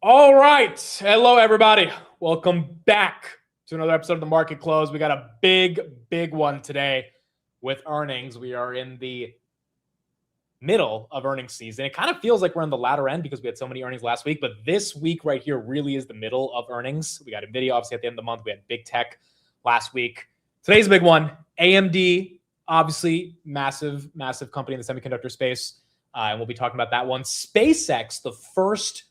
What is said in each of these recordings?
All right. Hello, everybody. Welcome back to another episode of The Market Close. We got a big one today with earnings. We are in the middle of earnings season. It kind of feels like we're on the latter end because we had so many earnings last week, but this week right here really is the middle of earnings. We got NVIDIA, obviously, at the end of the month. We had big tech last week. Today's a big one. AMD, obviously, massive company in the semiconductor space. And we'll be talking about that one. SpaceX, the first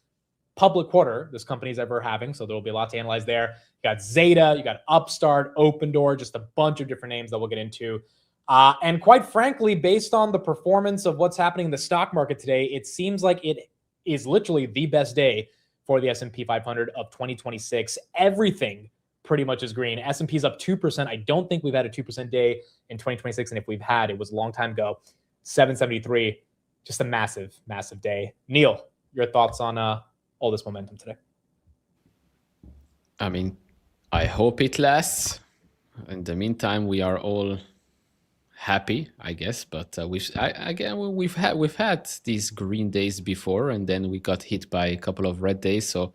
public quarter this company's ever having, so there will be a lot to analyze there. You got Zeta, you got Upstart, Opendoor, just a bunch of different names that we'll get into. And quite frankly, based on the performance of what's happening in the stock market today, it seems like it is literally the best day for the S&P 500 of 2026. Everything pretty much is green. S&P is up 2%. I don't think we've had a 2% day in 2026, and if we've had, it was a long time ago. 773, just a massive day. Neil, your thoughts on all this momentum today? I mean, I hope it lasts. In the meantime, we are all happy, I guess. But we've had these green days before, and then we got hit by a couple of red days. So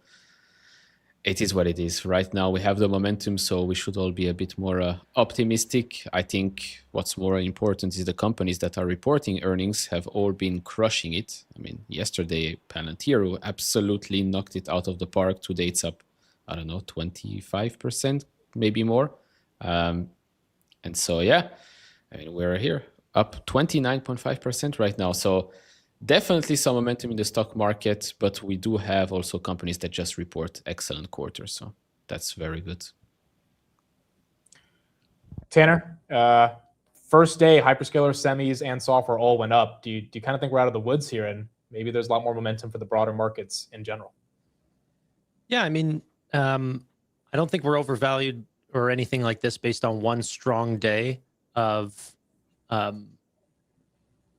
it is what it is. Right now, we have the momentum, so we should all be a bit more optimistic. I think what's more important is the companies that are reporting earnings have all been crushing it. I mean, yesterday, Palantir absolutely knocked it out of the park. Today, it's up, 25%, maybe more. And so, yeah, I mean, we're here, up 29.5% right now. So definitely some momentum in the stock market, but we do have also companies that just report excellent quarters. So that's very good. Tanner, first day, hyperscaler, semis, and software all went up. Do you kind of think we're out of the woods here, and maybe there's a lot more momentum for the broader markets in general? Yeah, I mean, I don't think we're overvalued or anything like this based on one strong day of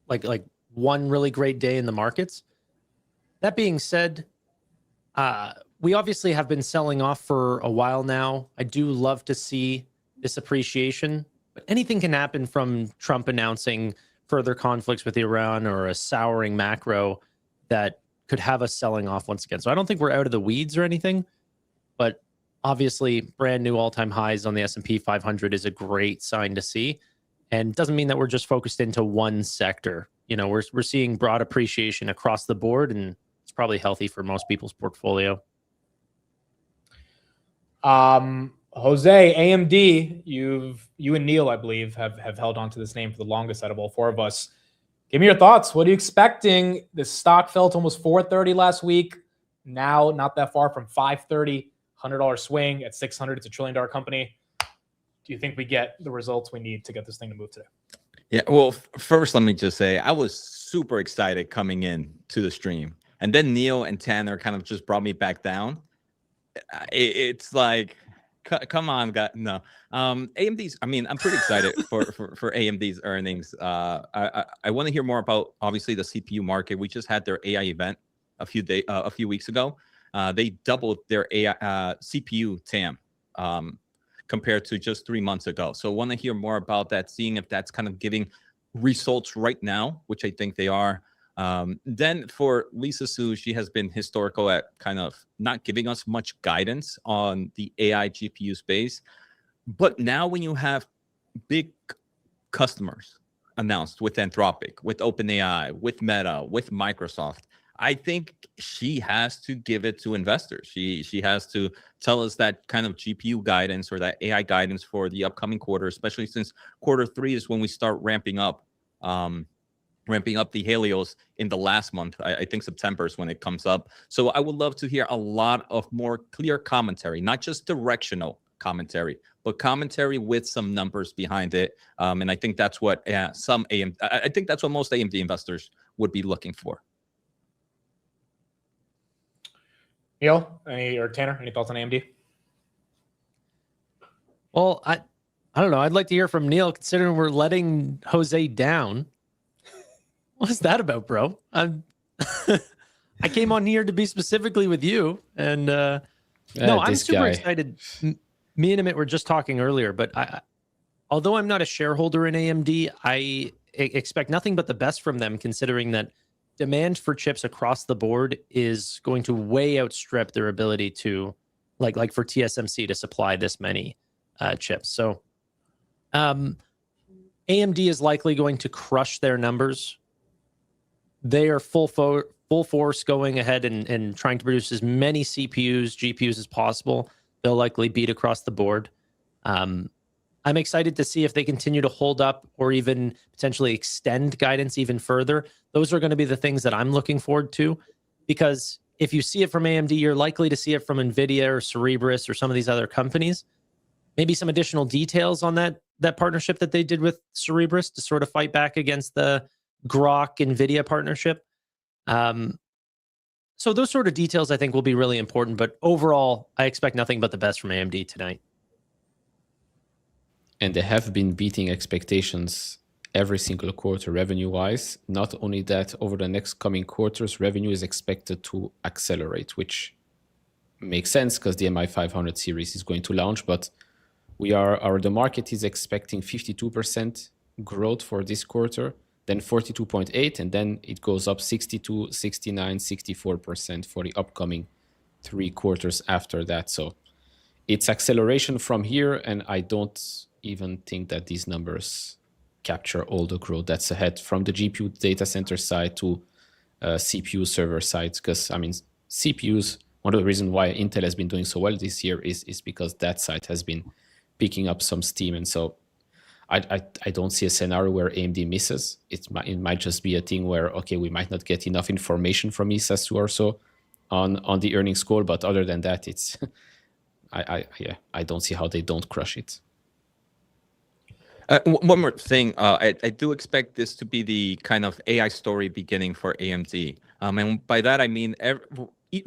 like one really great day in the markets. That being said, we obviously have been selling off for a while now. I do love to see this appreciation, but anything can happen from Trump announcing further conflicts with Iran or a souring macro that could have us selling off once again. So I don't think we're out of the weeds or anything, but obviously brand new all-time highs on the S&P 500 is a great sign to see. And it doesn't mean that we're just focused into one sector. You know, we're seeing broad appreciation across the board, and it's probably healthy for most people's portfolio. Jose, AMD, you and Neil, I believe, have held on to this name for the longest out of all four of us. Give me your thoughts. What are you expecting? The stock fell to almost 430 last week. Now, not that far from 530, $100 swing at 600. It's a $1 trillion company. Do you think we get the results we need to get this thing to move today? Yeah, well, first, let me just say, I was super excited coming in to the stream. And then Neil and Tanner kind of just brought me back down. It's like, come on, guys. No. AMD's, I mean, I'm pretty excited for AMD's earnings. I want to hear more about, obviously, the CPU market. We just had their AI event a few weeks ago. They doubled their AI CPU TAM. Compared to just 3 months ago. So I want to hear more about that, seeing if that's kind of giving results right now, which I think they are. Then for Lisa Su, she has been historical at kind of not giving us much guidance on the AI GPU space. But now when you have big customers announced with Anthropic, with OpenAI, with Meta, with Microsoft, I think she has to give it to investors. She has to tell us that kind of GPU guidance or that AI guidance for the upcoming quarter, especially since Q3 is when we start ramping up the Helios in the last month. I think September is when it comes up. So I would love to hear a lot of more clear commentary, not just directional commentary, but commentary with some numbers behind it. And I think that's what I think that's what most AMD investors would be looking for. Neil, or Tanner, any thoughts on AMD? Well, I don't know. I'd like to hear from Neil, considering we're letting Jose down. What's that about, bro? I came on here to be specifically with you, and no, I'm super excited. Me and Amit were just talking earlier, but although I'm not a shareholder in AMD, I expect nothing but the best from them, considering that demand for chips across the board is going to way outstrip their ability to, like for TSMC to supply this many chips. So AMD is likely going to crush their numbers. They are full force going ahead and trying to produce as many CPUs, GPUs as possible. They'll likely beat across the board. I'm excited to see if they continue to hold up or even potentially extend guidance even further. Those are going to be the things that I'm looking forward to, because if you see it from AMD, you're likely to see it from NVIDIA or Cerebras or some of these other companies. Maybe some additional details on that partnership that they did with Cerebras to sort of fight back against the Grok NVIDIA partnership. So those sort of details I think will be really important. But overall, I expect nothing but the best from AMD tonight. And they have been beating expectations every single quarter revenue-wise. Not only that, over the next coming quarters, revenue is expected to accelerate, which makes sense because the MI500 series is going to launch. But the market is expecting 52% growth for this quarter, then 42.8%, and then it goes up 62, 69, 64% for the upcoming 3 quarters after that. So it's acceleration from here, and I don't even think that these numbers capture all the growth that's ahead from the GPU data center side to CPU server sides. Because I mean, CPUs, one of the reasons why Intel has been doing so well this year is because that side has been picking up some steam. And so I don't see a scenario where AMD misses. It might just be a thing where, okay, we might not get enough information from ESA or so on the earnings call, but other than that, it's I don't see how they don't crush it. One more thing, I do expect this to be the kind of AI story beginning for AMD. And by that, I mean,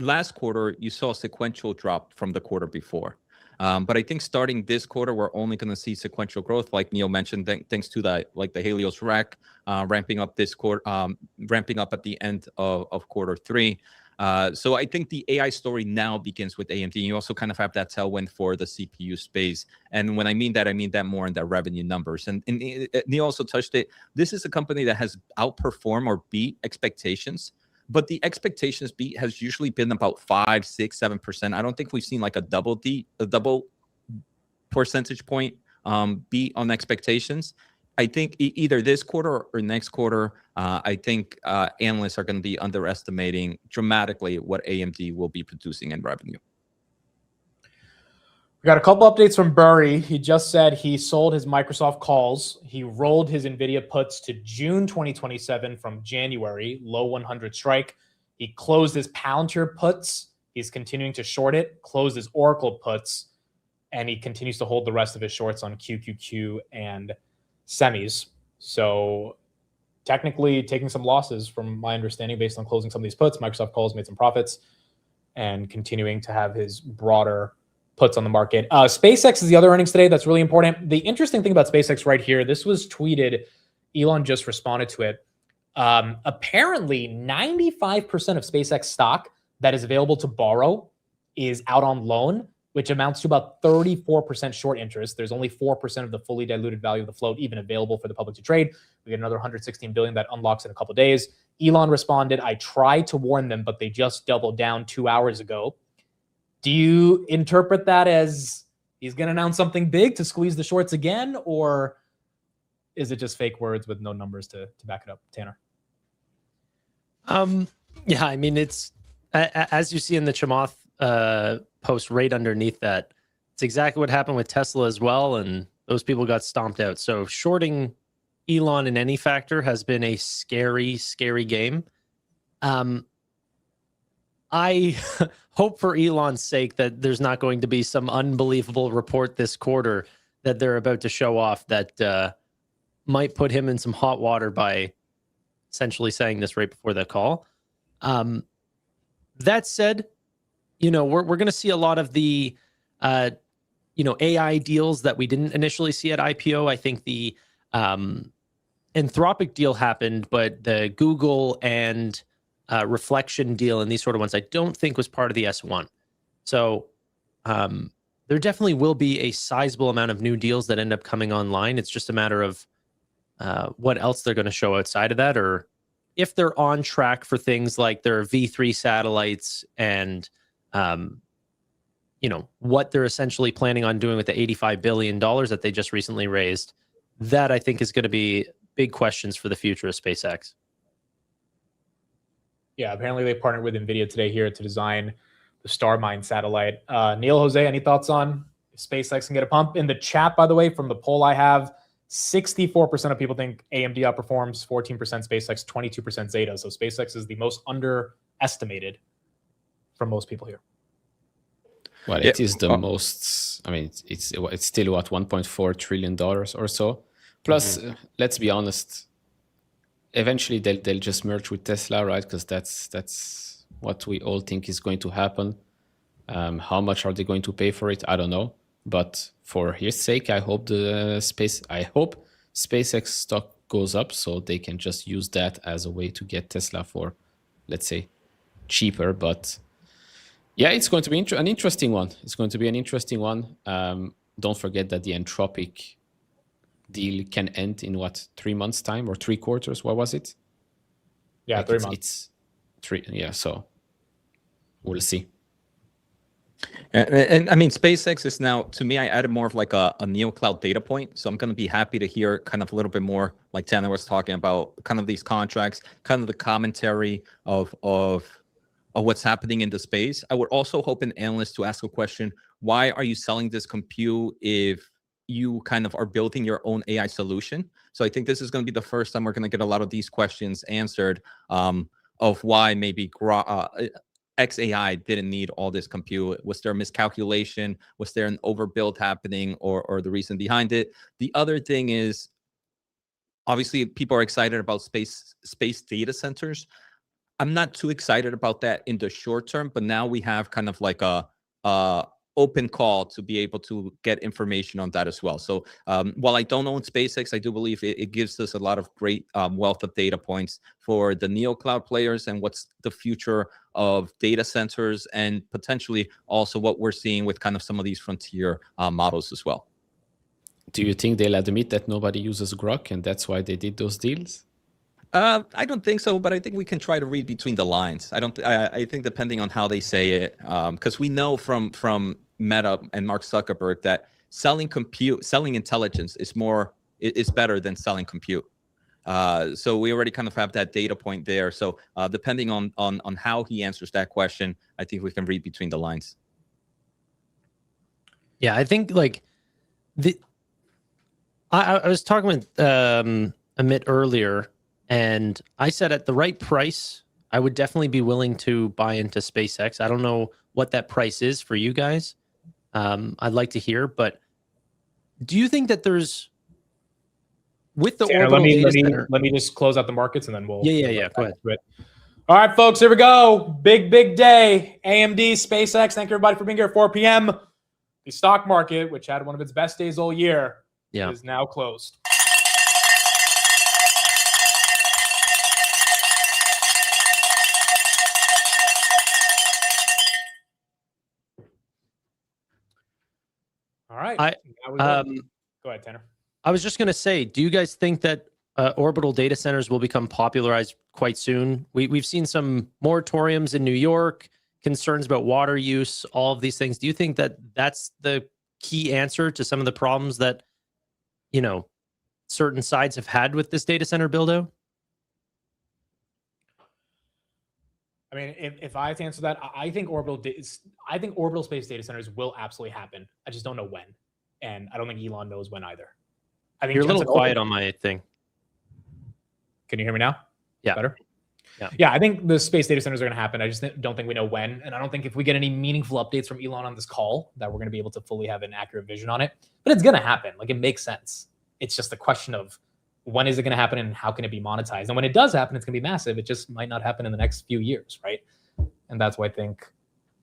last quarter, you saw a sequential drop from the quarter before. But I think starting this quarter, we're only going to see sequential growth, like Neil mentioned, thanks to the Helios rack ramping up this quarter, ramping up at the end of quarter 3. So I think the AI story now begins with AMD. You also kind of have that tailwind for the CPU space. And when I mean that more in the revenue numbers. And Neil also touched it. This is a company that has outperformed or beat expectations, but the expectations beat has usually been about 5, 6, 7%. I don't think we've seen like a double percentage point beat on expectations. I think either this quarter or next quarter, I think analysts are going to be underestimating dramatically what AMD will be producing in revenue. We got a couple updates from Burry. He just said he sold his Microsoft calls. He rolled his NVIDIA puts to June 2027 from January, low 100 strike. He closed his Palantir puts. He's continuing to short it, closed his Oracle puts, and he continues to hold the rest of his shorts on QQQ and semis. So technically taking some losses from my understanding based on closing some of these puts. Microsoft calls made some profits and continuing to have his broader puts on the market. SpaceX is the other earnings today that's really important. The interesting thing about SpaceX right here, this was tweeted, Elon just responded to it. Apparently 95% of SpaceX stock that is available to borrow is out on loan, which amounts to about 34% short interest. There's only 4% of the fully diluted value of the float even available for the public to trade. We get another 116 billion that unlocks in a couple of days. Elon responded, I tried to warn them, but they just doubled down 2 hours ago. Do you interpret that as he's going to announce something big to squeeze the shorts again? Or is it just fake words with no numbers to back it up? Tanner? Yeah, I mean, it's as you see in the Chamath post right underneath that, it's exactly what happened with Tesla as well, and those people got stomped out. So shorting Elon in any factor has been a scary game. I hope for Elon's sake that there's not going to be some unbelievable report this quarter that they're about to show off that might put him in some hot water by essentially saying this right before the call. That said, you know, we're going to see a lot of the, AI deals that we didn't initially see at IPO. I think the Anthropic deal happened, but the Google and Reflection deal and these sort of ones, I don't think was part of the S1. So there definitely will be a sizable amount of new deals that end up coming online. It's just a matter of what else they're going to show outside of that, or if they're on track for things like their V3 satellites and, what they're essentially planning on doing with the $85 billion that they just recently raised, that I think is going to be big questions for the future of SpaceX. Yeah, apparently they partnered with NVIDIA today here to design the Starmine satellite. Neil, Jose, any thoughts on if SpaceX can get a pump? In the chat, by the way, from the poll I have, 64% of people think AMD outperforms, 14% SpaceX, 22% Zeta. So SpaceX is the most underestimated from most people here. Well, it is the most. I mean, it's still what, $1.4 trillion or so. Plus, let's be honest. Eventually, they'll just merge with Tesla, right? Because that's what we all think is going to happen. How much are they going to pay for it? I don't know. But for his sake, I hope SpaceX stock goes up so they can just use that as a way to get Tesla for, let's say, cheaper. But yeah, it's going to be an interesting one. It's going to be an interesting one. Don't forget that the Anthropic deal can end in what, 3 months time or 3 quarters? What was it? Yeah, like 3 months. It's 3. Yeah, so we'll see. And I mean, SpaceX is now, to me, I added more of like a NeoCloud data point. So I'm going to be happy to hear kind of a little bit more, like Tanner was talking about, kind of these contracts, kind of the commentary of what's happening in the space. I would also hope an analyst to ask a question: why are you selling this compute if you kind of are building your own AI solution? So I think this is going to be the first time we're going to get a lot of these questions answered, of why maybe XAI didn't need all this compute. Was there a miscalculation? Was there an overbuild happening, or the reason behind it? The other thing is, obviously, people are excited about space data centers. I'm not too excited about that in the short term, but now we have kind of like a open call to be able to get information on that as well. So while I don't own SpaceX, I do believe it gives us a lot of great wealth of data points for the NeoCloud players and what's the future of data centers, and potentially also what we're seeing with kind of some of these frontier models as well. Do you think they'll admit that nobody uses Grok and that's why they did those deals? I don't think so, but I think we can try to read between the lines. I think depending on how they say it, because we know from Meta and Mark Zuckerberg that selling intelligence is better than selling compute. So we already kind of have that data point there. So depending on how he answers that question, I think we can read between the lines. Yeah, I think like I was talking with Amit earlier, and I said at the right price, I would definitely be willing to buy into SpaceX. I don't know what that price is for you guys. I'd like to hear, but do you think that there's, with the orbital data center? Let me just close out the markets and then we'll Yeah. Go ahead. All right, folks, here we go. Big day. AMD, SpaceX. Thank you everybody for being here at 4 p.m. The stock market, which had one of its best days all year, is now closed. All right. Go ahead, Tanner. I was just going to say, do you guys think that orbital data centers will become popularized quite soon? We've seen some moratoriums in New York, concerns about water use, all of these things. Do you think that that's the key answer to some of the problems that, certain sides have had with this data center build-out? I mean, if I have to answer that, I think orbital space data centers will absolutely happen. I just don't know when, and I don't think Elon knows when either. I think you're a little quiet on my thing. Can you hear me now? Yeah. Better? Yeah. I think the space data centers are going to happen. I just don't think we know when, and I don't think if we get any meaningful updates from Elon on this call that we're going to be able to fully have an accurate vision on it. But it's going to happen. Like, it makes sense. It's just a question of when is it going to happen and how can it be monetized? And when it does happen, it's going to be massive. It just might not happen in the next few years, right? And that's why I think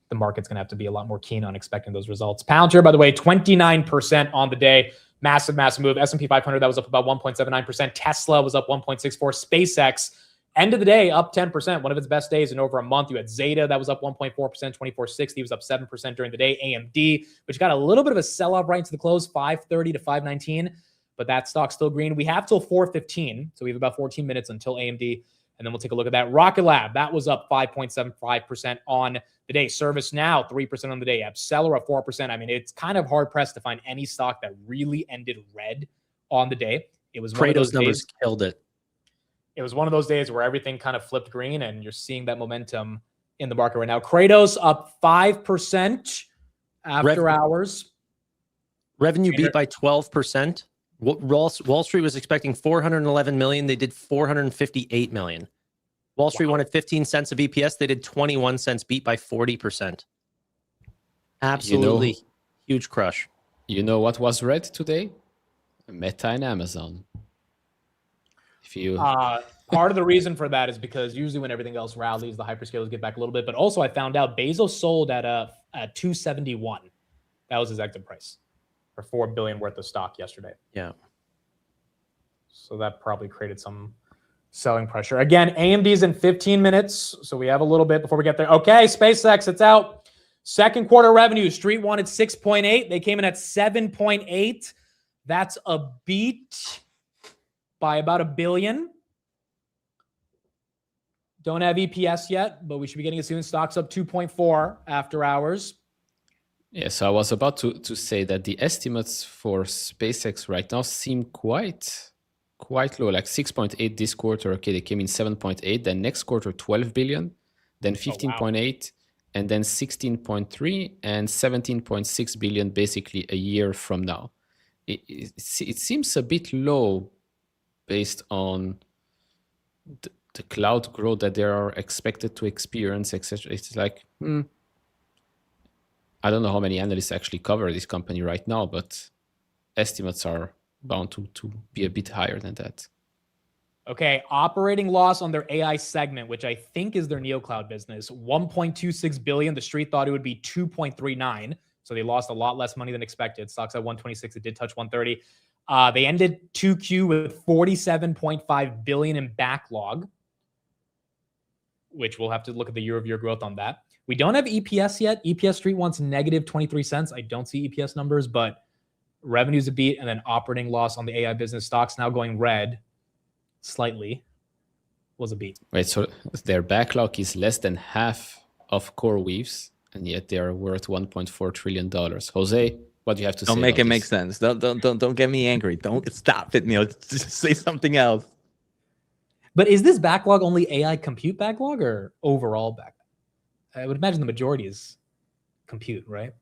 the market's going to have to be a lot more keen on expecting those results. Palantir, by the way, 29% on the day. Massive move. S&P 500, that was up about 1.79%. Tesla was up 1.64%. SpaceX, end of the day, up 10%. One of its best days in over a month. You had Zeta, that was up 1.4%. 2460 was up 7% during the day. AMD, which got a little bit of a sell-off right into the close, 530 to 519. But that stock's still green. We have till 4:15, so we have about 14 minutes until AMD And then we'll take a look at that. Rocket Lab, that was up 5.75% on the day. ServiceNow, 3% on the day. Accelera, 4%. I mean, it's kind of hard pressed to find any stock that really ended red on the day. It was one of those numbers days, killed it. It was one of those days where everything kind of flipped green, and you're seeing that momentum in the market right now. Kratos up 5% after hours. Revenue beat by 12%. Wall Street was expecting 411 million. They did 458 million. Wall Street wanted 15 cents of EPS. They did 21 cents, beat by 40%. Absolutely huge crush. You know what was red today? Meta and Amazon. If you part of the reason for that is because usually when everything else rallies, the hyperscalers get back a little bit. But also, I found out Bezos sold at 271. That was his exit price for $4 billion worth of stock yesterday. Yeah. So that probably created some selling pressure. Again, AMD's in 15 minutes, so we have a little bit before we get there. Okay, SpaceX, it's out. Second quarter revenue, Street wanted 6.8. They came in at 7.8. That's a beat by about $1 billion. Don't have EPS yet, but we should be getting it soon. Stock's up 2.4 after hours. Yeah, so I was about to say that the estimates for SpaceX right now seem quite low, like 6.8 this quarter. Okay, they came in 7.8. Then next quarter, 12 billion. Then 15.8, and then 16.3 and 17.6 billion basically a year from now. It seems a bit low based on the cloud growth that they are expected to experience, etc. It's like, I don't know how many analysts actually cover this company right now, but estimates are bound to be a bit higher than that. Okay, operating loss on their AI segment, which I think is their NeoCloud business, 1.26 billion. The street thought it would be 2.39, so they lost a lot less money than expected. Stocks at 126. It did touch 130. They ended 2Q with 47.5 billion in backlog, which we'll have to look at the year-over-year growth on that. We don't have EPS yet. EPS Street wants negative 23 cents. I don't see EPS numbers, but revenue's a beat, and then operating loss on the AI business. Stocks now going red slightly was a beat. Wait, so their backlog is less than half of CoreWeave's, and yet they are worth $1.4 trillion. Jose, what do you have to say? Don't make it about make this? sense. Don't get me angry. Don't stop it, Neil. Just say something else. But is this backlog only AI compute backlog or overall backlog? I would imagine the majority is compute, right?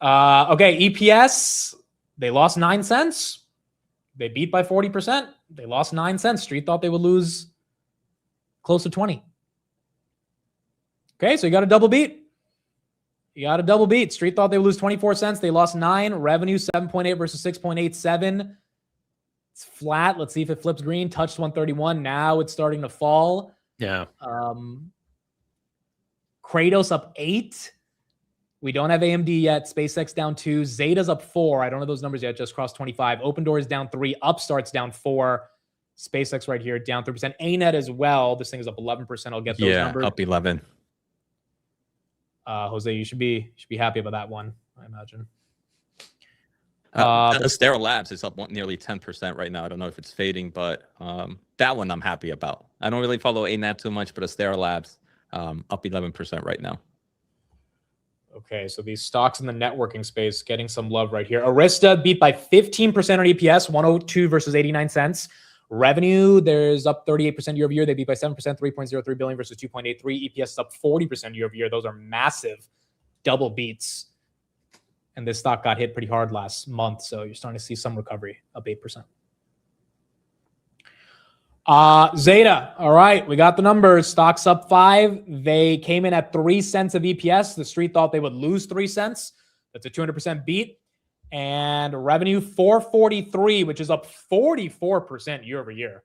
Okay, EPS, they lost 9 cents. They beat by 40%. They lost 9 cents. Street thought they would lose close to 20. Okay, so you got a double beat. Street thought they would lose 24 cents. They lost 9. Revenue 7.8 versus 6.87. It's flat. Let's see if it flips green. Touched 131. Now it's starting to fall. Yeah. Kratos up 8. We don't have AMD yet. SpaceX down 2. Zeta's up 4. I don't know those numbers yet. Just crossed 25. Open Doors down 3. Upstart's down 4. SpaceX right here down 3%. ANET as well. This thing is up 11%. I'll get those numbers. Up 11. Jose, you should be happy about that one, I imagine. Astera Labs is up nearly 10% right now. I don't know if it's fading, but that one I'm happy about. I don't really follow ANET too much, but Astera Labs up 11% right now. Okay, so these stocks in the networking space getting some love right here. Arista beat by 15% on EPS, 102 versus 89 cents. Revenue, there's up 38% year over year. They beat by 7%, 3.03 billion versus 2.83. EPS is up 40% year over year. Those are massive double beats. And this stock got hit pretty hard last month, so you're starting to see some recovery, up 8%. Zeta, all right, we got the numbers. Stocks up 5. They came in at 3 cents of EPS. The street thought they would lose 3 cents. That's a 200% beat. And revenue 443, which is up 44% year over year.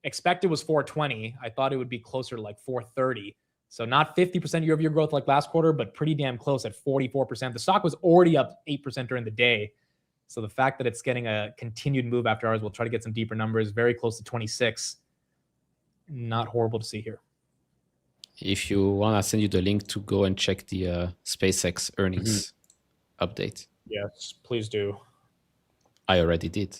Expected was 420. I thought it would be closer to like 430. So not 50% year over year growth like last quarter, but pretty damn close at 44%. The stock was already up 8% during the day. So the fact that it's getting a continued move after hours, we'll try to get some deeper numbers, very close to 26. Not horrible to see here. If you want, I'll send you the link to go and check the SpaceX earnings update. Yes, please do. I already did.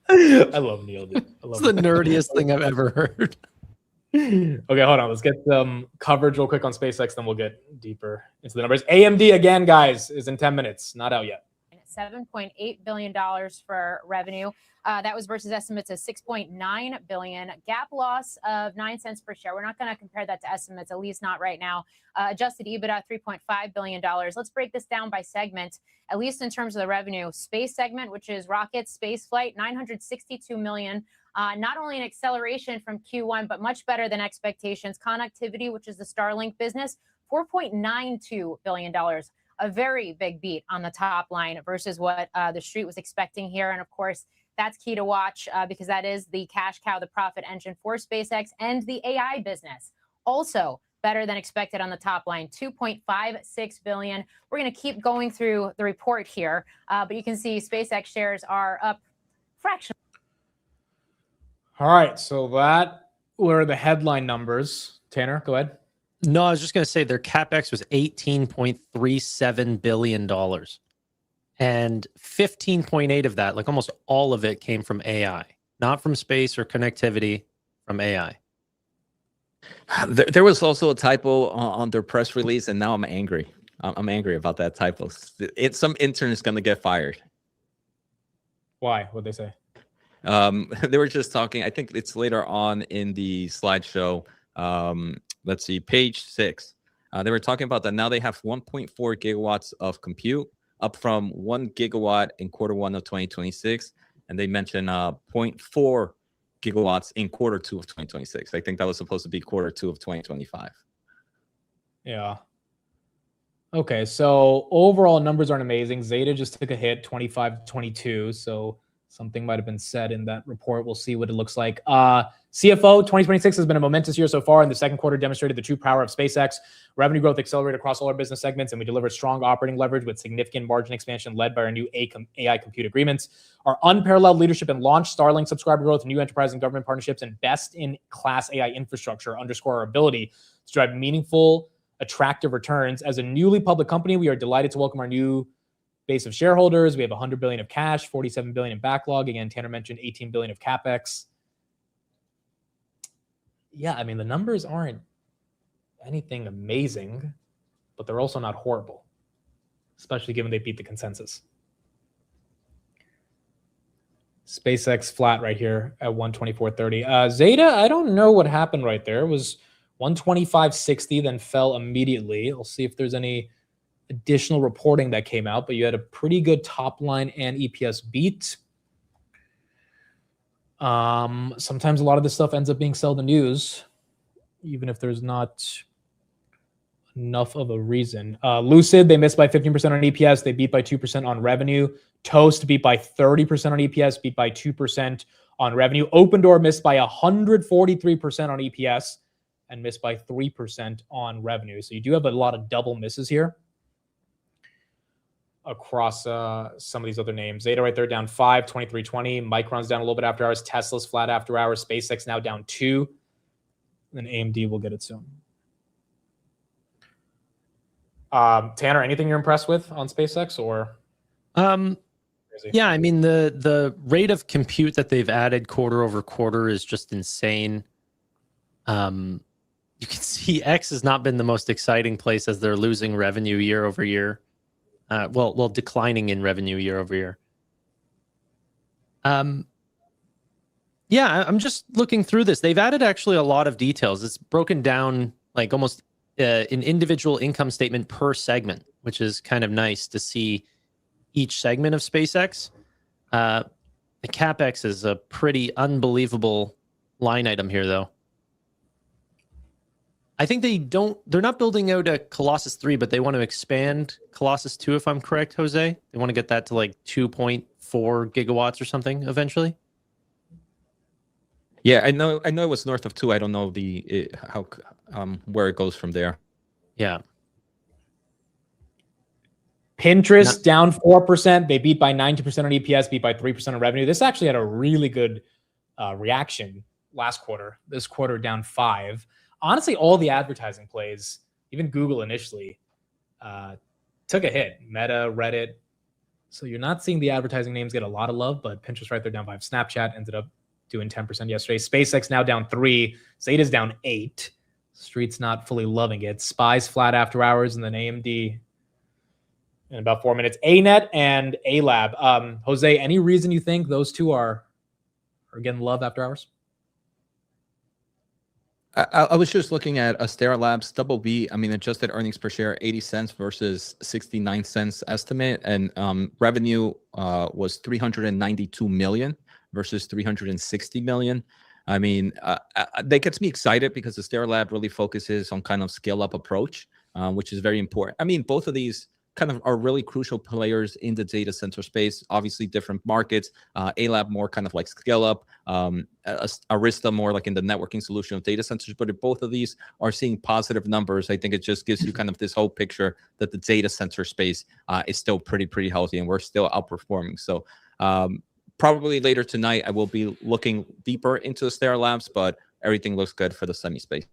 I love Neil. Dude. I love It's the nerdiest thing I've ever heard. Okay, hold on. Let's get some coverage real quick on SpaceX, then we'll get deeper into the numbers. AMD again, guys, is in 10 minutes. Not out yet. $7.8 billion for revenue. That was versus estimates of $6.9 billion. GAAP loss of 9 cents per share. We're not going to compare that to estimates, at least not right now. Adjusted EBITDA, $3.5 billion. Let's break this down by segment, at least in terms of the revenue. Space segment, which is rockets, space flight, $962 million. Not only an acceleration from Q1, but much better than expectations. Connectivity, which is the Starlink business, $4.92 billion. A very big beat on the top line versus what the street was expecting here. And of course, that's key to watch because that is the cash cow, the profit engine for SpaceX and the AI business. Also better than expected on the top line, $2.56 billion. We're going to keep going through the report here, but you can see SpaceX shares are up fractionally. All right, so that were the headline numbers. Tanner, go ahead. No, I was just going to say their CapEx was $18.37 billion. And 15.8 of that, like almost all of it, came from AI, not from space or connectivity, from AI. There was also a typo on their press release, and now I'm angry. I'm angry about that typo. Some intern is going to get fired. Why? What'd they say? They were just talking. I think it's later on in the slideshow. Let's see, page 6. They were talking about that now they have 1.4 gigawatts of compute, up from 1 gigawatt in Q1 of 2026. And they mentioned 0.4 gigawatts in Q2 of 2026. I think that was supposed to be Q2 of 2025. Yeah. Okay, so overall numbers aren't amazing. Zeta just took a hit, 25-22. So something might have been said in that report. We'll see what it looks like. CFO 2026 has been a momentous year so far, and the second quarter demonstrated the true power of SpaceX. Revenue growth accelerated across all our business segments, and we delivered strong operating leverage with significant margin expansion led by our new AI compute agreements. Our unparalleled leadership in launch, Starlink subscriber growth, new enterprise and government partnerships, and best-in-class AI infrastructure underscore our ability to drive meaningful, attractive returns. As a newly public company, we are delighted to welcome our new base of shareholders. We have $100 billion of cash, $47 billion in backlog. Again, Tanner mentioned $18 billion of CapEx. Yeah, I mean, the numbers aren't anything amazing, but they're also not horrible, especially given they beat the consensus. SpaceX flat right here at 124.30. Zeta, I don't know what happened right there. It was 125.60, then fell immediately. I'll see if there's any additional reporting that came out, but you had a pretty good top line and EPS beat. Sometimes a lot of this stuff ends up being sell the news, even if there's not enough of a reason. Lucid, they missed by 15% on EPS. They beat by 2% on revenue. Toast beat by 30% on EPS, beat by 2% on revenue. Open Door missed by 143% on EPS and missed by 3% on revenue. So you do have a lot of double misses here across some of these other names. Zeta right there down 5, 23.20. Micron's down a little bit after hours. Tesla's flat after hours. SpaceX now down 2. And AMD will get it soon. Tanner, anything you're impressed with on SpaceX or? Yeah, I mean the rate of compute that they've added quarter over quarter is just insane. You can see X has not been the most exciting place as they're losing revenue year over year. Well, declining in revenue year over year. Yeah, I'm just looking through this. They've added actually a lot of details. It's broken down like almost an individual income statement per segment, which is kind of nice to see each segment of SpaceX. The CapEx is a pretty unbelievable line item here, though. I think they're not building out a Colossus 3, but they want to expand Colossus 2, if I'm correct, Jose. They want to get that to like 2.4 gigawatts or something eventually. Yeah, I know it was north of 2. I don't know where it goes from there. Yeah. Pinterest down 4%. They beat by 90% on EPS, beat by 3% on revenue. This actually had a really good reaction last quarter. This quarter down 5. Honestly, all the advertising plays, even Google initially, took a hit. Meta, Reddit, So you're not seeing the advertising names get a lot of love, but Pinterest right there down 5. Snapchat ended up doing 10% yesterday. SpaceX now down 3. Zeta's down 8. Street's not fully loving it. SPY's flat after hours, and then AMD in about 4 minutes. ANET and ALab. Jose, any reason you think those two are getting love after hours? I was just looking at Astera Labs double B. I mean, adjusted earnings per share 80 cents versus 69 cents estimate, and revenue was 392 million versus 360 million. I mean, that gets me excited because Astera Lab really focuses on kind of scale up approach, which is very important. I mean, both of these kind of are really crucial players in the data center space. Obviously, different markets. ALab more kind of like scale up. Arista more like in the networking solution of data centers. But if both of these are seeing positive numbers, I think it just gives you kind of this whole picture that the data center space is still pretty healthy, and we're still outperforming. So probably later tonight, I will be looking deeper into Astera Labs, but everything looks good for the semi space.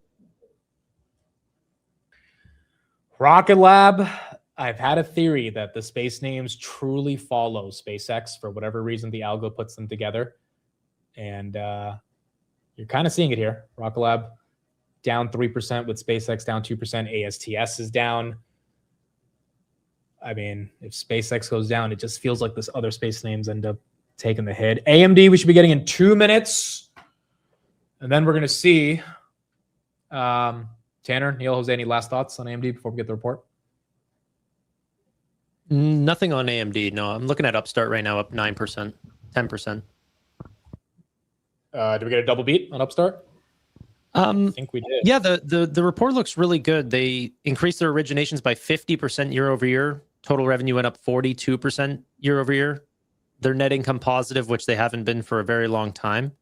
Rocket Lab. I've had a theory that the space names truly follow SpaceX for whatever reason the algo puts them together. And you're kind of seeing it here. Rocket Lab down 3% with SpaceX down 2%. ASTS is down. I mean, if SpaceX goes down, it just feels like this other space names end up taking the hit. AMD, we should be getting in 2 minutes. And then we're going to see Tanner, Neil, Jose, any last thoughts on AMD before we get the report? Nothing on AMD. No, I'm looking at Upstart right now, up 9%, 10%. Did we get a double beat on Upstart? I think we did. Yeah, the report looks really good. They increased their originations by 50% year over year. Total revenue went up 42% year over year. Their net income positive, which they haven't been for a very long time.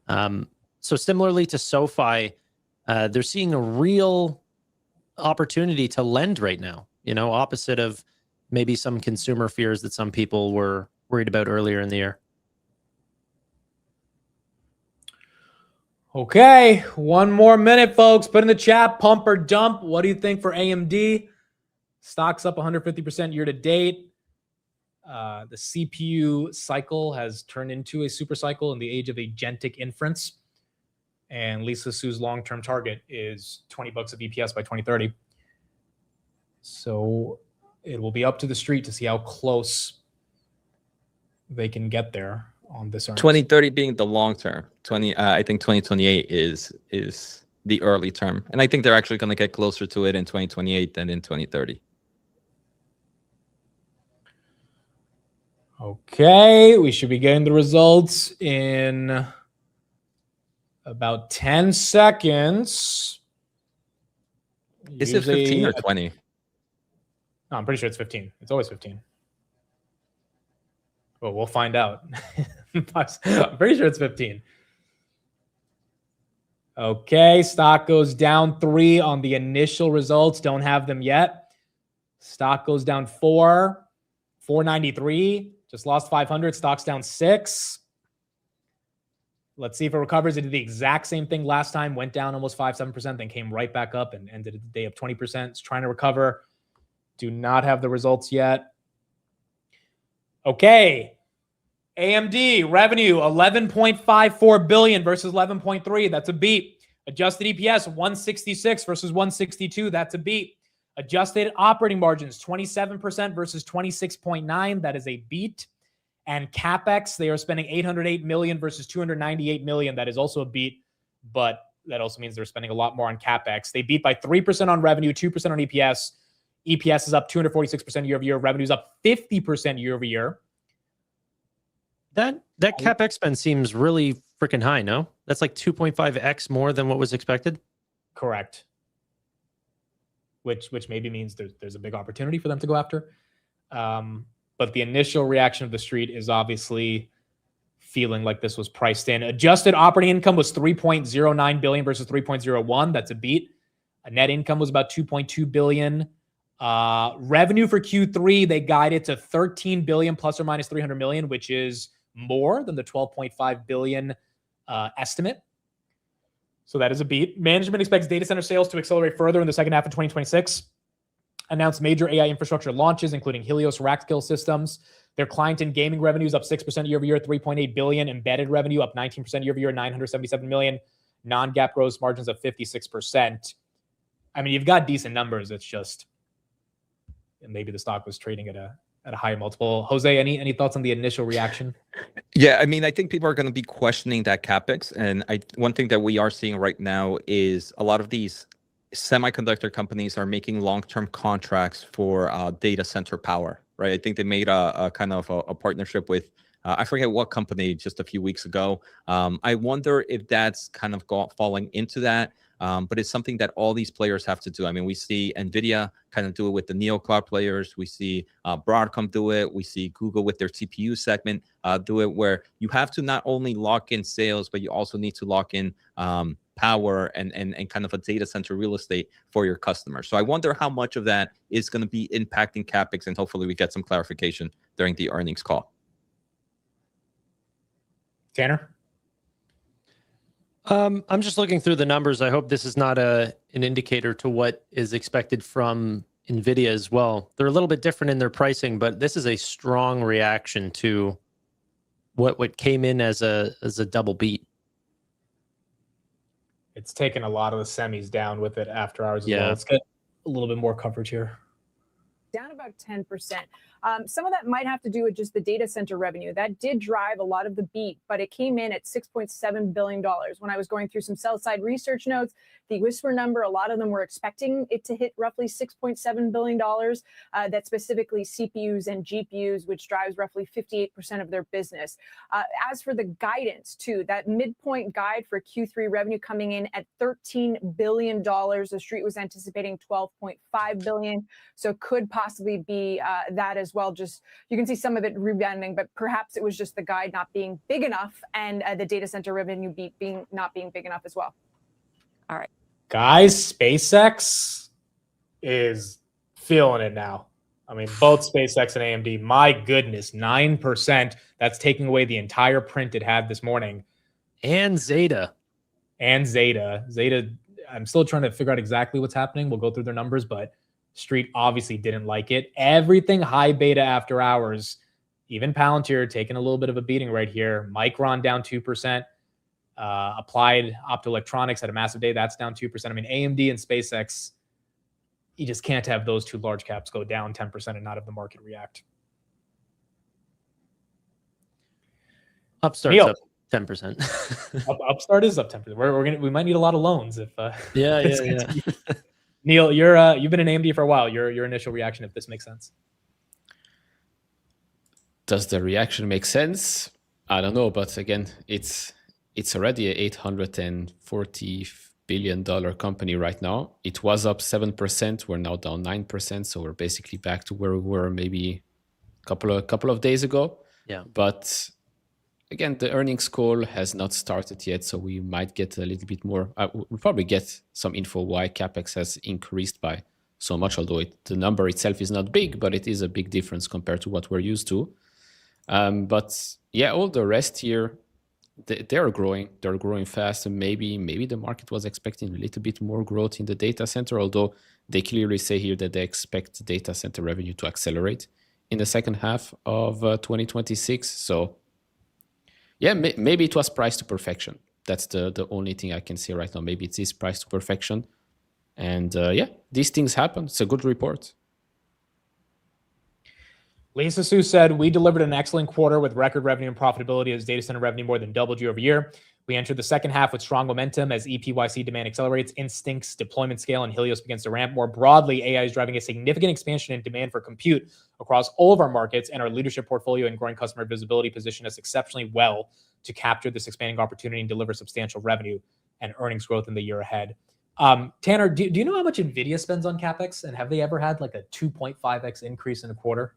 So similarly to SoFi, they're seeing a real opportunity to lend right now, opposite of maybe some consumer fears that some people were worried about earlier in the year. Okay, 1 more minute, folks. Put in the chat, pump or dump. What do you think for AMD? Stock's up 150% year to date. The CPU cycle has turned into a super cycle in the age of agentic inference. And Lisa Su's long-term target is $20 of EPS by 2030. So it will be up to the street to see how close they can get there on this earnings. 2030 being the long term. I think 2028 is the early term, and I think they're actually going to get closer to it in 2028 than in 2030. Okay, we should be getting the results in about 10 seconds. Is it 15 or 20? No, I'm pretty sure it's 15. It's always 15. Well, we'll find out. I'm pretty sure it's 15. Okay, stock goes down 3 on the initial results. Don't have them yet. Stock goes down 4, 493. Just lost 500. Stock's down 6. Let's see if it recovers. It did the exact same thing last time. Went down almost 5-7%, then came right back up and ended the day up 20%. It's trying to recover. Do not have the results yet. Okay. AMD revenue 11.54 billion versus 11.3. That's a beat. Adjusted EPS 166 versus 162. That's a beat. Adjusted operating margins 27% versus 26.9. That is a beat. And CapEx, they are spending 808 million versus 298 million. That is also a beat, but that also means they're spending a lot more on CapEx. They beat by 3% on revenue, 2% on EPS. EPS is up 246% year over year. Revenue is up 50% year over year. That CapEx spend seems really freaking high, no? That's like 2.5x more than what was expected? Correct. Which maybe means there's a big opportunity for them to go after. But the initial reaction of the street is obviously feeling like this was priced in. Adjusted operating income was 3.09 billion versus 3.01. That's a beat. A net income was about 2.2 billion. Revenue for Q3, they guided to 13 billion plus or minus 300 million, which is more than the 12.5 billion estimate. So that is a beat. Management expects data center sales to accelerate further in the second half of 2026. Announced major AI infrastructure launches, including Helios rack scale systems. Their client and gaming revenue is up 6% year over year, 3.8 billion. Embedded revenue up 19% year over year, 977 million. Non-GAAP gross margins of 56%. I mean, you've got decent numbers. It's just maybe the stock was trading at a higher multiple. Jose, any thoughts on the initial reaction? Yeah, I mean, I think people are going to be questioning that capex, and one thing that we are seeing right now is a lot of these semiconductor companies are making long-term contracts for data center power, right? I think they made a kind of a partnership with I forget what company just a few weeks ago. I wonder if that's kind of falling into that. But it's something that all these players have to do. I mean, we see NVIDIA kind of do it with the Neo Cloud players. We see Broadcom do it. We see Google with their CPU segment do it, where you have to not only lock in sales, but you also need to lock in power and kind of a data center real estate for your customers. So I wonder how much of that is going to be impacting capex, and hopefully we get some clarification during the earnings call. Tanner? I'm just looking through the numbers. I hope this is not an indicator to what is expected from NVIDIA as well. They're a little bit different in their pricing, but this is a strong reaction to what came in as a double beat. It's taken a lot of the semis down with it after hours as Yeah. well. Let's get a little bit more coverage here. Down about 10%. Some of that might have to do with just the data center revenue. That did drive a lot of the beat, but it came in at $6.7 billion. When I was going through some sell-side research notes, the whisper number, a lot of them were expecting it to hit roughly $6.7 billion. That's specifically CPUs and GPUs, which drives roughly 58% of their business. As for the guidance, too, that midpoint guide for Q3 revenue coming in at $13 billion. The street was anticipating $12.5 billion, so could possibly be that as well. Just you can see some of it rebounding, but perhaps it was just the guide not being big enough and the data center revenue not being big enough as well. All right, guys, SpaceX is feeling it now. I mean, both SpaceX and AMD, my goodness, 9%. That's taking away the entire print it had this morning. And Zeta. Zeta, I'm still trying to figure out exactly what's happening. We'll go through their numbers, but Street obviously didn't like it. Everything high beta after hours, even Palantir taking a little bit of a beating right here. Micron down 2%. Applied Optoelectronics had a massive day. That's down 2%. I mean, AMD and SpaceX, you just can't have those two large caps go down 10% and not have the market react. Upstart's Neil. up 10%. Upstart is up 10%. We might need a lot of loans if. Yeah. Neil, you've been in AMD for a while. Your initial reaction, if this makes sense. Does the reaction make sense? I don't know, but again, it's already a $840 billion company right now. It was up 7%. We're now down 9%. So we're basically back to where we were maybe a couple of days ago. Yeah. But again, the earnings call has not started yet. So we might get a little bit more. We'll probably get some info why CapEx has increased by so much, although the number itself is not big, but it is a big difference compared to what we're used to. But yeah, all the rest here, they're growing. They're growing fast, and maybe the market was expecting a little bit more growth in the data center, although they clearly say here that they expect data center revenue to accelerate in the second half of 2026. So yeah, maybe it was priced to perfection. That's the only thing I can say right now. Maybe it is priced to perfection. And yeah, these things happen. It's a good report. Lisa Su said, we delivered an excellent quarter with record revenue and profitability as data center revenue more than doubled year over year. We entered the second half with strong momentum as EPYC demand accelerates, Instinct's deployment scale, and Helios begins to ramp. More broadly, AI is driving a significant expansion in demand for compute across all of our markets, and our leadership portfolio and growing customer visibility position us exceptionally well to capture this expanding opportunity and deliver substantial revenue and earnings growth in the year ahead. Tanner, do you know how much NVIDIA spends on CapEx, and have they ever had like a 2.5x increase in a quarter?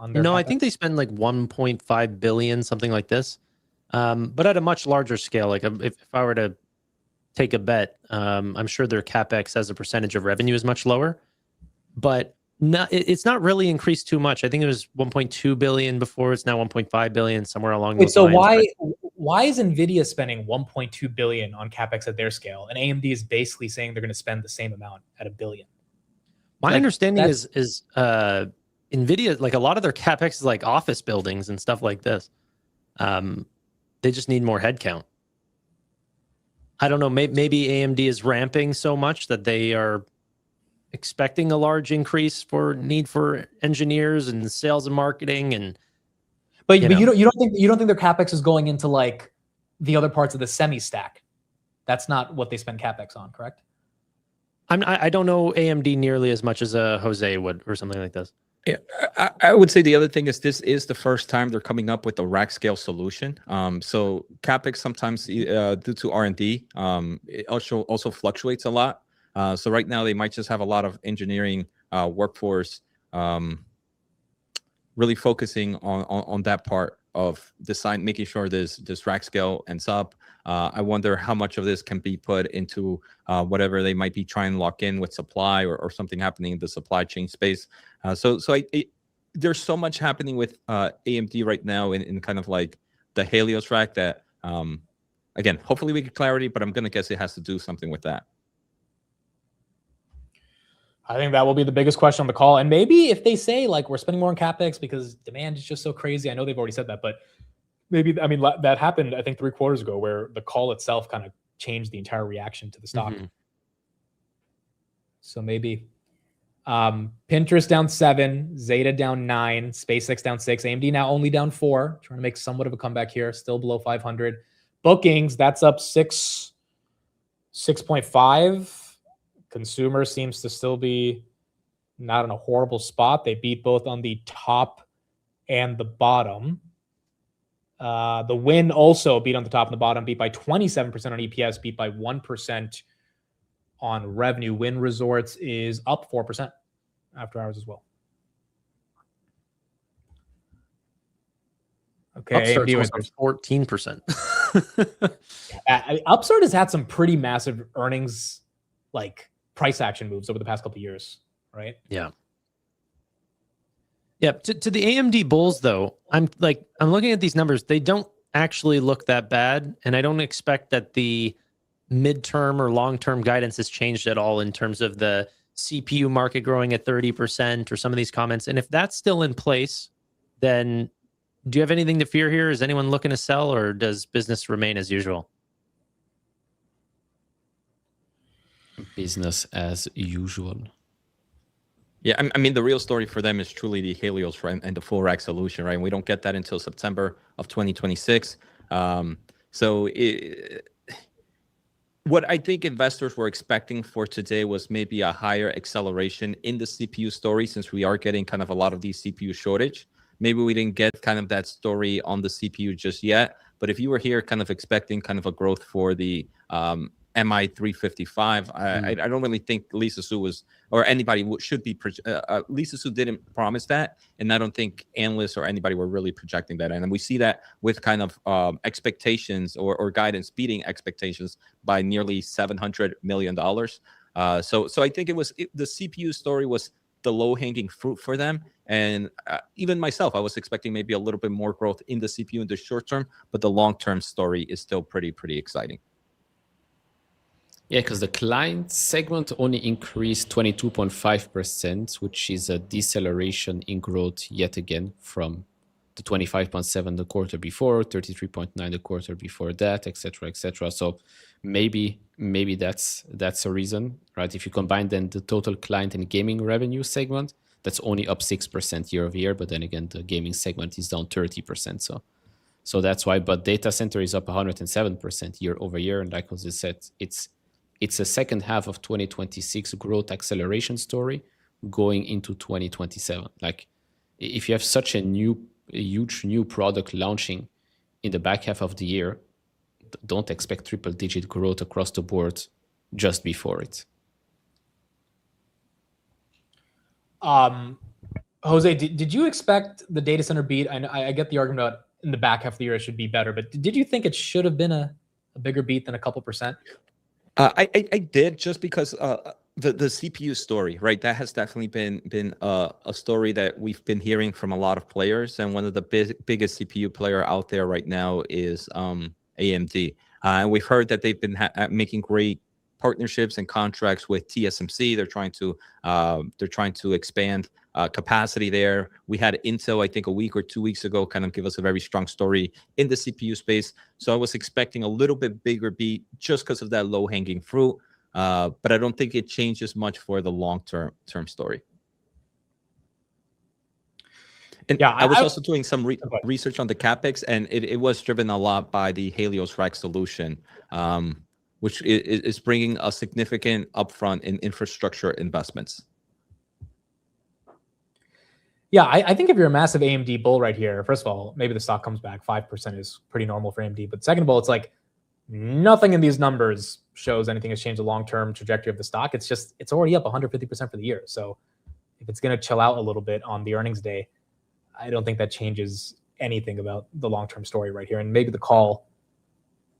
No, I think they spend like 1.5 billion, something like this. But at a much larger scale, like if I were to take a bet, I'm sure their CapEx as a percentage of revenue is much lower, but it's not really increased too much. I think it was 1.2 billion before. It's now 1.5 billion, somewhere along those lines. So why is NVIDIA spending 1.2 billion on CapEx at their scale, and AMD is basically saying they're going to spend the same amount at $1 billion? My understanding is NVIDIA, like a lot of their CapEx is like office buildings and stuff like this. They just need more headcount. I don't know. Maybe AMD is ramping so much that they are expecting a large increase for need for engineers and sales and marketing. And but you don't think their CapEx is going into like the other parts of the semi stack? That's not what they spend CapEx on, correct? I don't know AMD nearly as much as a Jose would or something like this. Yeah, I would say the other thing is this is the first time they're coming up with a rack scale solution. So CapEx sometimes due to R&D, it also fluctuates a lot. So right now they might just have a lot of engineering workforce really focusing on that part of design, making sure this rack scale ends up. I wonder how much of this can be put into whatever they might be trying to lock in with supply or something happening in the supply chain space. There's so much happening with AMD right now in kind of like the Helios rack that, again, hopefully we get clarity, but I'm going to guess it has to do something with that. I think that will be the biggest question on the call. And maybe if they say like we're spending more on CapEx because demand is just so crazy. I know they've already said that, but maybe, I mean, that happened, I think 3 quarters ago where the call itself kind of changed the entire reaction to the stock. Mm-hmm. So maybe Pinterest down 7, Zeta down 9, SpaceX down 6, AMD now only down 4, trying to make somewhat of a comeback here, still below 500. Bookings, that's up 6.5. Consumer seems to still be not in a horrible spot. They beat both on the top and the bottom. The win also beat on the top and the bottom, beat by 27% on EPS, beat by 1% on revenue. Win Resorts is up 4% after hours as well. Okay, Upstart AMD was up 14%. Upstart has had some pretty massive earnings, like price action moves over the past couple of years, right? Yeah. Yeah. To the AMD bulls, though, I'm looking at these numbers. They don't actually look that bad, and I don't expect that the midterm or long-term guidance has changed at all in terms of the CPU market growing at 30% or some of these comments. And if that's still in place, then do you have anything to fear here? Is anyone looking to sell, or does business remain as usual? Business as usual. Yeah, I mean, the real story for them is truly the Helios, right, and the full rack solution, right? And we don't get that until September of 2026. What I think investors were expecting for today was maybe a higher acceleration in the CPU story, since we are getting kind of a lot of these CPU shortage. Maybe we didn't get kind of that story on the CPU just yet. But if you were here kind of expecting kind of a growth for the MI 355, I don't really think Lisa Su was, or anybody should be, Lisa Su didn't promise that, and I don't think analysts or anybody were really projecting that. And we see that with kind of expectations or guidance beating expectations by nearly $700 million. So I think the CPU story was the low-hanging fruit for them. And even myself, I was expecting maybe a little bit more growth in the CPU in the short term, but the long-term story is still pretty exciting. Yeah, because the client segment only increased 22.5%, which is a deceleration in growth yet again from the 25.7 the quarter before, 33.9 the quarter before that, etc., etc. So maybe that's a reason, right? If you combine then the total client and gaming revenue segment, that's only up 6% year over year. But then again, the gaming segment is down 30%. So that's why. But data center is up 107% year over year, and like Jose said, it's a second half of 2026 growth acceleration story going into 2027. Like if you have such a huge new product launching in the back half of the year, don't expect triple-digit growth across the board just before it. Jose, did you expect the data center beat? I get the argument about in the back half of the year it should be better, but did you think it should have been a bigger beat than a couple percent? I did, just because the CPU story, right? That has definitely been a story that we've been hearing from a lot of players, and one of the biggest CPU player out there right now is AMD. And we've heard that they've been making great partnerships and contracts with TSMC. They're trying to expand capacity there. We had Intel, I think, a week or 2 weeks ago, kind of give us a very strong story in the CPU space. So I was expecting a little bit bigger beat just because of that low hanging fruit. But I don't think it changes much for the long-term story. And yeah, I was also doing some research on the CapEx, and it was driven a lot by the Helios rack solution, which is bringing a significant upfront in infrastructure investments. Yeah, I think if you're a massive AMD bull right here, first of all, maybe the stock comes back. 5% is pretty normal for AMD. But second of all, it's like nothing in these numbers shows anything has changed the long-term trajectory of the stock. It's just, it's already up 150% for the year. So if it's going to chill out a little bit on the earnings day, I don't think that changes anything about the long-term story right here. And maybe the call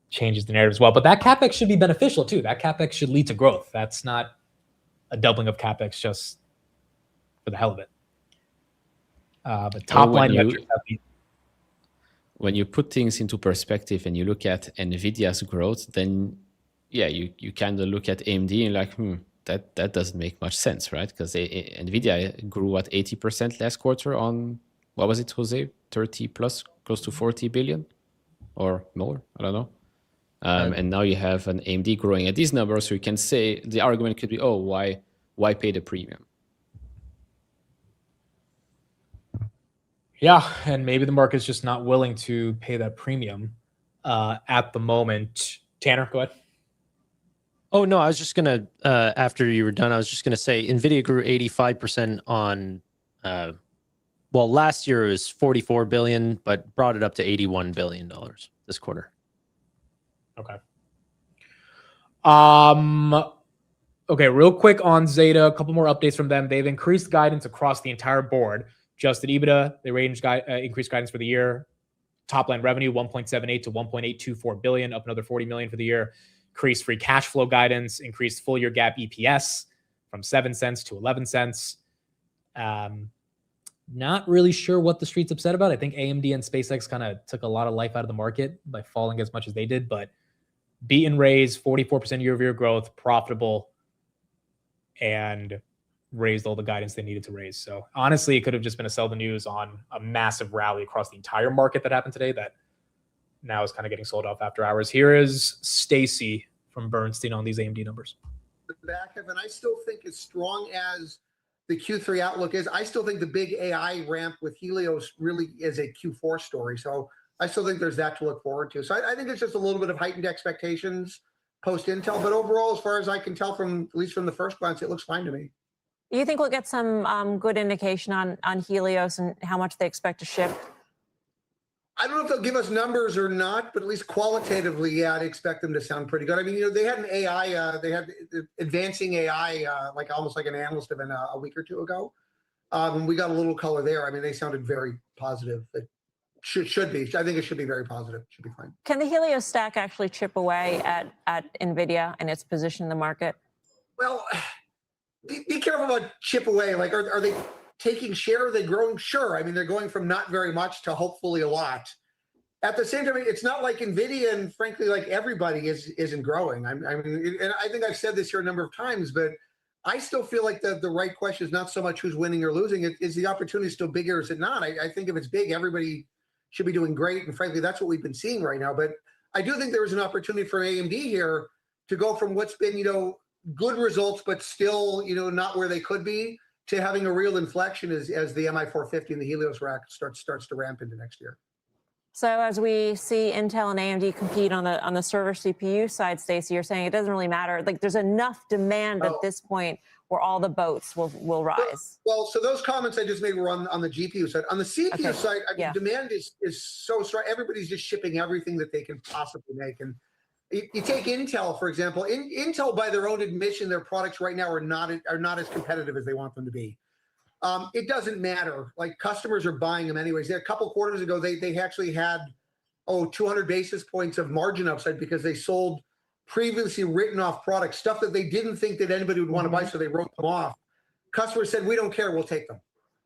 changes the narrative as well. But that CapEx should be beneficial too. That CapEx should lead to growth. That's not a doubling of CapEx just for the hell of it. But top line metrics. When you put things into perspective and you look at NVIDIA's growth, then yeah, you kind of look at AMD and like, that doesn't make much sense, right? Because NVIDIA grew at 80% last quarter on, what was it, Jose? 30 plus, close to 40 billion or more, I don't know. And now you have an AMD growing at these numbers, so you can say, the argument could be, oh, why pay the premium? Yeah, and maybe the market's just not willing to pay that premium at the moment. Tanner, go ahead. Oh, no, I was just going to, after you were done, I was just going to say NVIDIA grew 85% on, well, last year it was 44 billion, but brought it up to $81 billion this quarter. Okay. Okay, real quick on Zeta, a couple more updates from them. They've increased guidance across the entire board. Adjusted EBITDA, they increased guidance for the year. Top line revenue, 1.78 to 1.824 billion, up another 40 million for the year. Increased free cash flow guidance, increased full year GAAP EPS from 7 cents to 11 cents. Not really sure what the street's upset about. I think AMD and SpaceX kind of took a lot of life out of the market by falling as much as they did, but beat and raise, 44% year-over-year growth, profitable, and raised all the guidance they needed to raise. So honestly, it could have just been a sell the news on a massive rally across the entire market that happened today that now is kind of getting sold off after hours. Here is Stacy from Bernstein on these AMD numbers. Back of, and I still think as strong as the Q3 outlook is, I still think the big AI ramp with Helios really is a Q4 story. So I still think there's that to look forward to. So I think it's just a little bit of heightened expectations post Intel, but overall, as far as I can tell from, at least from the first glance, it looks fine to me. You think we'll get some good indication on Helios and how much they expect to ship? I don't know if they'll give us numbers or not, but at least qualitatively, yeah, I'd expect them to sound pretty good. I mean, you know, they had an AI, they had advancing AI, like almost like an analyst event a week or two ago. We got a little color there. I mean, they sounded very positive. It should be. I think it should be very positive. Should be fine. Can the Helios stack actually chip away at NVIDIA and its position in the market? Well, be careful about chip away. Like, are they taking share? Are they growing? Sure. I mean, they're going from not very much to hopefully a lot. At the same time, it's not like NVIDIA and frankly, like everybody isn't growing. I mean, and I think I've said this here a number of times, but I still feel like the right question is not so much who's winning or losing. Is the opportunity still bigger or is it not? I think if it's big, everybody should be doing great. And frankly, that's what we've been seeing right now. But I do think there was an opportunity for AMD here to go from what's been, you know, good results, but still, you know, not where they could be, to having a real inflection as the MI450 and the Helios rack starts to ramp into next year. So as we see Intel and AMD compete on the server CPU side, Stacey, you're saying it doesn't really matter. Like there's enough demand at this point where all the boats will rise. Well, so those comments I just made were on the GPU side. On the CPU side, demand is so strong. Everybody's just shipping everything that they can possibly make. And you take Intel, for example. Intel, by their own admission, their products right now are not as competitive as they want them to be. It doesn't matter. Like customers are buying them anyways. A couple quarters ago, they actually had 200 basis points of margin upside because they sold previously written off products, stuff that they didn't think that anybody would want to buy, so they wrote them off. Customers said, "We don't care, we'll take them."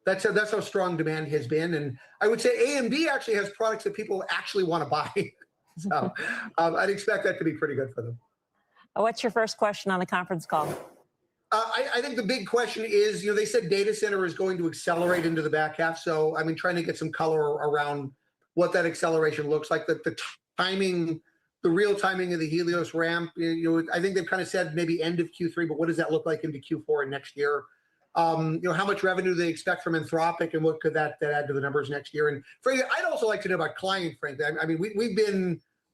That's how strong demand has been. And I would say AMD actually has products that people actually want to buy. So I'd expect that to be pretty good for them. What's your first question on the conference call? I think the big question is, they said data center is going to accelerate into the back half. So, I mean, trying to get some color around what that acceleration looks like, the timing, the real timing of the Helios ramp. I think they've kind of said maybe end of Q3, but what does that look like into Q4 and next year? How much revenue do they expect from Anthropic, and what could that add to the numbers next year? And frankly, I'd also like to know about client, frankly. I mean,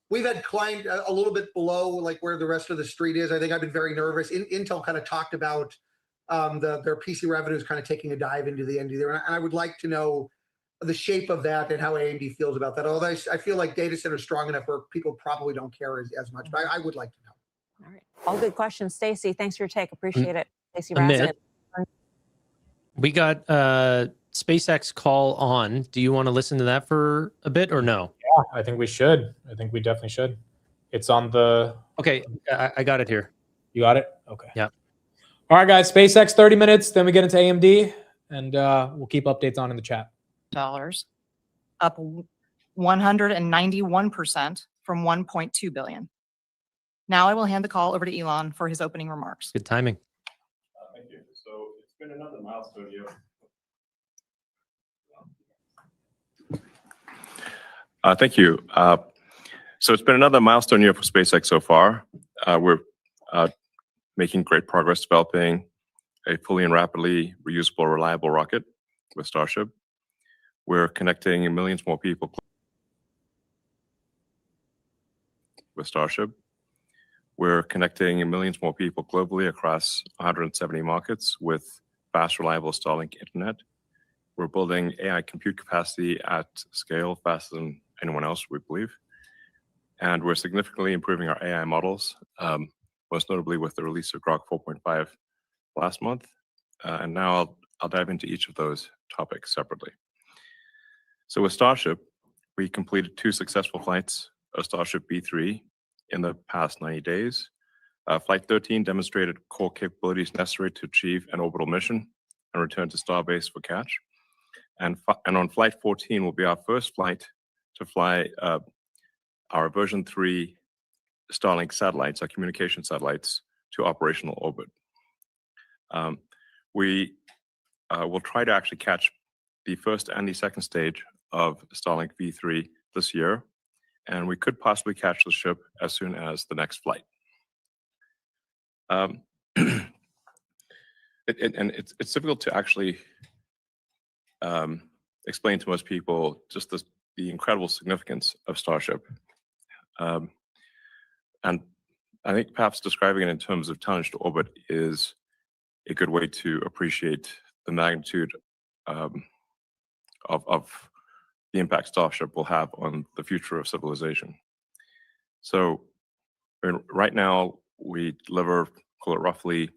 we've had client a little bit below like where the rest of the street is. I think I've been very nervous. Intel kind of talked about their PC revenues kind of taking a dive into the end of the year. And I would like to know the shape of that and how AMD feels about that. Although I feel like data center is strong enough where people probably don't care as much, but I would like to know. All right. All good questions. Stacy, thanks for your take. Appreciate it. Stacy Amit, Raskin. we got SpaceX call on. Do you want to listen to that for a bit or no? Yeah, I think we should. I think we definitely should. It's on the... Okay, I got it here. You got it? Okay. Yeah. All right, guys. SpaceX, 30 minutes. Then we get into AMD, and we'll keep updates on in the chat. Up 191% from 1.2 billion. Now I will hand the call over to Elon for his opening remarks. Good timing. Thank you. So it's been another milestone year. Thank you. So it's been another milestone year for SpaceX so far. We're making great progress developing a fully and rapidly reusable, reliable rocket with Starship. We're connecting millions more people with Starship. We're connecting millions more people globally across 170 markets with fast, reliable Starlink internet. We're building AI compute capacity at scale faster than anyone else, we believe. And we're significantly improving our AI models, most notably with the release of Grok 4.5 last month. And now I'll dive into each of those topics separately. So with Starship, we completed 2 successful flights of Starship B3 in the past 90 days. Flight 13 demonstrated core capabilities necessary to achieve an orbital mission and return to Starbase for catch. And on Flight 14 will be our first flight to fly our version 3 Starlink satellites, our communication satellites, to operational orbit. We will try to actually catch the first and the second stage of Starlink V3 this year, and we could possibly catch the ship as soon as the next flight. It's difficult to actually explain to most people just the incredible significance of Starship. And I think perhaps describing it in terms of tonnage to orbit is a good way to appreciate the magnitude of the impact Starship will have on the future of civilization. So right now, we deliver roughly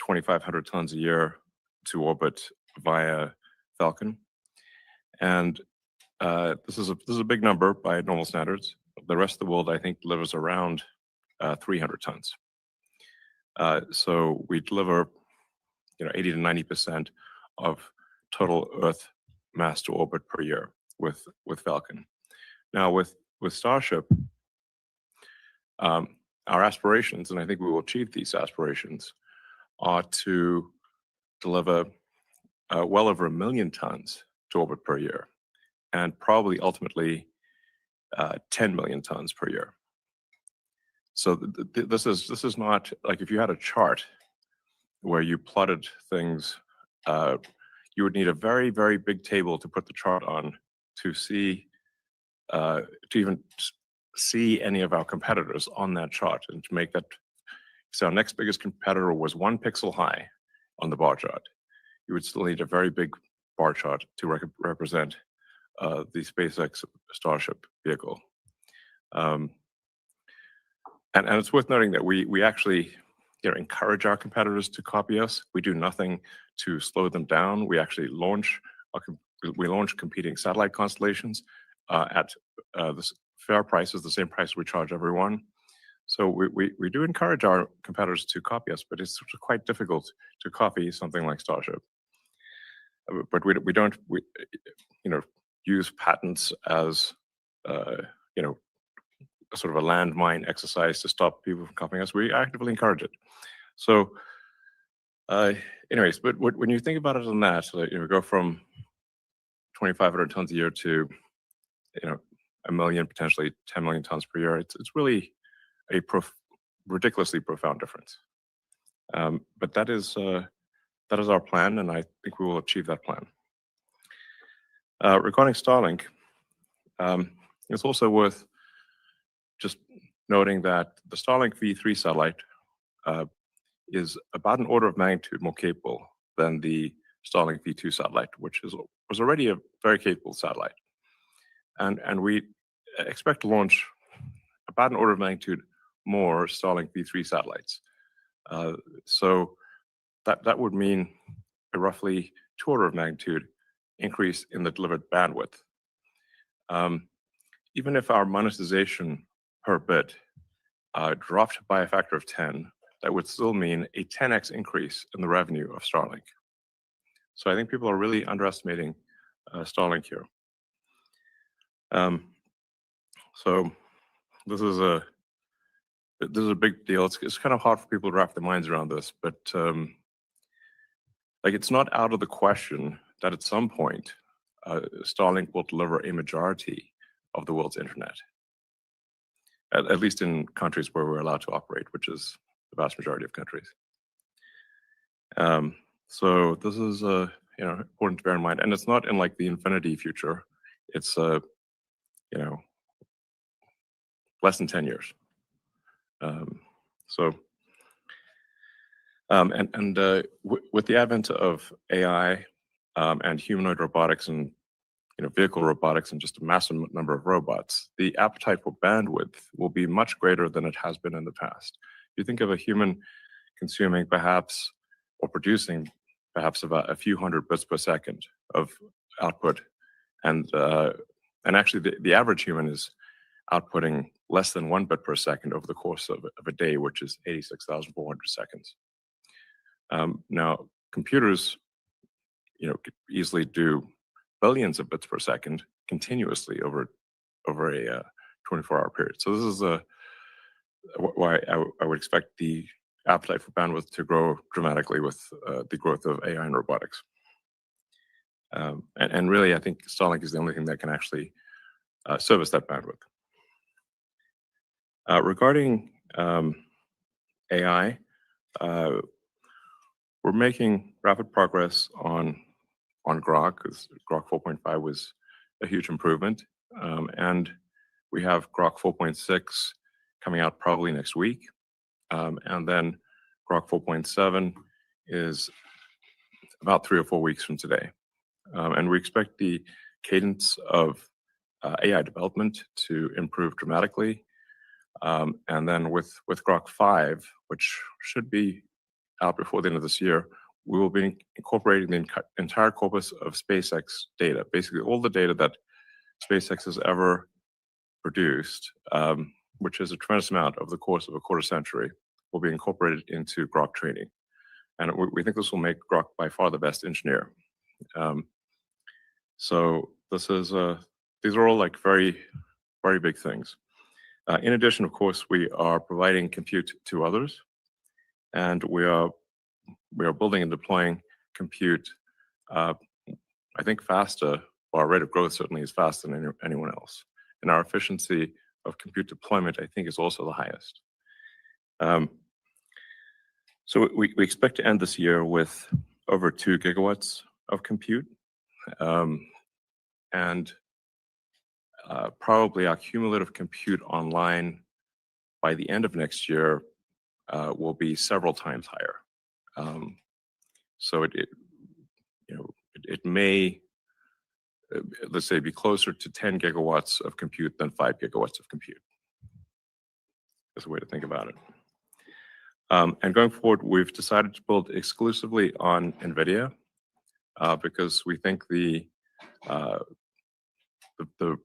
2,500 tons a year to orbit via Falcon. And this is a big number by normal standards. The rest of the world, I think, delivers around 300 tons. So we deliver 80 to 90% of total Earth mass to orbit per year with Falcon. Now with Starship, our aspirations, and I think we will achieve these aspirations, are to deliver well over 1 million tons to orbit per year, and probably ultimately 10 million tons per year. So this is not like if you had a chart where you plotted things, you would need a very, very big table to put the chart on to see, to even see any of our competitors on that chart, and to make that. So our next biggest competitor was 1 pixel high on the bar chart. You would still need a very big bar chart to represent the SpaceX Starship vehicle. And it's worth noting that we actually encourage our competitors to copy us. We do nothing to slow them down. We actually launch competing satellite constellations at the fair prices, the same price we charge everyone. So we do encourage our competitors to copy us, but it's quite difficult to copy something like Starship. But we don't use patents as sort of a landmine exercise to stop people from copying us. We actively encourage it. So, anyways, but when you think about it on that, so that, we go from 2,500 tons a year to, 1 million, potentially 10 million tons per year. It's really a ridiculously profound difference. But that is our plan, and I think we will achieve that plan. Regarding Starlink, it's also worth just noting that the Starlink V3 satellite is about an order of magnitude more capable than the Starlink V2 satellite, which was already a very capable satellite. And we expect to launch about an order of magnitude more Starlink V3 satellites. So that would mean a roughly 2 order of magnitude increase in the delivered bandwidth. Even if our monetization per bit dropped by a factor of 10, that would still mean a 10x increase in the revenue of Starlink. So I think people are really underestimating Starlink here. So this is a big deal. It's kind of hard for people to wrap their minds around this, but it's not out of the question that at some point Starlink will deliver a majority of the world's internet, at least in countries where we're allowed to operate, which is the vast majority of countries. So this is important to bear in mind, and it's not in like the infinity future. It's less than 10 years. With the advent of AI and humanoid robotics and vehicle robotics and just a massive number of robots, the appetite for bandwidth will be much greater than it has been in the past. You think of a human consuming perhaps or producing perhaps about a few hundred bits per second of output, and actually the average human is outputting less than 1 bit per second over the course of a day, which is 86,400 seconds. Now, computers, could easily do billions of bits per second continuously over a 24-hour period. So this is why I would expect the appetite for bandwidth to grow dramatically with the growth of AI and robotics. And really, I think Starlink is the only thing that can actually service that bandwidth. Regarding AI, we're making rapid progress on Grok, because Grok 4.5 was a huge improvement. And we have Grok 4.6 coming out probably next week. And then Grok 4.7 is about 3 or 4 weeks from today. And we expect the cadence of AI development to improve dramatically. And then with Grok 5, which should be out before the end of this year, we will be incorporating the entire corpus of SpaceX data, basically all the data that SpaceX has ever produced, which is a tremendous amount over the course of a quarter century, will be incorporated into Grok training. And we think this will make Grok by far the best engineer. So these are all like very, very big things. In addition, of course, we are providing compute to others, and we are building and deploying compute, I think faster, or our rate of growth certainly is faster than anyone else. And our efficiency of compute deployment, I think, is also the highest. So we expect to end this year with over 2 gigawatts of compute. And probably our cumulative compute online by the end of next year will be several times higher. So it may, let's say, be closer to 10 gigawatts of compute than 5 gigawatts of compute. That's a way to think about it. And going forward, we've decided to build exclusively on NVIDIA because we think the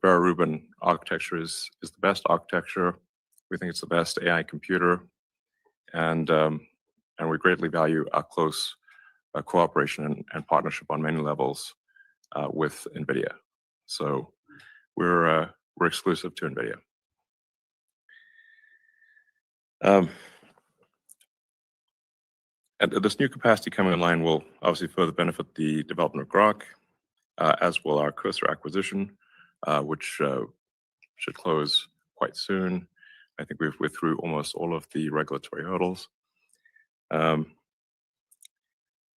Vera Rubin architecture is the best architecture. We think it's the best AI computer, and we greatly value our close cooperation and partnership on many levels with NVIDIA. So we're exclusive to NVIDIA. And this new capacity coming online will obviously further benefit the development of Grok, as will our Cursor acquisition, which should close quite soon. I think we're through almost all of the regulatory hurdles. And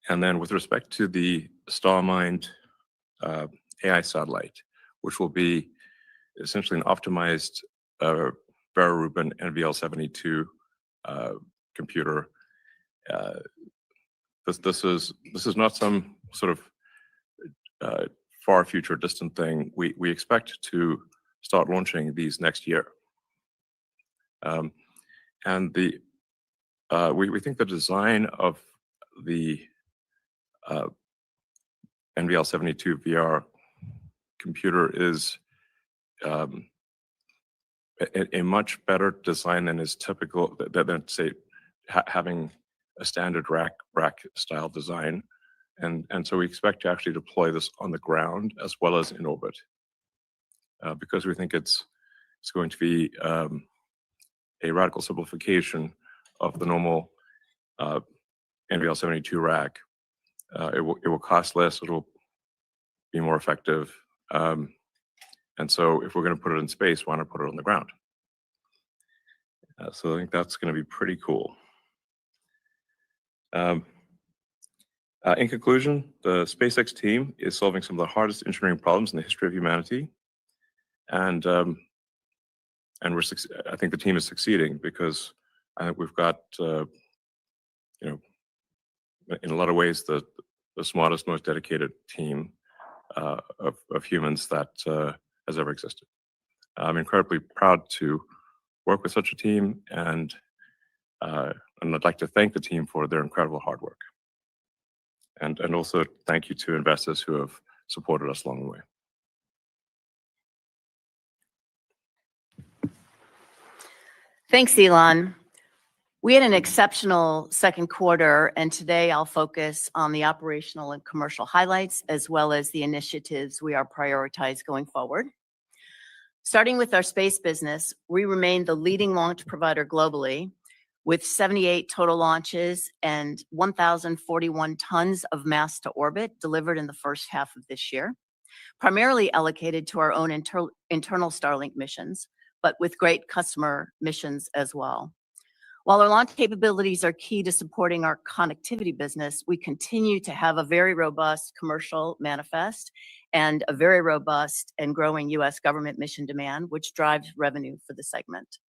then with respect to the StarMind AI satellite, which will be essentially an optimized Vera Rubin NVL72 computer. This is not some sort of far future distant thing. We expect to start launching these next year. And we think the design of the NVL72 VR computer is a much better design than is typical, than say having a standard rack style design. And so we expect to actually deploy this on the ground as well as in orbit, because we think it's going to be a radical simplification of the normal NVL72 rack. It will cost less, it'll be more effective. And so if we're going to put it in space, why not put it on the ground? So I think that's going to be pretty cool. In conclusion, the SpaceX team is solving some of the hardest engineering problems in the history of humanity. And I think the team is succeeding because I think we've got, in a lot of ways, the smartest, most dedicated team of humans that has ever existed. I'm incredibly proud to work with such a team, and I'd like to thank the team for their incredible hard work. And also thank you to investors who have supported us along the way. Thanks, Elon. We had an exceptional second quarter, and today I'll focus on the operational and commercial highlights, as well as the initiatives we are prioritized going forward. Starting with our space business, we remain the leading launch provider globally, with 78 total launches and 1,041 tons of mass to orbit delivered in the first half of this year, primarily allocated to our own internal Starlink missions, but with great customer missions as well. While our launch capabilities are key to supporting our connectivity business, we continue to have a very robust commercial manifest and a very robust and growing U.S. government mission demand, which drives revenue for the segment.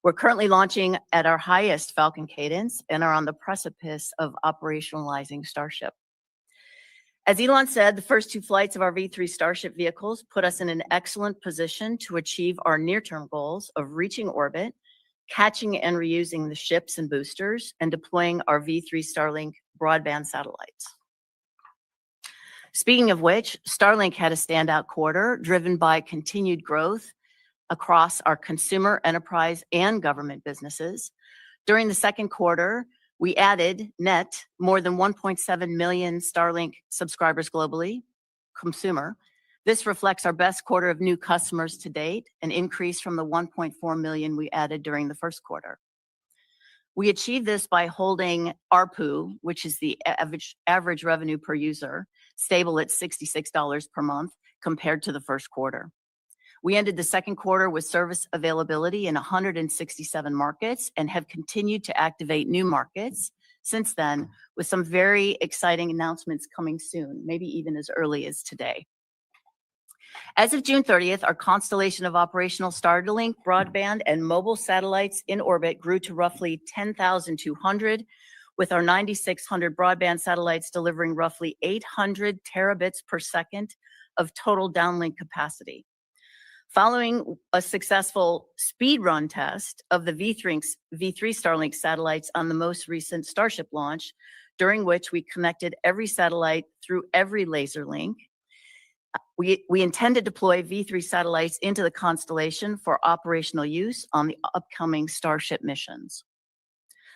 We're currently launching at our highest Falcon cadence and are on the precipice of operationalizing Starship. As Elon said, the first two flights of our V3 Starship vehicles put us in an excellent position to achieve our near-term goals of reaching orbit, catching and reusing the ships and boosters, and deploying our V3 Starlink broadband satellites. Speaking of which, Starlink had a standout quarter driven by continued growth across our consumer, enterprise, and government businesses. During the second quarter, we added net more than 1.7 million Starlink subscribers globally, consumer. This reflects our best quarter of new customers to date, an increase from the 1.4 million we added during the first quarter. We achieved this by holding ARPU, which is the average revenue per user, stable at $66 per month compared to the first quarter. We ended the second quarter with service availability in 167 markets and have continued to activate new markets since then, with some very exciting announcements coming soon, maybe even as early as today. As of June 30th, our constellation of operational Starlink, broadband, and mobile satellites in orbit grew to roughly 10,200, with our 9,600 broadband satellites delivering roughly 800 terabits per second of total downlink capacity. Following a successful speed run test of the V3 Starlink satellites on the most recent Starship launch, during which we connected every satellite through every laser link, we intend to deploy V3 satellites into the constellation for operational use on the upcoming Starship missions.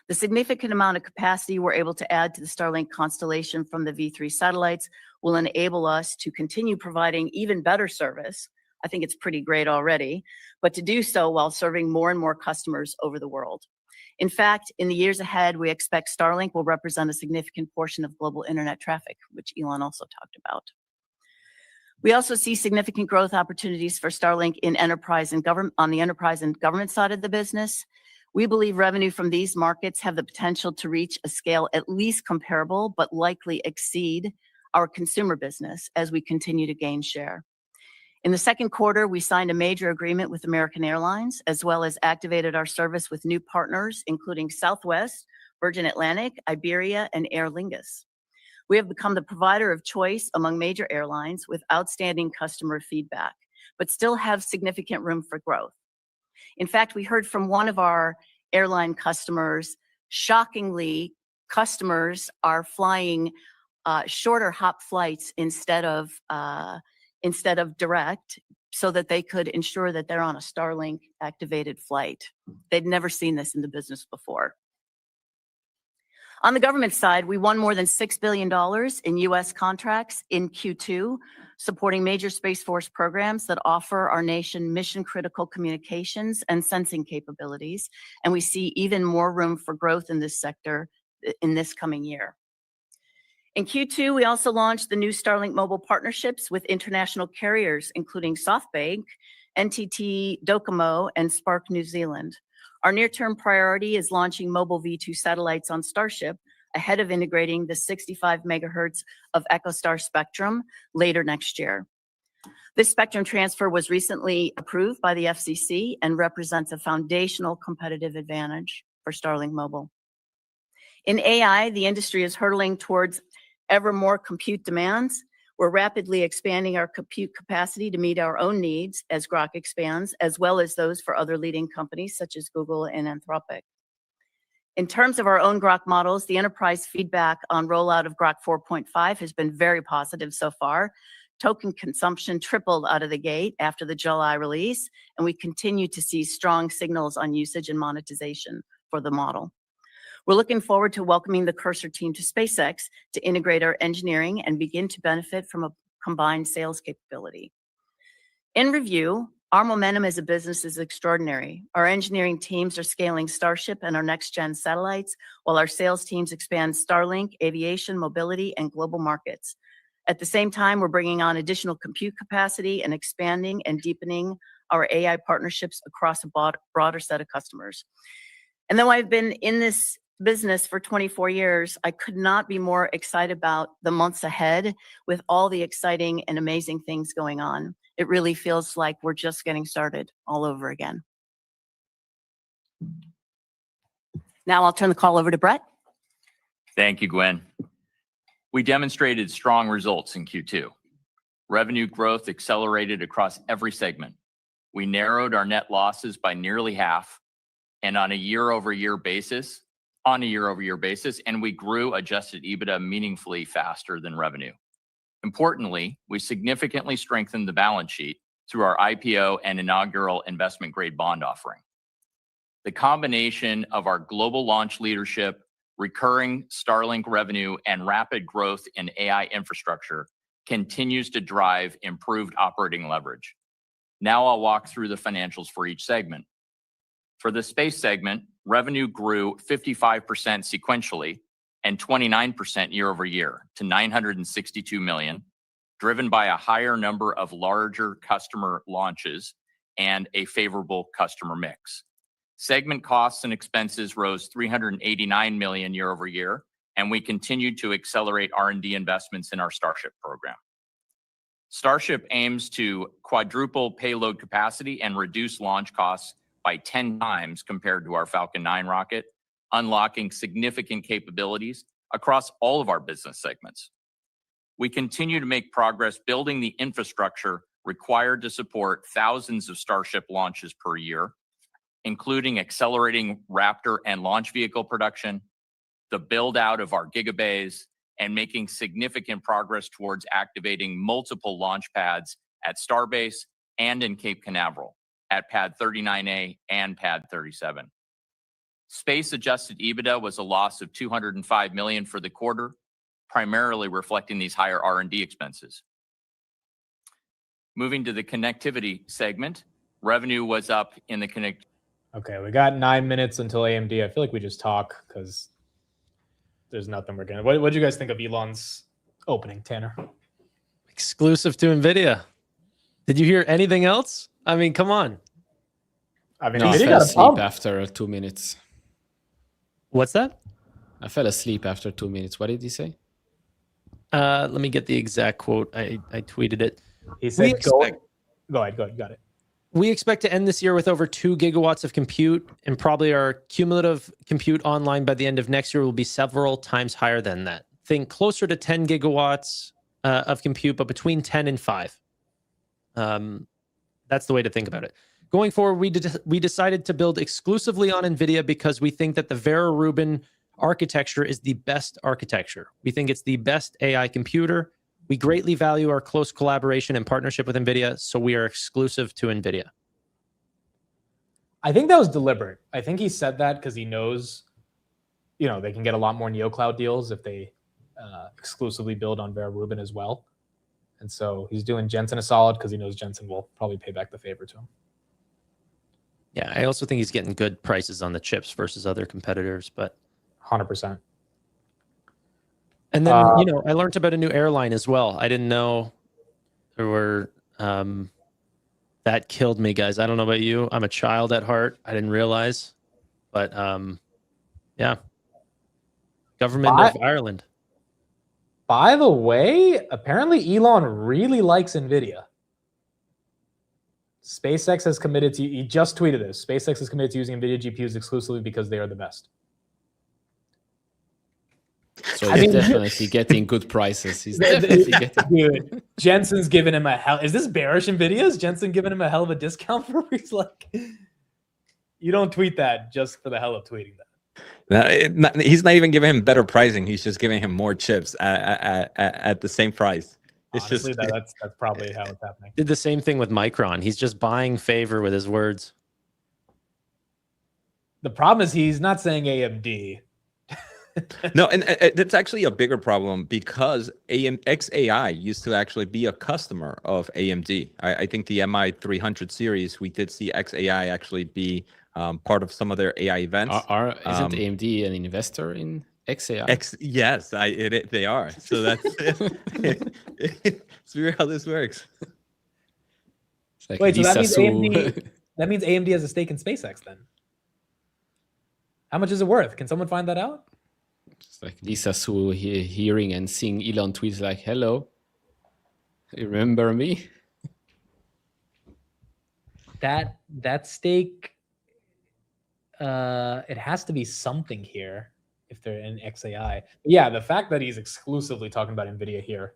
The significant amount of capacity we're able to add to the Starlink constellation from the V3 satellites will enable us to continue providing even better service. I think it's pretty great already, but to do so while serving more and more customers over the world. In fact, in the years ahead, we expect Starlink will represent a significant portion of global internet traffic, which Elon also talked about. We also see significant growth opportunities for Starlink in enterprise and government, on the enterprise and government side of the business. We believe revenue from these markets have the potential to reach a scale at least comparable, but likely exceed our consumer business as we continue to gain share. In the second quarter, we signed a major agreement with American Airlines, as well as activated our service with new partners, including Southwest, Virgin Atlantic, Iberia, and Aer Lingus. We have become the provider of choice among major airlines with outstanding customer feedback, but still have significant room for growth. In fact, we heard from one of our airline customers, shockingly, customers are flying shorter hop flights instead of direct, so that they could ensure that they're on a Starlink activated flight. They'd never seen this in the business before. On the government side, we won more than $6 billion in US contracts in Q2, supporting major Space Force programs that offer our nation mission-critical communications and sensing capabilities, and we see even more room for growth in this sector in this coming year. In Q2, we also launched the new Starlink mobile partnerships with international carriers, including SoftBank, NTT Docomo, and Spark New Zealand. Our near-term priority is launching mobile V2 satellites on Starship ahead of integrating the 65 megahertz of EchoStar spectrum later next year. This spectrum transfer was recently approved by the FCC and represents a foundational competitive advantage for Starlink Mobile. In AI, the industry is hurtling towards ever more compute demands. We're rapidly expanding our compute capacity to meet our own needs as Grok expands, as well as those for other leading companies such as Google and Anthropic. In terms of our own Grok models, the enterprise feedback on rollout of Grok 4.5 has been very positive so far. Token consumption tripled out of the gate after the July release, and we continue to see strong signals on usage and monetization for the model. We're looking forward to welcoming the Cursor team to SpaceX to integrate our engineering and begin to benefit from a combined sales capability. In review, our momentum as a business is extraordinary. Our engineering teams are scaling Starship and our next-gen satellites, while our sales teams expand Starlink, aviation, mobility, and global markets. At the same time, we're bringing on additional compute capacity and expanding and deepening our AI partnerships across a broader set of customers. And though I've been in this business for 24 years, I could not be more excited about the months ahead with all the exciting and amazing things going on. It really feels like we're just getting started all over again. Now I'll turn the call over to Brett. Thank you, Gwen. We demonstrated strong results in Q2. Revenue growth accelerated across every segment. We narrowed our net losses by nearly half, and on a year-over-year basis, and we grew adjusted EBITDA meaningfully faster than revenue. Importantly, we significantly strengthened the balance sheet through our IPO and inaugural investment-grade bond offering. The combination of our global launch leadership, recurring Starlink revenue, and rapid growth in AI infrastructure continues to drive improved operating leverage. Now I'll walk through the financials for each segment. For the space segment, revenue grew 55% sequentially and 29% year over year to $962 million, driven by a higher number of larger customer launches and a favorable customer mix. Segment costs and expenses rose $389 million year over year, and we continued to accelerate R&D investments in our Starship program. Starship aims to quadruple payload capacity and reduce launch costs by 10 times compared to our Falcon 9 rocket, unlocking significant capabilities across all of our business segments. We continue to make progress building the infrastructure required to support thousands of Starship launches per year, including accelerating Raptor and launch vehicle production, the build-out of our gigabays, and making significant progress towards activating multiple launch pads at Starbase and in Cape Canaveral, at Pad 39A and Pad 37. Space adjusted EBITDA was a loss of $205 million for the quarter, primarily reflecting these higher R&D expenses. Moving to the connectivity segment, revenue was up in the Okay, we got 9 minutes until AMD. I feel like we just talk because there's nothing we're gonna. What do you guys think of Elon's opening, Tanner? Exclusive to NVIDIA. Did you hear anything else? I mean, come on. I mean, No, I NVIDIA fell got a asleep pump. after 2 minutes. What's that? I fell asleep after 2 minutes. What did he say? Let me get the exact quote. I tweeted it. He said, Go ahead, you got it. We expect to end this year with over 2 gigawatts of compute, and probably our cumulative compute online by the end of next year will be several times higher than that. Think closer to 10 gigawatts of compute, but between 10 and 5. That's the way to think about it. Going forward, we decided to build exclusively on NVIDIA because we think that the Vera Rubin architecture is the best architecture. We think it's the best AI computer. We greatly value our close collaboration and partnership with NVIDIA, so we are exclusive to NVIDIA. I think that was deliberate. I think he said that because he knows, they can get a lot more NeoCloud deals if they exclusively build on Vera Rubin as well. And so he's doing Jensen a solid because he knows Jensen will probably pay back the favor to him. Yeah, I also think he's getting good prices on the chips versus other competitors, but 100%. And then, I learned about a new airline as well. I didn't know there were, that killed me, guys. I don't know about you. I'm a child at heart. I didn't realize, but yeah. Government of Ireland. By the way, apparently Elon really likes NVIDIA. SpaceX has committed to, he just tweeted this, SpaceX is committed to using NVIDIA GPUs exclusively because they are the best. So he's definitely getting good prices. He's definitely getting. Dude, Jensen's giving him a hell. Is this bearish NVIDIA? Is Jensen giving him a hell of a discount for? He's like, you don't tweet that just for the hell of tweeting that. No, he's not even giving him better pricing. He's just giving him more chips at the same price. It's Honestly, just that's probably how it's happening. Did the same thing with Micron. He's just buying favor with his words. The problem is he's not saying AMD. No, and that's actually a bigger problem because XAI used to actually be a customer of AMD. I think the MI300 series, we did see XAI actually be part of some of their AI events. Isn't AMD an investor in XAI? Yes, they are. So that's it's weird how this works. Like wait, so Lisa that means AMD has a stake in SpaceX then? How much is it worth? Can someone find that out? It's like Lisa Su hearing and seeing Elon tweets like, "Hello, you remember me?" That stake, it has to be something here if they're in XAI. But yeah, the fact that he's exclusively talking about NVIDIA here.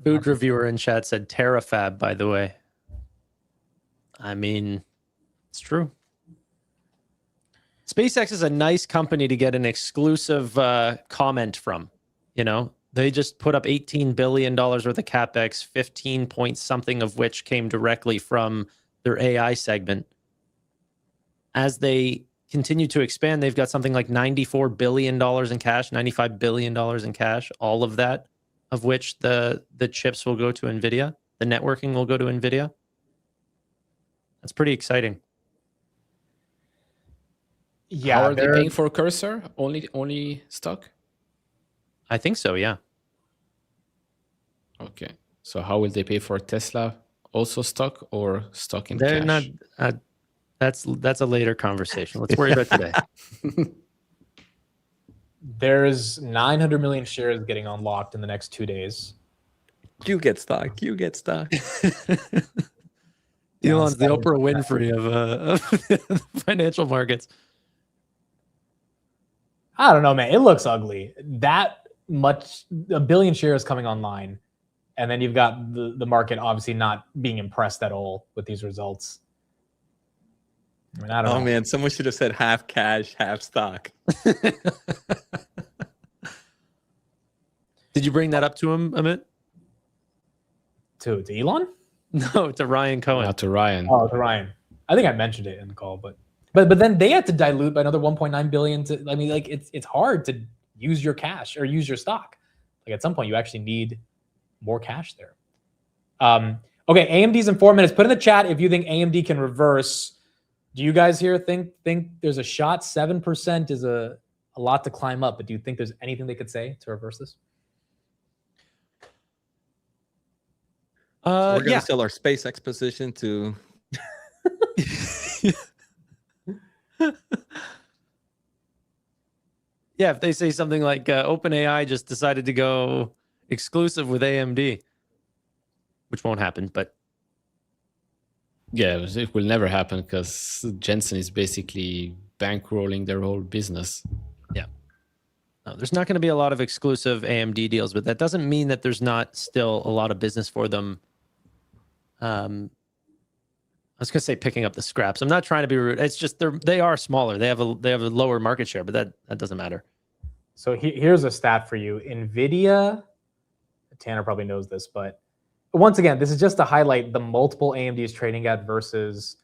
Food reviewer in chat said terafab, by the way. I mean, it's true. SpaceX is a nice company to get an exclusive comment from. They just put up $18 billion worth of CapEx, 15 point something of which came directly from their AI segment. As they continue to expand, they've got something like $94 billion in cash, $95 billion in cash, all of that, of which the chips will go to NVIDIA. The networking will go to NVIDIA. That's pretty exciting. Yeah, how are they paying for Cursor? Only stock? I think so, yeah. Okay. So how will they pay for Tesla? Also stock or stock in They're cash? not. That's a later conversation. Let's worry about today. There's 900 million shares getting unlocked in the next 2 days. You get stock. You get stock. Elon's the Oprah Winfrey of financial markets. I don't know, man. It looks ugly. That much, 1 billion shares coming online. And then you've got the market obviously not being impressed at all with these results. I mean, I don't know. Oh, man. Someone should have said half cash, half stock. Did you bring that up to him, Amit? To Elon? No, to Ryan Cohen. Not to Ryan. Oh, to Ryan. I think I mentioned it in the call, but then they had to dilute by another 1.9 billion. I mean, like it's hard to use your cash or use your stock. Like at some point, you actually need more cash there. Okay, AMD's in 4 minutes. Put in the chat if you think AMD can reverse Do you guys here think there's a shot? 7% is a lot to climb up, but do you think there's anything they could say to reverse this? So we're gonna Yeah. sell our SpaceX position to. Yeah, if they say something like OpenAI just decided to go exclusive with AMD, which won't happen, but Yeah, it will never happen because Jensen is basically bankrolling their whole business. no, there's not going to be a lot of exclusive AMD deals, but that doesn't mean that there's not still a lot of business for them. I was going to say picking up the scraps. I'm not trying to be rude. It's just they are smaller. They have a lower market share, but that doesn't matter. So here's a stat for you. NVIDIA, Tanner probably knows this, but once again, this is just to highlight the multiple AMD is trading at versus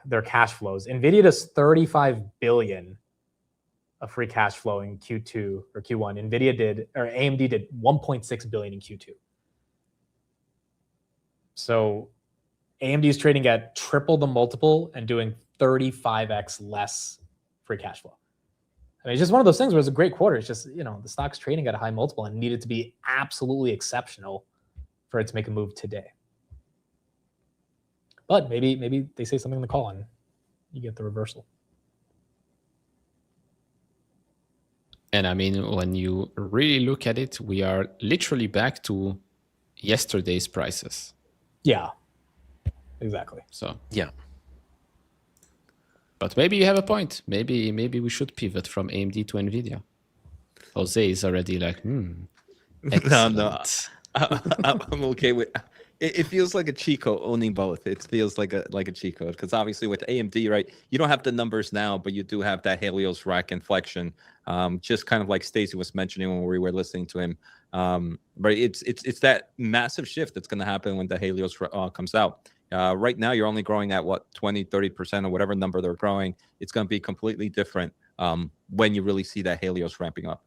their cash flows. NVIDIA does $35 billion of free cash flow in Q2 or Q1. AMD did $1.6 billion in Q2. So AMD is trading at triple the multiple and doing 35x less free cash flow. I mean, it's just one of those things where it's a great quarter. It's just, the stock's trading at a high multiple and needed to be absolutely exceptional for it to make a move today. But maybe they say something in the call and you get the reversal. And I mean, when you really look at it, we are literally back to yesterday's prices. Yeah, exactly. So yeah. But maybe you have a point. Maybe we should pivot from AMD to NVIDIA. Jose is already like, excellent. No. I'm okay with. It feels like a cheat code owning both. It feels like a cheat code because obviously with AMD, right, you don't have the numbers now, but you do have that Helios rack inflection. Just kind of like Stacy was mentioning when we were listening to him. But it's that massive shift that's going to happen when the Helios comes out. Right now, you're only growing at what 20-30% or whatever number they're growing. It's going to be completely different when you really see that Helios ramping up.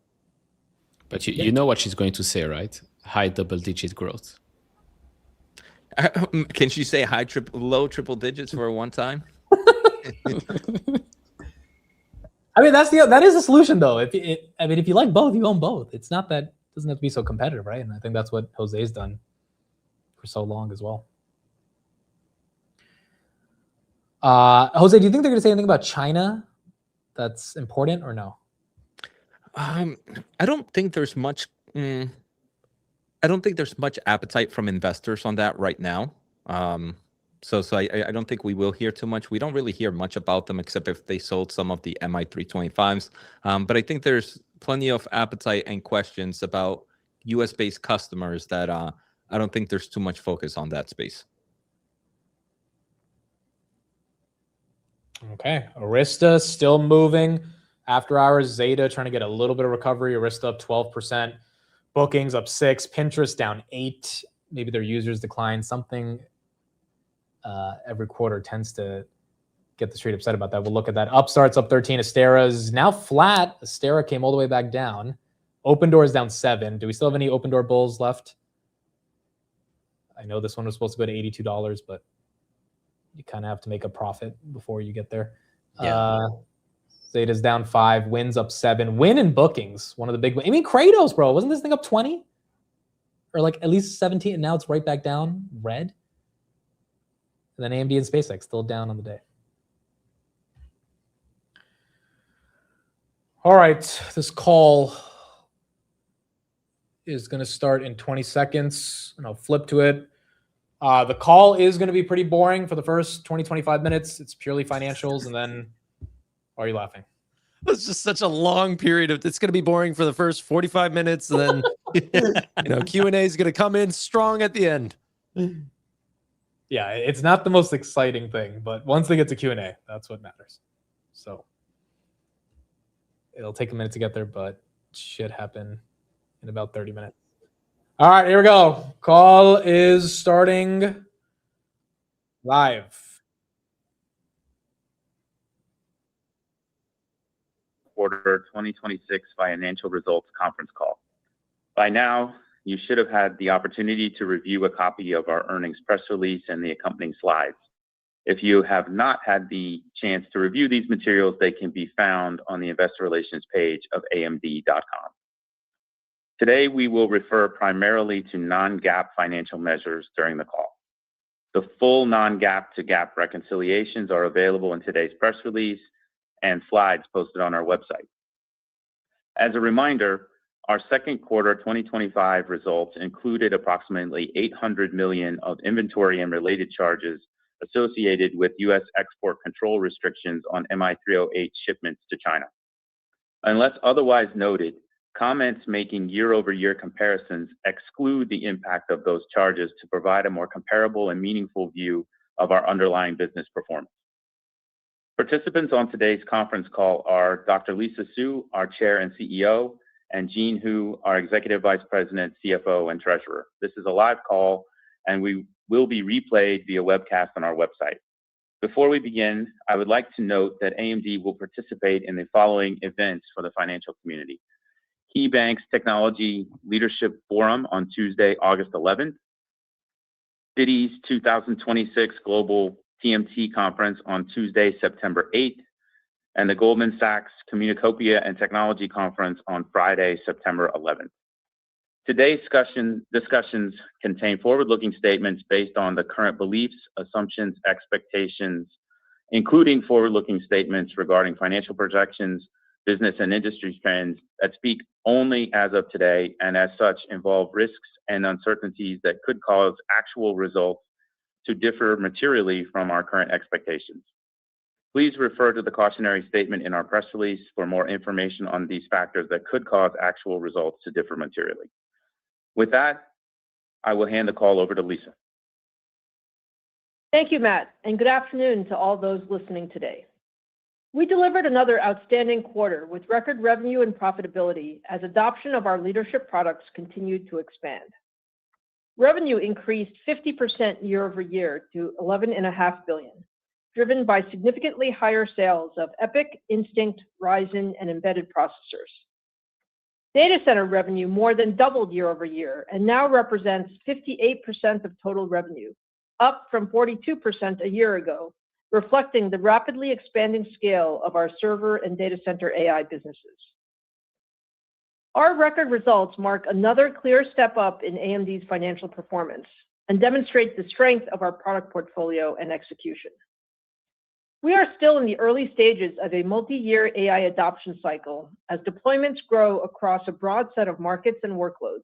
But you know what she's going to say, right? High double-digit growth. Can she say low triple digits for one time? I mean, that is a solution though. If you like both, you own both. It's not that it doesn't have to be so competitive, right? And I think that's what Jose's done for so long as well. Jose, do you think they're going to say anything about China that's important or no? I don't think there's much. I don't think there's much appetite from investors on that right now. So I don't think we will hear too much. We don't really hear much about them except if they sold some of the MI325s. But I think there's plenty of appetite and questions about US-based customers that I don't think there's too much focus on that space. Okay, Arista still moving. After hours, Zeta trying to get a little bit of recovery. Arista up 12%. Bookings up 6%. Pinterest down 8%. Maybe their users decline. Something every quarter tends to get the street upset about that. We'll look at that. Upstart's up 13%. Astera is now flat. Astera came all the way back down. Open Door is down 7%. Do we still have any Open Door bulls left? I know this one was supposed to go to $82, but you kind of have to make a profit before you get there. Yeah. Zeta's down 5%. Win's up 7%. Win in bookings, one of the big. I mean, Kratos, bro, wasn't this thing up 20? Or like at least 17, and now it's right back down, red. And then AMD and SpaceX still down on the day. All right, this call is going to start in 20 seconds, and I'll flip to it. The call is going to be pretty boring for the first 20, 25 minutes. It's purely financials, and then why are you laughing? It's just such a long period of. It's going to be boring for the first 45 minutes, and then Q&A is going to come in strong at the end. Yeah, it's not the most exciting thing, but once they get to Q&A, that's what matters. So it'll take a minute to get there, but it should happen in about 30 minutes. All right, here we go. Call is starting live. Quarter 2026 financial results conference call. By now, you should have had the opportunity to review a copy of our earnings press release and the accompanying slides. If you have not had the chance to review these materials, they can be found on the investor relations page of AMD.com. Today, we will refer primarily to non-GAAP financial measures during the call. The full non-GAAP to GAAP reconciliations are available in today's press release and slides posted on our website. As a reminder, our second quarter 2025 results included approximately $800 million of inventory and related charges associated with U.S. export control restrictions on MI308 shipments to China. Unless otherwise noted, comments making year-over-year comparisons exclude the impact of those charges to provide a more comparable and meaningful view of our underlying business performance. Participants on today's conference call are Dr. Lisa Su, our Chair and CEO, and Jean Hu, our Executive Vice President, CFO, and Treasurer. This is a live call, and we will be replayed via webcast on our website. Before we begin, I would like to note that AMD will participate in the following events for the financial community: KeyBank's Technology Leadership Forum on Tuesday, August 11th, Citi's 2026 Global TMT Conference on Tuesday, September 8th, and the Goldman Sachs Communacopia and Technology Conference on Friday, September 11th. Today's discussions contain forward-looking statements based on the current beliefs, assumptions, expectations, including forward-looking statements regarding financial projections, business and industry trends that speak only as of today, and as such involve risks and uncertainties that could cause actual results to differ materially from our current expectations. Please refer to the cautionary statement in our press release for more information on these factors that could cause actual results to differ materially. With that, I will hand the call over to Lisa. Thank you, Matt, and good afternoon to all those listening today. We delivered another outstanding quarter with record revenue and profitability as adoption of our leadership products continued to expand. Revenue increased 50% year over year to $11.5 billion, driven by significantly higher sales of EPYC, Instinct, Ryzen, and embedded processors. Data center revenue more than doubled year over year and now represents 58% of total revenue, up from 42% a year ago, reflecting the rapidly expanding scale of our server and data center AI businesses. Our record results mark another clear step up in AMD's financial performance and demonstrate the strength of our product portfolio and execution. We are still in the early stages of a multi-year AI adoption cycle as deployments grow across a broad set of markets and workloads,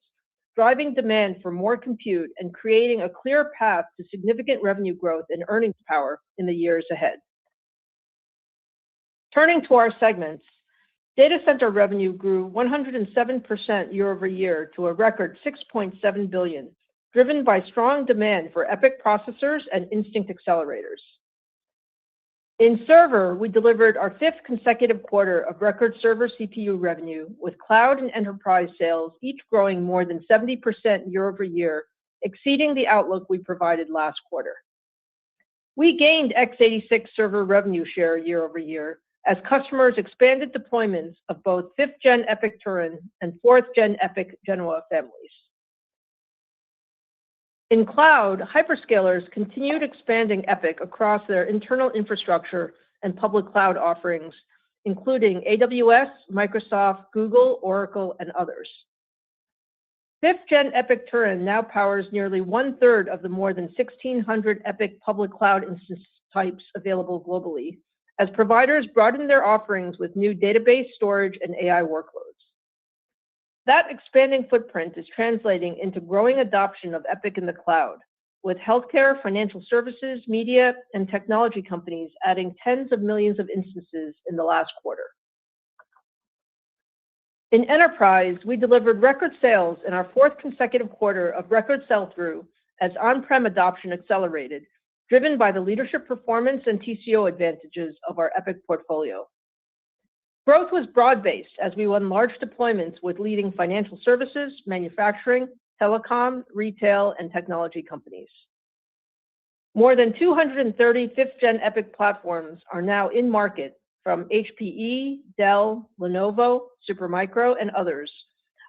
driving demand for more compute and creating a clear path to significant revenue growth and earnings power in the years ahead. Turning to our segments, data center revenue grew 107% year over year to a record $6.7 billion, driven by strong demand for EPYC processors and Instinct accelerators. In server, we delivered our fifth consecutive quarter of record server CPU revenue, with cloud and enterprise sales each growing more than 70% year over year, exceeding the outlook we provided last quarter. We gained x86 server revenue share year over year as customers expanded deployments of both 5th Gen EPYC Turin and 4th Gen EPYC Genoa families. In cloud, hyperscalers continued expanding EPYC across their internal infrastructure and public cloud offerings, including AWS, Microsoft, Google, Oracle, and others. 5th Gen EPYC Turin now powers nearly one-third of the more than 1,600 EPYC public cloud instance types available globally, as providers broaden their offerings with new database storage and AI workloads. That expanding footprint is translating into growing adoption of EPYC in the cloud, with healthcare, financial services, media, and technology companies adding tens of millions of instances in the last quarter. In enterprise, we delivered record sales in our fourth consecutive quarter of record sell-through as on-prem adoption accelerated, driven by the leadership performance and TCO advantages of our EPYC portfolio. Growth was broad-based as we won large deployments with leading financial services, manufacturing, telecom, retail, and technology companies. More than 230 5th Gen EPYC platforms are now in market from HPE, Dell, Lenovo, Supermicro, and others,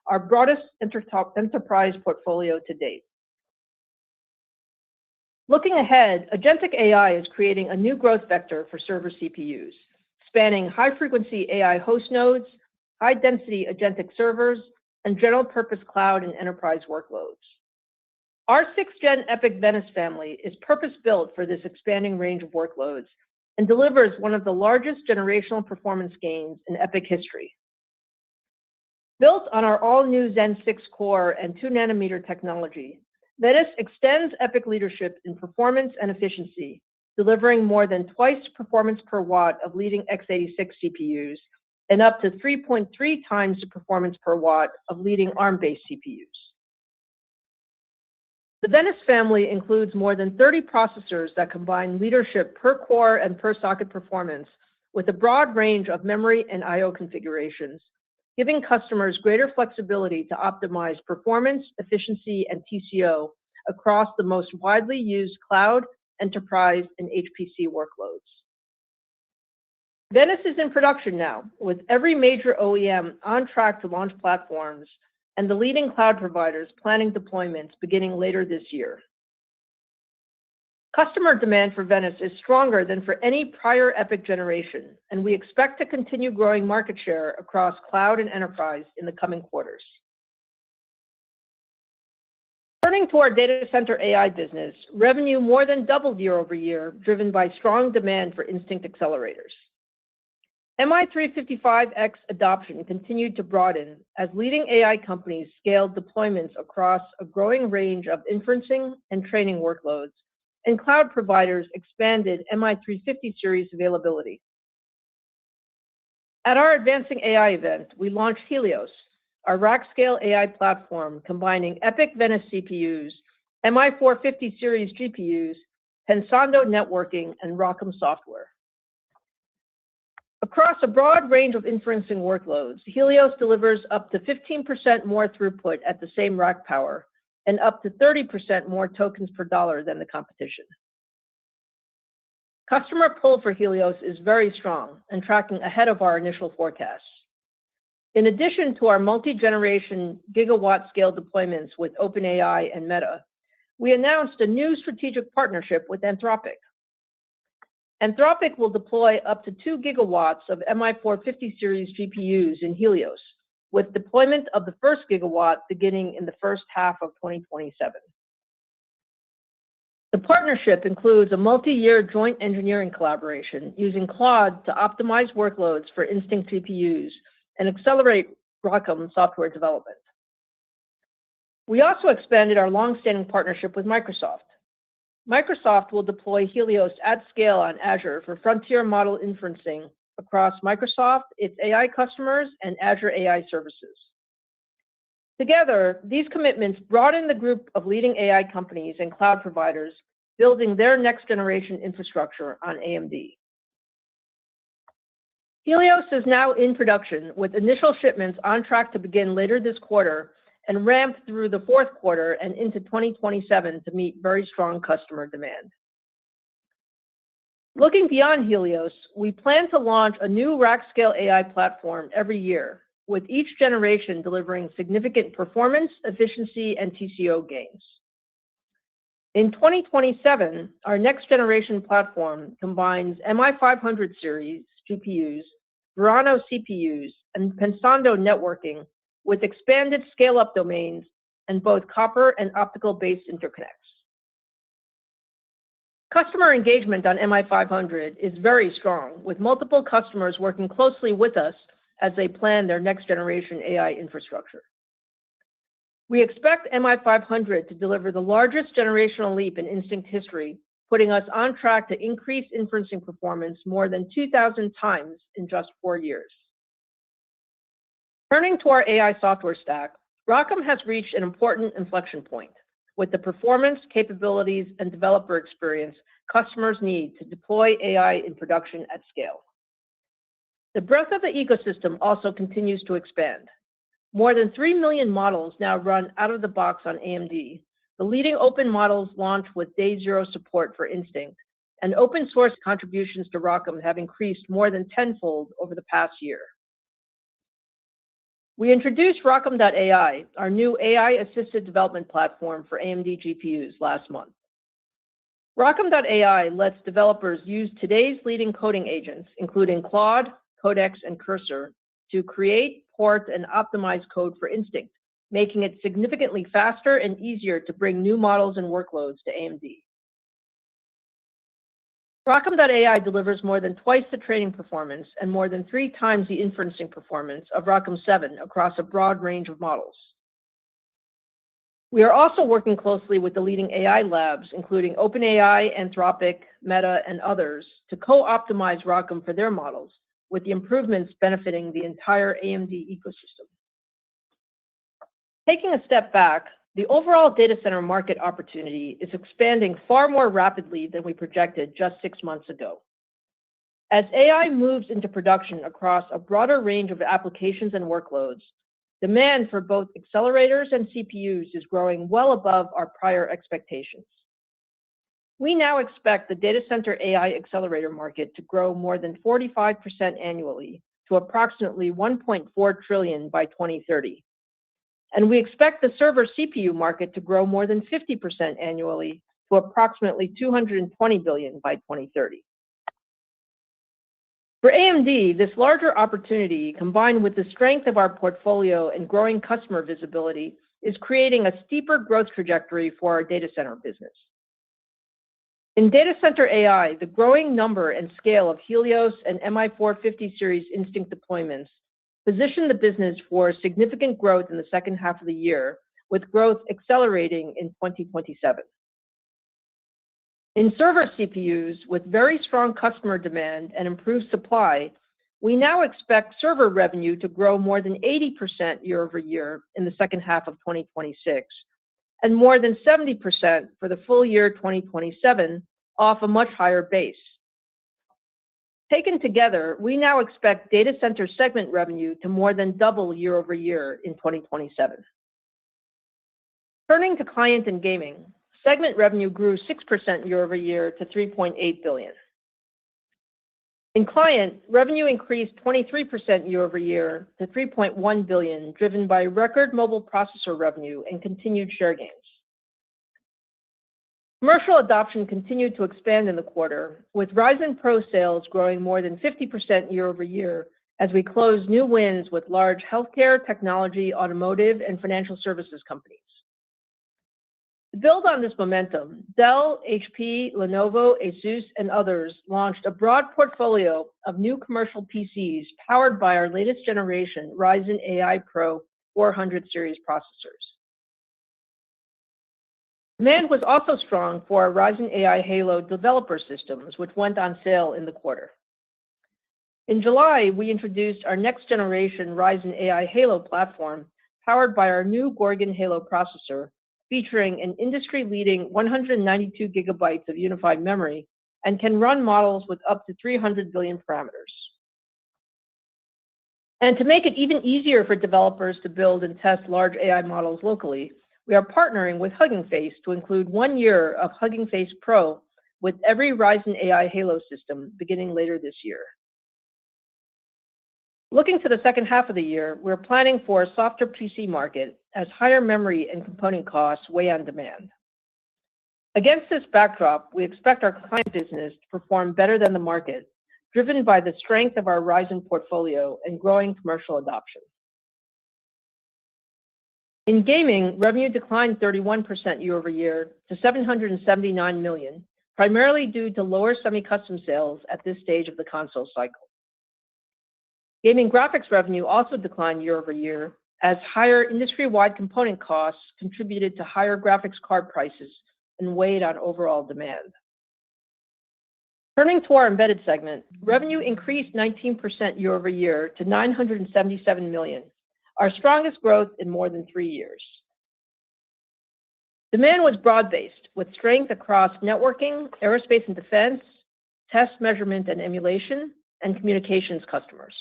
our broadest enterprise portfolio to date. Looking ahead, agentic AI is creating a new growth vector for server CPUs, spanning high-frequency AI host nodes, high-density agentic servers, and general-purpose cloud and enterprise workloads. Our 6th-gen EPYC Venice family is purpose-built for this expanding range of workloads and delivers one of the largest generational performance gains in EPYC history. Built on our all-new Zen 6 core and 2-nanometer technology, Venice extends EPYC leadership in performance and efficiency, delivering more than twice performance per watt of leading x86 CPUs and up to 3.3 times the performance per watt of leading ARM-based CPUs. The Venice family includes more than 30 processors that combine leadership per core and per socket performance with a broad range of memory and I/O configurations, giving customers greater flexibility to optimize performance, efficiency, and TCO across the most widely used cloud, enterprise, and HPC workloads. Venice is in production now, with every major OEM on track to launch platforms and the leading cloud providers planning deployments beginning later this year. Customer demand for Venice is stronger than for any prior EPYC generation, and we expect to continue growing market share across cloud and enterprise in the coming quarters. Turning to our data center AI business, revenue more than doubled year over year, driven by strong demand for Instinct accelerators. MI355X adoption continued to broaden as leading AI companies scaled deployments across a growing range of inferencing and training workloads, and cloud providers expanded MI350 series availability. At our Advancing AI event, we launched Helios, our rack-scale AI platform combining EPYC Venice CPUs, MI450 series GPUs, Pensando networking, and ROCm software. Across a broad range of inferencing workloads, Helios delivers up to 15% more throughput at the same rack power and up to 30% more tokens per dollar than the competition. Customer pull for Helios is very strong and tracking ahead of our initial forecasts. In addition to our multi-generation gigawatt-scale deployments with OpenAI and Meta, we announced a new strategic partnership with Anthropic. Anthropic will deploy up to 2 gigawatts of MI450 series GPUs in Helios, with deployment of the first gigawatt beginning in the first half of 2027. The partnership includes a multi-year joint engineering collaboration using Claude to optimize workloads for Instinct GPUs and accelerate ROCm software development. We also expanded our long-standing partnership with Microsoft. Microsoft will deploy Helios at scale on Azure for frontier model inferencing across Microsoft, its AI customers, and Azure AI services. Together, these commitments broaden the group of leading AI companies and cloud providers building their next-generation infrastructure on AMD. Helios is now in production, with initial shipments on track to begin later this quarter and ramp through the fourth quarter and into 2027 to meet very strong customer demand. Looking beyond Helios, we plan to launch a new rack-scale AI platform every year, with each generation delivering significant performance, efficiency, and TCO gains. In 2027, our next-generation platform combines MI500 series GPUs, Verano CPUs, and Pensando networking with expanded scale-up domains and both copper and optical-based interconnects. Customer engagement on MI500 is very strong, with multiple customers working closely with us as they plan their next-generation AI infrastructure. We expect MI500 to deliver the largest generational leap in Instinct history, putting us on track to increase inferencing performance more than 2,000 times in just 4 years. Turning to our AI software stack, ROCm has reached an important inflection point with the performance, capabilities, and developer experience customers need to deploy AI in production at scale. The breadth of the ecosystem also continues to expand. More than 3 million models now run out of the box on AMD. The leading open models launch with day zero support for Instinct, and open source contributions to ROCm have increased more than tenfold over the past year. We introduced ROCm.ai, our new AI-assisted development platform for AMD GPUs, last month. ROCm.ai lets developers use today's leading coding agents, including Claude, Codex, and Cursor, to create, port, and optimize code for Instinct, making it significantly faster and easier to bring new models and workloads to AMD. ROCm.ai delivers more than twice the training performance and more than 3 times the inferencing performance of ROCm 7 across a broad range of models. We are also working closely with the leading AI labs, including OpenAI, Anthropic, Meta, and others, to co-optimize ROCm for their models, with the improvements benefiting the entire AMD ecosystem. Taking a step back, the overall data center market opportunity is expanding far more rapidly than we projected just 6 months ago. As AI moves into production across a broader range of applications and workloads, demand for both accelerators and CPUs is growing well above our prior expectations. We now expect the data center AI accelerator market to grow more than 45% annually to approximately $1.4 trillion by 2030. And we expect the server CPU market to grow more than 50% annually to approximately $220 billion by 2030. For AMD, this larger opportunity, combined with the strength of our portfolio and growing customer visibility, is creating a steeper growth trajectory for our data center business. In data center AI, the growing number and scale of Helios and MI450 series Instinct deployments position the business for significant growth in the second half of the year, with growth accelerating in 2027. In server CPUs, with very strong customer demand and improved supply, we now expect server revenue to grow more than 80% year over year in the second half of 2026, and more than 70% for the full year 2027 off a much higher base. Taken together, we now expect data center segment revenue to more than double year over year in 2027. Turning to client and gaming, segment revenue grew 6% year over year to $3.8 billion. In client, revenue increased 23% year over year to $3.1 billion, driven by record mobile processor revenue and continued share gains. Commercial adoption continued to expand in the quarter, with Ryzen Pro sales growing more than 50% year over year as we closed new wins with large healthcare, technology, automotive, and financial services companies. To build on this momentum, Dell, HP, Lenovo, Asus, and others launched a broad portfolio of new commercial PCs powered by our latest generation Ryzen AI Pro 400 series processors. Demand was also strong for our Ryzen AI Halo developer systems, which went on sale in the quarter. In July, we introduced our next generation Ryzen AI Halo platform, powered by our new Gorgon Halo processor, featuring an industry-leading 192 gigabytes of unified memory and can run models with up to 300 billion parameters. And to make it even easier for developers to build and test large AI models locally, we are partnering with Hugging Face to include 1 year of Hugging Face Pro with every Ryzen AI Halo system beginning later this year. Looking to the second half of the year, we're planning for a softer PC market as higher memory and component costs weigh on demand. Against this backdrop, we expect our client business to perform better than the market, driven by the strength of our Ryzen portfolio and growing commercial adoption. In gaming, revenue declined 31% year over year to $779 million, primarily due to lower semi-custom sales at this stage of the console cycle. Gaming graphics revenue also declined year over year as higher industry-wide component costs contributed to higher graphics card prices and weighed on overall demand. Turning to our embedded segment, revenue increased 19% year over year to $977 million, our strongest growth in more than 3 years. Demand was broad-based, with strength across networking, aerospace and defense, test, measurement and emulation, and communications customers.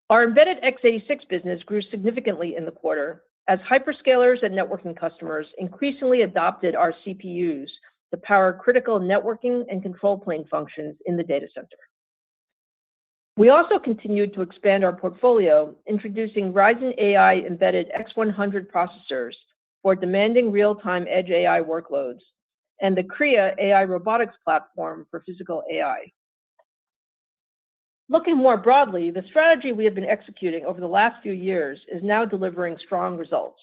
Our embedded x86 business grew significantly in the quarter as hyperscalers and networking customers increasingly adopted our CPUs to power critical networking and control plane functions in the data center. We also continued to expand our portfolio, introducing Ryzen AI embedded X100 processors for demanding real-time edge AI workloads and the Kriya AI robotics platform for physical AI. Looking more broadly, the strategy we have been executing over the last few years is now delivering strong results.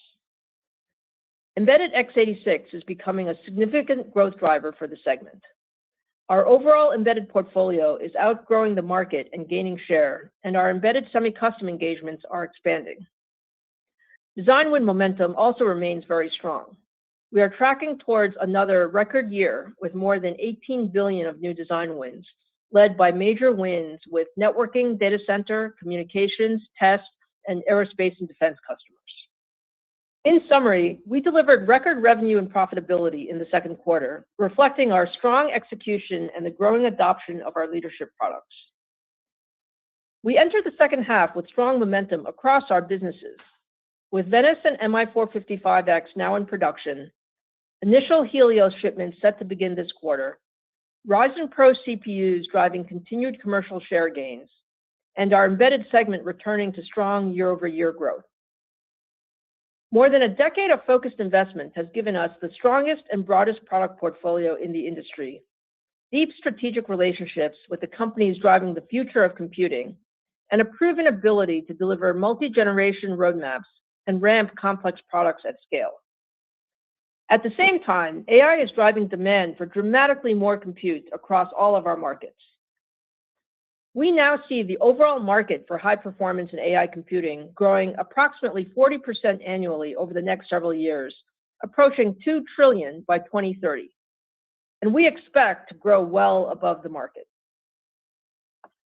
Embedded x86 is becoming a significant growth driver for the segment. Our overall embedded portfolio is outgrowing the market and gaining share, and our embedded semi-custom engagements are expanding. Design win momentum also remains very strong. We are tracking towards another record year with more than 18 billion of new design wins, led by major wins with networking, data center, communications, test, and aerospace and defense customers. In summary, we delivered record revenue and profitability in the second quarter, reflecting our strong execution and the growing adoption of our leadership products. We entered the second half with strong momentum across our businesses. With Venice and MI455X now in production, initial Helios shipments set to begin this quarter, Ryzen Pro CPUs driving continued commercial share gains, and our embedded segment returning to strong year-over-year growth. More than a decade of focused investment has given us the strongest and broadest product portfolio in the industry, deep strategic relationships with the companies driving the future of computing, and a proven ability to deliver multi-generation roadmaps and ramp complex products at scale. At the same time, AI is driving demand for dramatically more compute across all of our markets. We now see the overall market for high performance and AI computing growing approximately 40% annually over the next several years, approaching $2 trillion by 2030. And we expect to grow well above the market.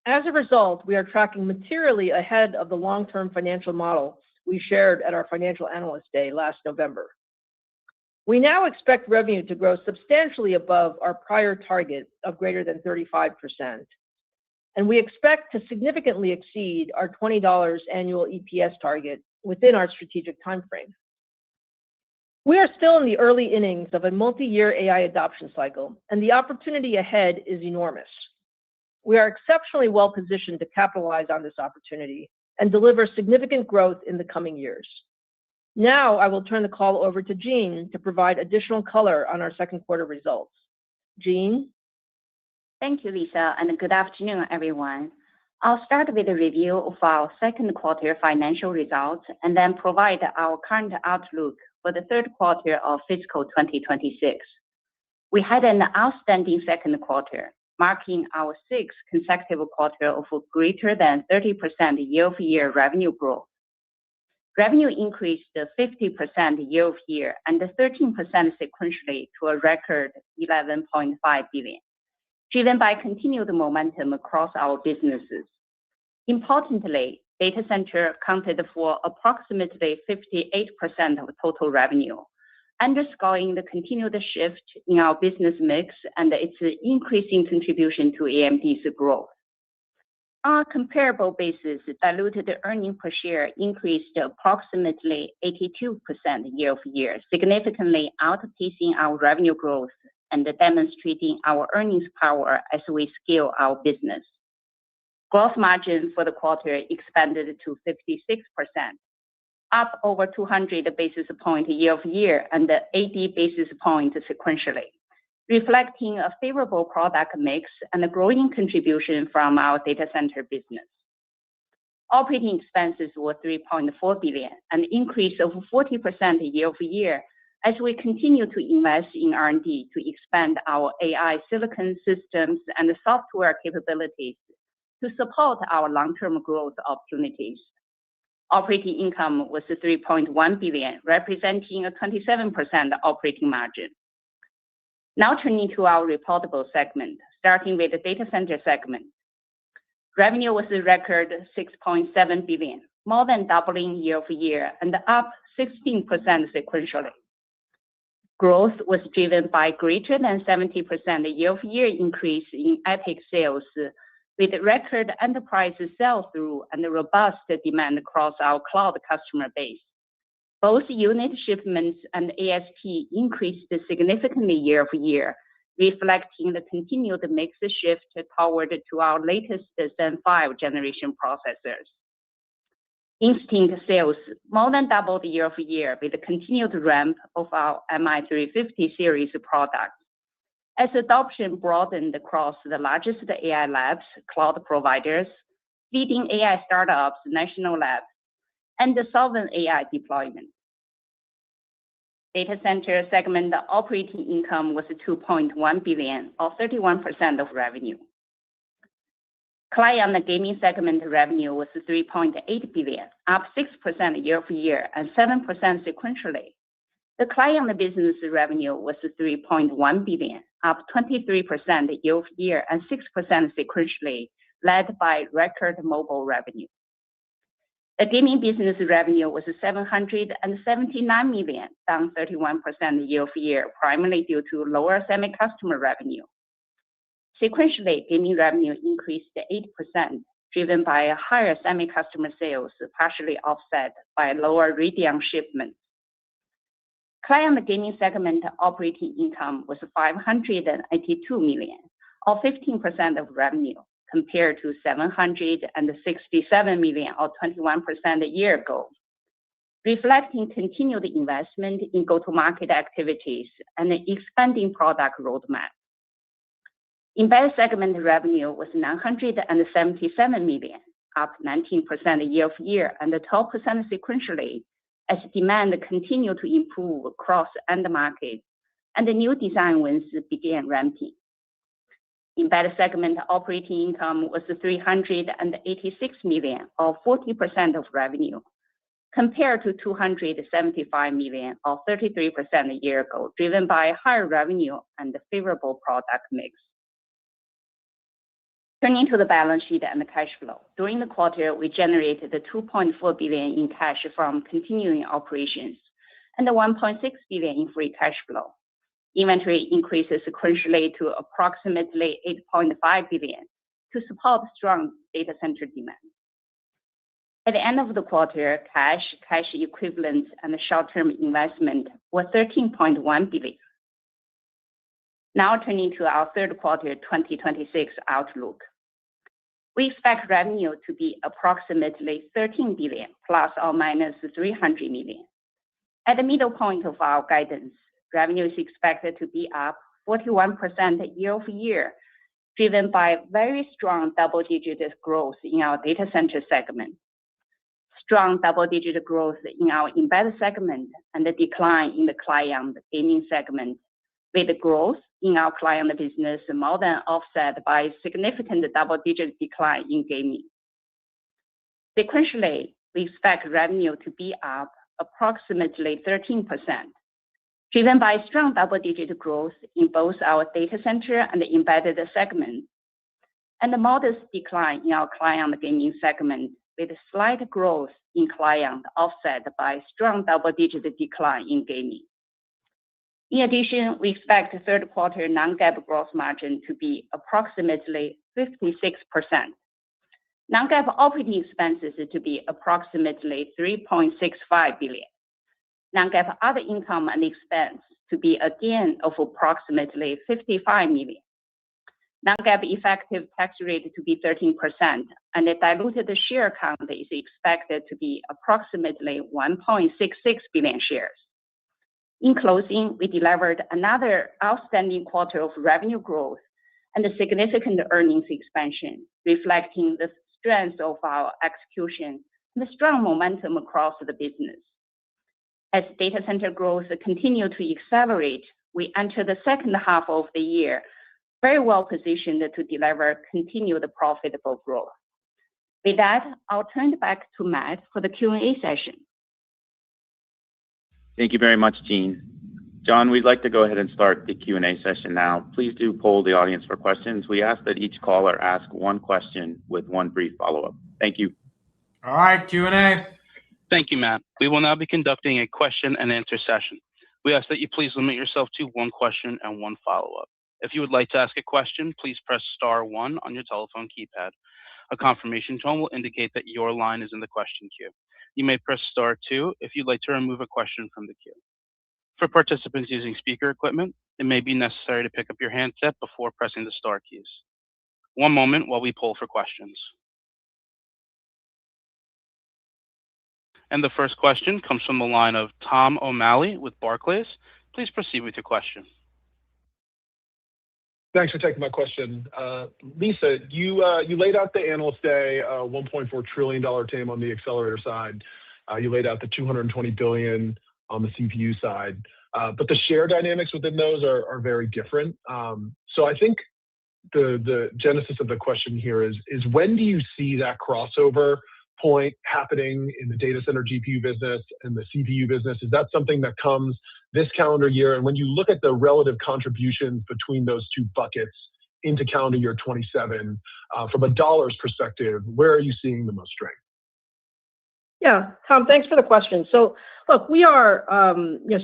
As a result, we are tracking materially ahead of the long-term financial model we shared at our Financial Analyst Day last November. We now expect revenue to grow substantially above our prior target of greater than 35%, and we expect to significantly exceed our $20 annual EPS target within our strategic timeframe. We are still in the early innings of a multi-year AI adoption cycle, and the opportunity ahead is enormous. We are exceptionally well positioned to capitalize on this opportunity and deliver significant growth in the coming years. Now I will turn the call over to Jean to provide additional color on our second quarter results. Jean? Thank you, Lisa, and good afternoon, everyone. I'll start with a review of our second quarter financial results and then provide our current outlook for the third quarter of fiscal 2026. We had an outstanding second quarter, marking our sixth consecutive quarter of greater than 30% year-over-year revenue growth. Revenue increased 50% year-over-year and 13% sequentially to a record $11.5 billion, driven by continued momentum across our businesses. Importantly, data center accounted for approximately 58% of total revenue, underscoring the continued shift in our business mix and its increasing contribution to AMD's growth. On a comparable basis, diluted earnings per share increased approximately 82% year-over-year, significantly outpacing our revenue growth and demonstrating our earnings power as we scale our business. Gross margin for the quarter expanded to 56%, up over 200 basis points year-over-year and 80 basis points sequentially, reflecting a favorable product mix and a growing contribution from our data center business. Operating expenses were $3.4 billion, an increase of 40% year-over-year as we continue to invest in R&D to expand our AI silicon systems and software capabilities to support our long-term growth opportunities. Operating income was $3.1 billion, representing a 27% operating margin. Now turning to our reportable segment, starting with the data center segment. Revenue was a record $6.7 billion, more than doubling year-over-year and up 16% sequentially. Growth was driven by greater than 70% year-over-year increase in EPYC sales, with record enterprise sell-through and robust demand across our cloud customer base. Both unit shipments and ASP increased significantly year-over-year, reflecting the continued mix shift toward to our latest Zen 5 generation processors. Instinct sales more than doubled year-over-year with the continued ramp of our MI350 series products, As adoption broadened across the largest AI labs, cloud providers, leading AI startups, national labs, and the sovereign AI deployment. Data center segment operating income was $2.1 billion, or 31% of revenue. Client gaming segment revenue was $3.8 billion, up 6% year-over-year and 7% sequentially. The client business revenue was $3.1 billion, up 23% year-over-year and 6% sequentially, led by record mobile revenue. The gaming business revenue was $779 million, down 31% year-over-year, primarily due to lower semi-customer revenue. Sequentially, gaming revenue increased 8%, driven by higher semi-customer sales, partially offset by lower Radeon shipments. Client gaming segment operating income was $582 million, or 15% of revenue, compared to $767 million, or 21% a year ago, reflecting continued investment in go-to-market activities and an expanding product roadmap. Embedded segment revenue was $977 million, up 19% year-over-year and 12% sequentially, as demand continued to improve across end markets and the new design wins began ramping. Embedded segment operating income was $386 million, or 40% of revenue, compared to $275 million, or 33% a year ago, driven by higher revenue and favorable product mix. Turning to the balance sheet and the cash flow. During the quarter, we generated $2.4 billion in cash from continuing operations and $1.6 billion in free cash flow. Inventory increases sequentially to approximately $8.5 billion to support strong data center demand. At the end of the quarter, cash equivalents, and short-term investment were $13.1 billion. Now turning to our third quarter 2026 outlook. We expect revenue to be approximately $13 billion, ± $300 million. At the middle point of our guidance, revenue is expected to be up 41% year-over-year, driven by very strong double-digit growth in our data center segment, strong double-digit growth in our embedded segment, and a decline in the client gaming segment, with growth in our client business more than offset by significant double-digit decline in gaming. Sequentially, we expect revenue to be up approximately 13%, driven by strong double-digit growth in both our data center and embedded segments, and a modest decline in our client gaming segment, with slight growth in client offset by strong double-digit decline in gaming. In addition, we expect third quarter non-GAAP gross margin to be approximately 56%. Non-GAAP operating expenses to be approximately $3.65 billion. Non-GAAP other income and expense to be a gain of approximately $55 million. Non-GAAP effective tax rate to be 13%, and the diluted share count is expected to be approximately 1.66 billion shares. In closing, we delivered another outstanding quarter of revenue growth and a significant earnings expansion, reflecting the strength of our execution and the strong momentum across the business. As data center growth continue to accelerate, we enter the second half of the year very well positioned to deliver continued profitable growth. With that, I'll turn it back to Matt for the Q&A session. Thank you very much, Jean. John, we'd like to go ahead and start the Q&A session now. Please do poll the audience for questions. We ask that each caller ask one question with one brief follow-up. Thank you. All right, Q&A. Thank you, Matt. We will now be conducting a question and answer session. We ask that you please limit yourself to one question and one follow-up. If you would like to ask a question, please press *1 on your telephone keypad. A confirmation tone will indicate that your line is in the question queue. You may press *2 if you'd like to remove a question from the queue. For participants using speaker equipment, it may be necessary to pick up your handset before pressing the star keys. One moment while we poll for questions. And the first question comes from the line of Tom O'Malley with Barclays. Please proceed with your question. Thanks for taking my question. Lisa, you laid out the Analyst Day $1.4 trillion TAM on the accelerator side. You laid out the $220 billion on the CPU side. But the share dynamics within those are very different. So I think the genesis of the question here is when do you see that crossover point happening in the data center GPU business and the CPU business? Is that something that comes this calendar year? And when you look at the relative contributions between those two buckets into calendar year 27, from a dollars perspective, where are you seeing the most strength? Yeah, Tom, thanks for the question. So, look, we are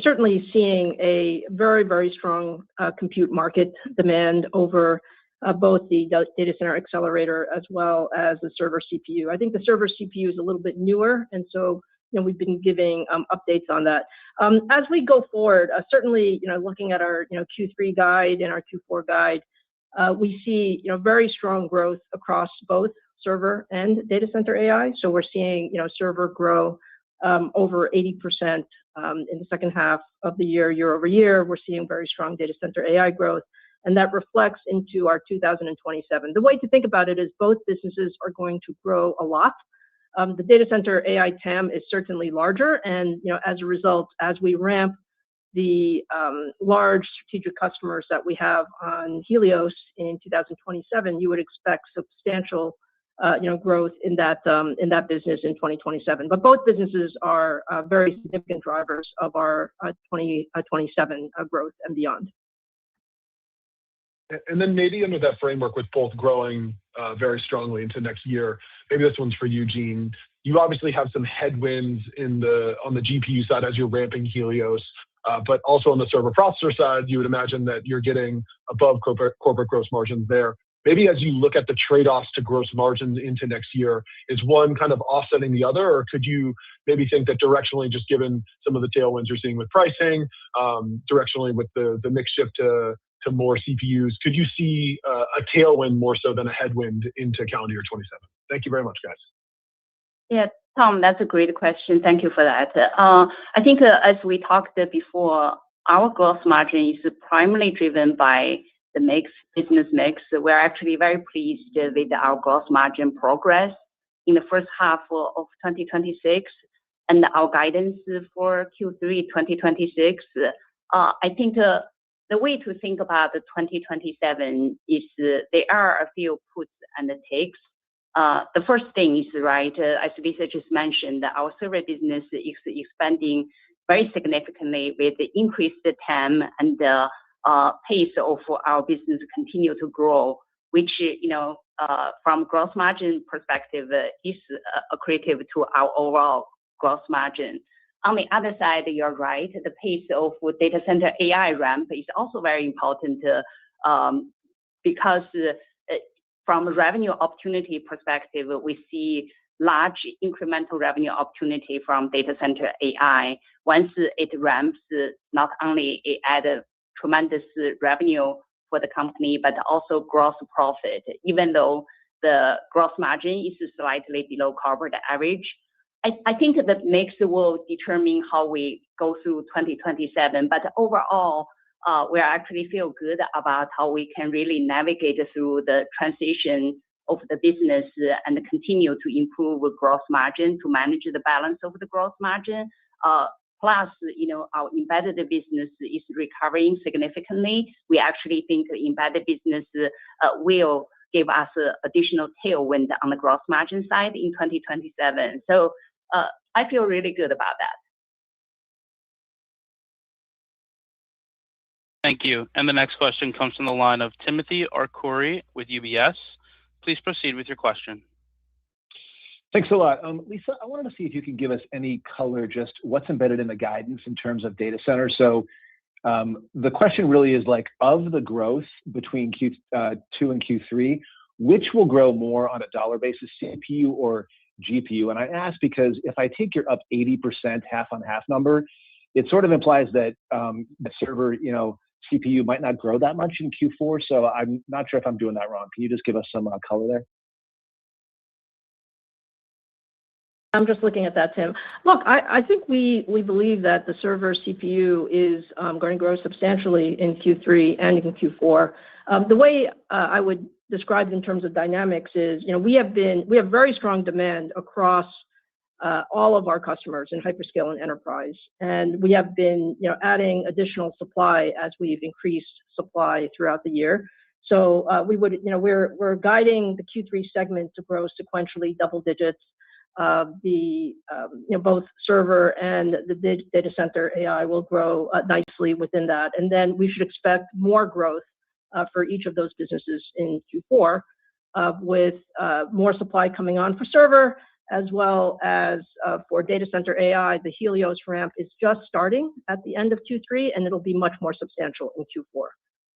certainly seeing a very, very strong compute market demand over both the data center accelerator as well as the server CPU. I think the server CPU is a little bit newer, and so we've been giving updates on that. As we go forward, certainly looking at our Q3 guide and our Q4 guide, we see very strong growth across both server and data center AI. So we're seeing server grow over 80% in the second half of the year over year. We're seeing very strong data center AI growth, and that reflects into our 2027. The way to think about it is both businesses are going to grow a lot. The data center AI TAM is certainly larger, and as a result, as we ramp the large strategic customers that we have on Helios in 2027, you would expect substantial growth in that business in 2027. But both businesses are very significant drivers of our 2027 growth and beyond. And then maybe under that framework, with both growing very strongly into next year, maybe this one's for you, Jean. You obviously have some headwinds on the GPU side as you're ramping Helios, but also on the server processor side, you would imagine that you're getting above corporate gross margins there. Maybe as you look at the trade-offs to gross margins into next year, is one kind of offsetting the other, or could you maybe think that directionally, just given some of the tailwinds you're seeing with pricing, directionally with the mix shift to more CPUs, could you see a tailwind more so than a headwind into calendar year 27? Thank you very much, guys. Yeah, Tom, that's a great question. Thank you for that. I think as we talked before, our gross margin is primarily driven by the business mix. We're actually very pleased with our gross margin progress in the first half of 2026 and our guidance for Q3 2026. I think the way to think about the 2027 is there are a few puts and takes. The first thing is, right, as Lisa just mentioned, our server business is expanding very significantly with the increased TAM and the pace of our business continue to grow, which, from gross margin perspective, is accretive to our overall gross margin. On the other side, you're right, the pace of data center AI ramp is also very important because from a revenue opportunity perspective, we see large incremental revenue opportunity from data center AI. Once it ramps, not only it adds tremendous revenue for the company, but also gross profit, even though the gross margin is slightly below corporate average. I think that mix will determine how we go through 2027. But overall, we actually feel good about how we can really navigate through the transition of the business and continue to improve gross margin to manage the balance of the gross margin. Plus, our embedded business is recovering significantly. We actually think embedded business will give us additional tailwind on the gross margin side in 2027. So I feel really good about that. Thank you. And the next question comes from the line of Timothy Arcuri with UBS. Please proceed with your question. Thanks a lot. Lisa, I wanted to see if you can give us any color, just what's embedded in the guidance in terms of data center. So the question really is like, of the growth between Q2 and Q3, which will grow more on a dollar basis, CPU or GPU? And I ask because if I take your up 80% half on half number, it sort of implies that the server, CPU might not grow that much in Q4. So I'm not sure if I'm doing that wrong. Can you just give us some color there? I'm just looking at that, Tim. Look, I think we believe that the server CPU is going to grow substantially in Q3 and in Q4. The way I would describe it in terms of dynamics is, we have very strong demand across all of our customers in hyperscale and enterprise, and we have been, adding additional supply as we've increased supply throughout the year. So we're guiding the Q3 segment to grow sequentially double digits. Both server and the data center AI will grow nicely within that. And then we should expect more growth for each of those businesses in Q4 with more supply coming on for server, as well as for data center AI. The Helios ramp is just starting at the end of Q3, and it'll be much more substantial in Q4.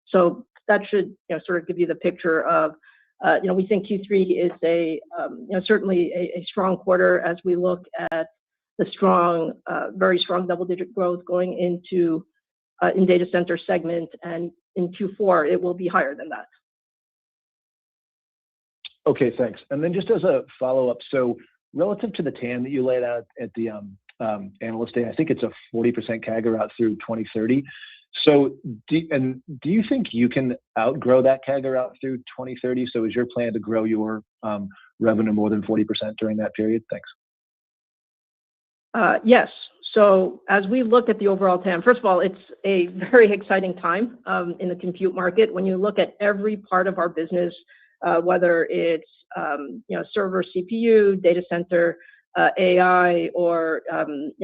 So that should sort of give you the picture of we think Q3 is certainly a strong quarter as we look at the very strong double-digit growth going into in data center segment, and in Q4 it will be higher than that. Okay, thanks. And then just as a follow-up, so relative to the TAM that you laid out at the Analyst Day, I think it's a 40% CAGR out through 2030. So do you think you can outgrow that CAGR out through 2030? So is your plan to grow your revenue more than 40% during that period? Thanks. Yes. So as we look at the overall TAM, first of all, it's a very exciting time in the compute market. When you look at every part of our business, whether it's server CPU, data center, AI, or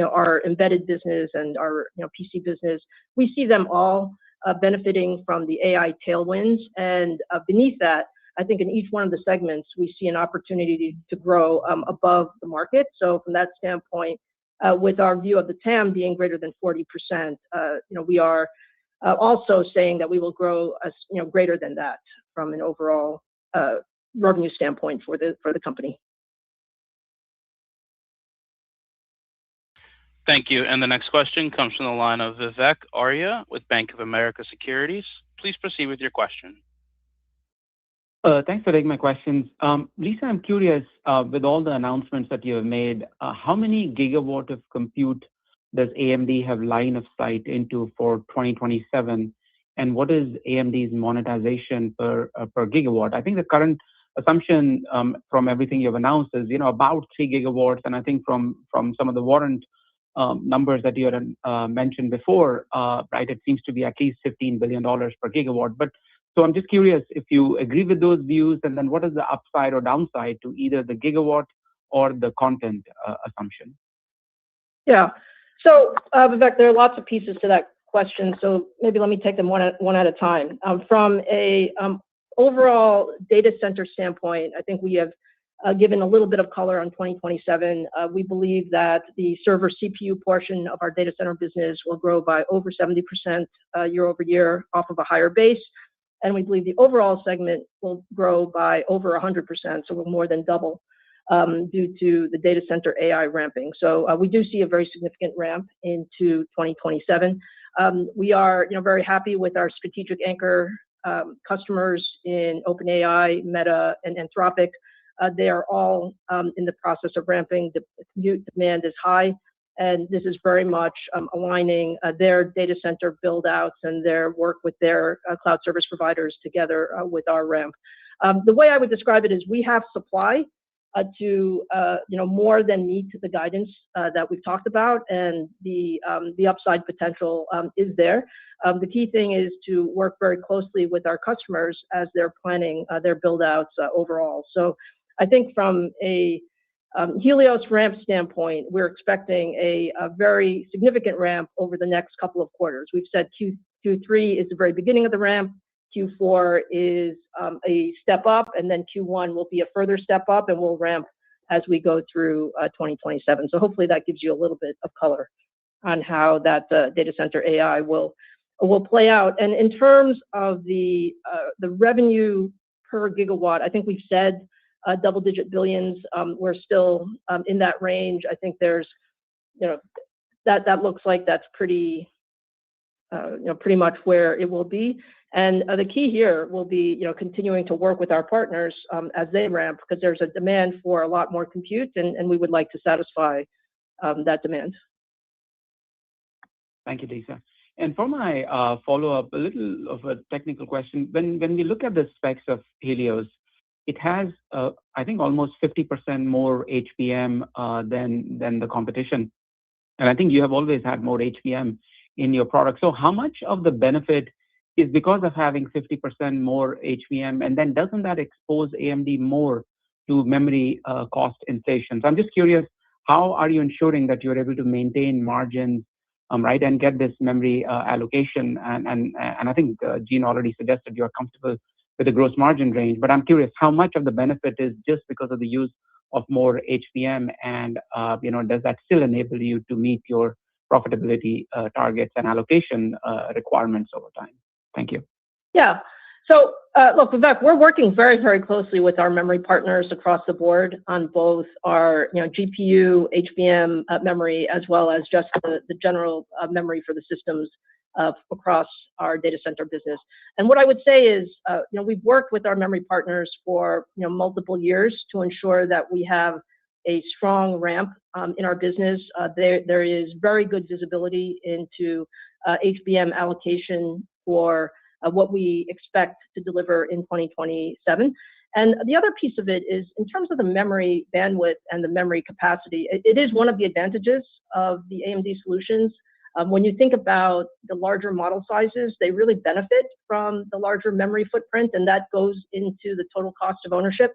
our embedded business and our PC business, we see them all benefiting from the AI tailwinds. And beneath that, I think in each one of the segments, we see an opportunity to grow above the market. So from that standpoint, with our view of the TAM being greater than 40%, we are also saying that we will grow greater than that from an overall revenue standpoint for the company. Thank you. And the next question comes from the line of Vivek Arya with Bank of America Securities. Please proceed with your question. Thanks for taking my questions. Lisa, I'm curious, with all the announcements that you have made, how many gigawatt of compute does AMD have line of sight into for 2027? And what is AMD's monetization per gigawatt? I think the current assumption from everything you've announced is about 3 gigawatts. And I think from some of the warrant numbers that you had mentioned before, right, it seems to be at least $15 billion per gigawatt. But so I'm just curious if you agree with those views, and then what is the upside or downside to either the gigawatt or the content assumption? Yeah. So Vivek, there are lots of pieces to that question. So maybe let me take them one at a time. From a overall data center standpoint, I think we have given a little bit of color on 2027. We believe that the server CPU portion of our data center business will grow by over 70% year over year off of a higher base. And we believe the overall segment will grow by over 100%, so we'll more than double due to the data center AI ramping. So we do see a very significant ramp into 2027. We are very happy with our strategic anchor customers in OpenAI, Meta, and Anthropic. They are all in the process of ramping. The compute demand is high, and this is very much aligning their data center build-outs and their work with their cloud service providers together with our ramp. The way I would describe it is we have supply to more than meet the guidance that we've talked about, and the upside potential is there. The key thing is to work very closely with our customers as they're planning their build-outs overall. So I think from a Helios ramp standpoint, we're expecting a very significant ramp over the next couple of quarters. We've said Q3 is the very beginning of the ramp. Q4 is a step up, and then Q1 will be a further step up, and we'll ramp as we go through 2027. So hopefully that gives you a little bit of color on how that data center AI will play out. And in terms of the revenue per gigawatt, I think we've said double-digit billions. We're still in that range. I think there's, that looks like that's pretty pretty much where it will be. And the key here will be, continuing to work with our partners as they ramp, because there's a demand for a lot more compute, and we would like to satisfy that demand. Thank you, Lisa. And for my follow-up, a little of a technical question. When we look at the specs of Helios, it has, I think, almost 50% more HBM than the competition. And I think you have always had more HBM in your product. So how much of the benefit is because of having 50% more HBM? And then doesn't that expose AMD more to memory cost inflation? So I'm just curious, how are you ensuring that you're able to maintain margins, right, and get this memory allocation? And I think Jean already suggested you're comfortable with the gross margin range, but I'm curious how much of the benefit is just because of the use of more HBM, and does that still enable you to meet your profitability targets and allocation requirements over time? Thank you. Yeah. So look, Vivek, we're working very, very closely with our memory partners across the board on both our GPU, HBM memory, as well as just the general memory for the systems across our data center business. And what I would say is, we've worked with our memory partners for multiple years to ensure that we have a strong ramp in our business. There is very good visibility into HBM allocation for what we expect to deliver in 2027. And the other piece of it is, in terms of the memory bandwidth and the memory capacity, it is one of the advantages of the AMD solutions. When you think about the larger model sizes, they really benefit from the larger memory footprint, and that goes into the total cost of ownership.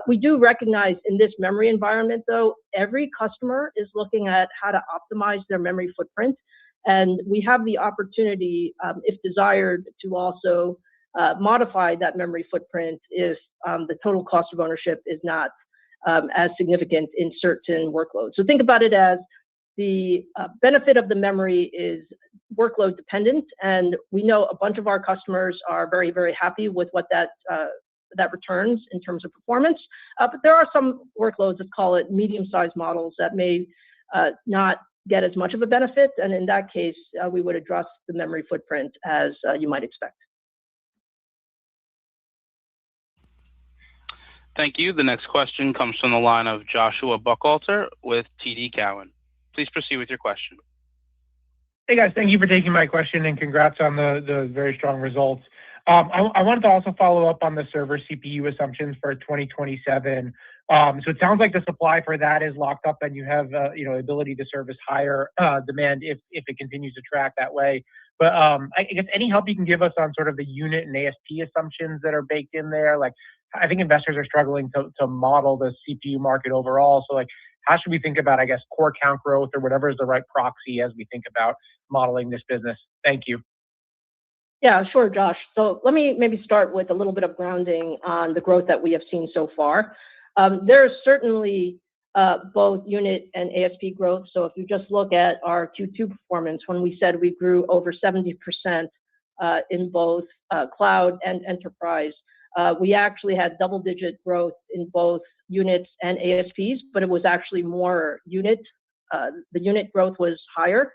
We do recognize in this memory environment, though, every customer is looking at how to optimize their memory footprint. And we have the opportunity, if desired, to also modify that memory footprint if the total cost of ownership is not as significant in certain workloads. So think about it as the benefit of the memory is workload dependent, and we know a bunch of our customers are very, very happy with what that returns in terms of performance. But there are some workloads, let's call it medium-sized models, that may not get as much of a benefit, and in that case, we would address the memory footprint as you might expect. Thank you. The next question comes from the line of Joshua Buchalter with TD Cowen. Please proceed with your question. Hey guys, thank you for taking my question and congrats on the very strong results. I wanted to also follow up on the server CPU assumptions for 2027. So it sounds like the supply for that is locked up and you have ability to service higher demand if it continues to track that way. But I guess any help you can give us on sort of the unit and ASP assumptions that are baked in there? Like, I think investors are struggling to model the CPU market overall. So like, how should we think about, I guess, core count growth or whatever is the right proxy as we think about modeling this business? Thank you. Yeah, sure, Josh. So let me maybe start with a little bit of grounding on the growth that we have seen so far. There's certainly both unit and ASP growth. So if you just look at our Q2 performance, when we said we grew over 70% in both cloud and enterprise, we actually had double-digit growth in both units and ASPs, but it was actually more unit. The unit growth was higher.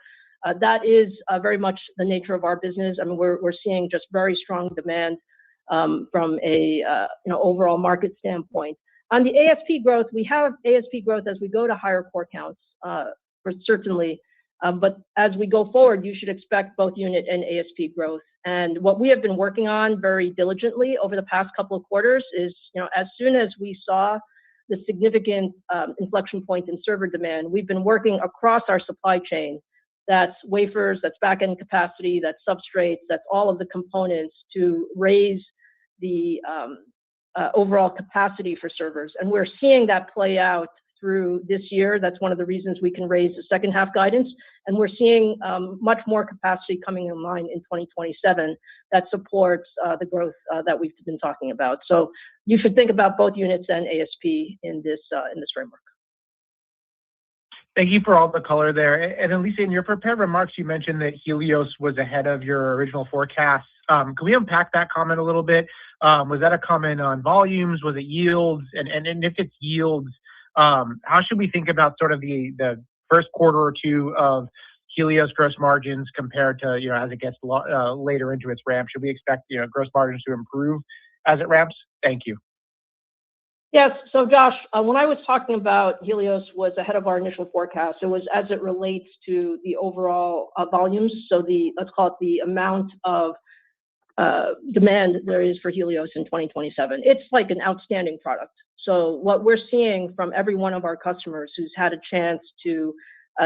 That is very much the nature of our business. I mean, we're seeing just very strong demand from a overall market standpoint. On the ASP growth, we have ASP growth as we go to higher core counts, certainly. But as we go forward, you should expect both unit and ASP growth. And what we have been working on very diligently over the past couple of quarters is, as soon as we saw the significant inflection point in server demand, we've been working across our supply chain. That's wafers, that's back-end capacity, that's substrates, that's all of the components to raise the overall capacity for servers. And we're seeing that play out through this year. That's one of the reasons we can raise the second half guidance. And we're seeing much more capacity coming in line in 2027 that supports the growth that we've been talking about. So you should think about both units and ASP in this framework. Thank you for all the color there. And then Lisa, in your prepared remarks, you mentioned that Helios was ahead of your original forecast. Can we unpack that comment a little bit? Was that a comment on volumes? Was it yields? And if it's yields, how should we think about sort of the first quarter or two of Helios gross margins compared to, as it gets later into its ramp? Should we expect, gross margins to improve as it ramps? Thank you. Yes. So Josh, when I was talking about Helios was ahead of our initial forecast, it was as it relates to the overall volumes. So let's call it the amount of demand there is for Helios in 2027. It's like an outstanding product. So what we're seeing from every one of our customers who's had a chance to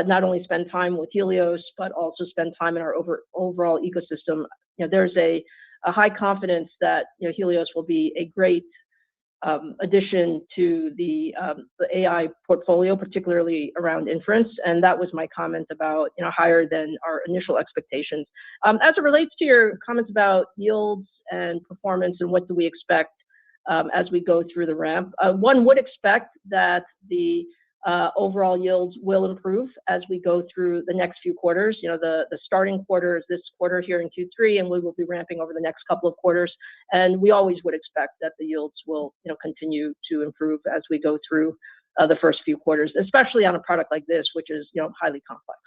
not only spend time with Helios, but also spend time in our overall ecosystem, there's a high confidence that Helios will be a great addition to the AI portfolio, particularly around inference. And that was my comment about higher than our initial expectations. As it relates to your comments about yields and performance and what do we expect as we go through the ramp, one would expect that the overall yields will improve as we go through the next few quarters. The starting quarter is this quarter here in Q3, and we will be ramping over the next couple of quarters. And we always would expect that the yields will, continue to improve as we go through the first few quarters, especially on a product like this, which is, highly complex.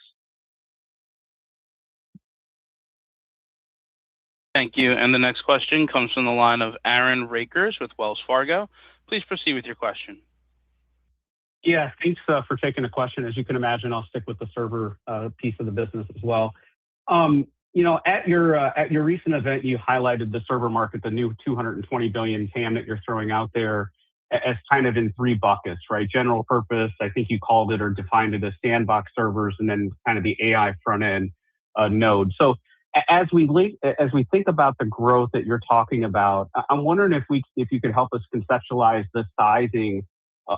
Thank you. And the next question comes from the line of Aaron Rakers with Wells Fargo. Please proceed with your question. Yeah, thanks for taking the question. As you can imagine, I'll stick with the server piece of the business as well. At your recent event, you highlighted the server market, the new 220 billion TAM that you're throwing out there as kind of in three buckets, right? General purpose, I think you called it or defined it as sandbox servers, and then kind of the AI front end node. So as we think about the growth that you're talking about, I'm wondering if you could help us conceptualize the sizing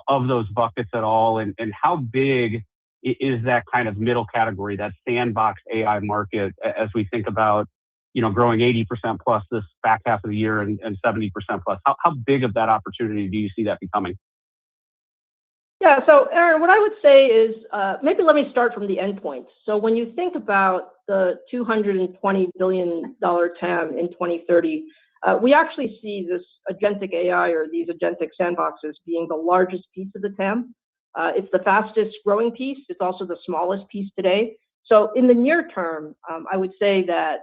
of those buckets at all, and how big is that kind of middle category, that sandbox AI market, as we think about, growing 80% plus this back half of the year and 70% plus? How big of that opportunity do you see that becoming? Yeah, so Aaron, what I would say is maybe let me start from the endpoint. So when you think about the $220 billion TAM in 2030, we actually see this agentic AI or these agentic sandboxes being the largest piece of the TAM. It's the fastest growing piece. It's also the smallest piece today. So in the near term, I would say that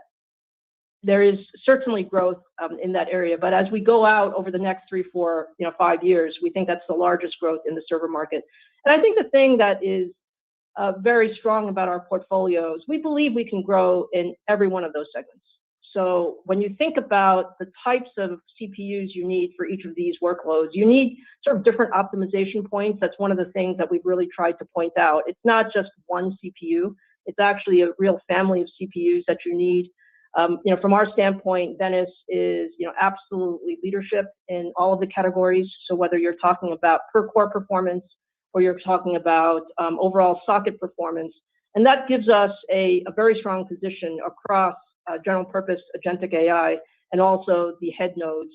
there is certainly growth in that area. But as we go out over the next 3, 4, 5 years, we think that's the largest growth in the server market. And I think the thing that is very strong about our portfolios, we believe we can grow in every one of those segments. So when you think about the types of CPUs you need for each of these workloads, you need sort of different optimization points. That's one of the things that we've really tried to point out. It's not just one CPU. It's actually a real family of CPUs that you need. From our standpoint, Venice is, absolutely leadership in all of the categories. So whether you're talking about per core performance or you're talking about overall socket performance, and that gives us a very strong position across general purpose agentic AI and also the head nodes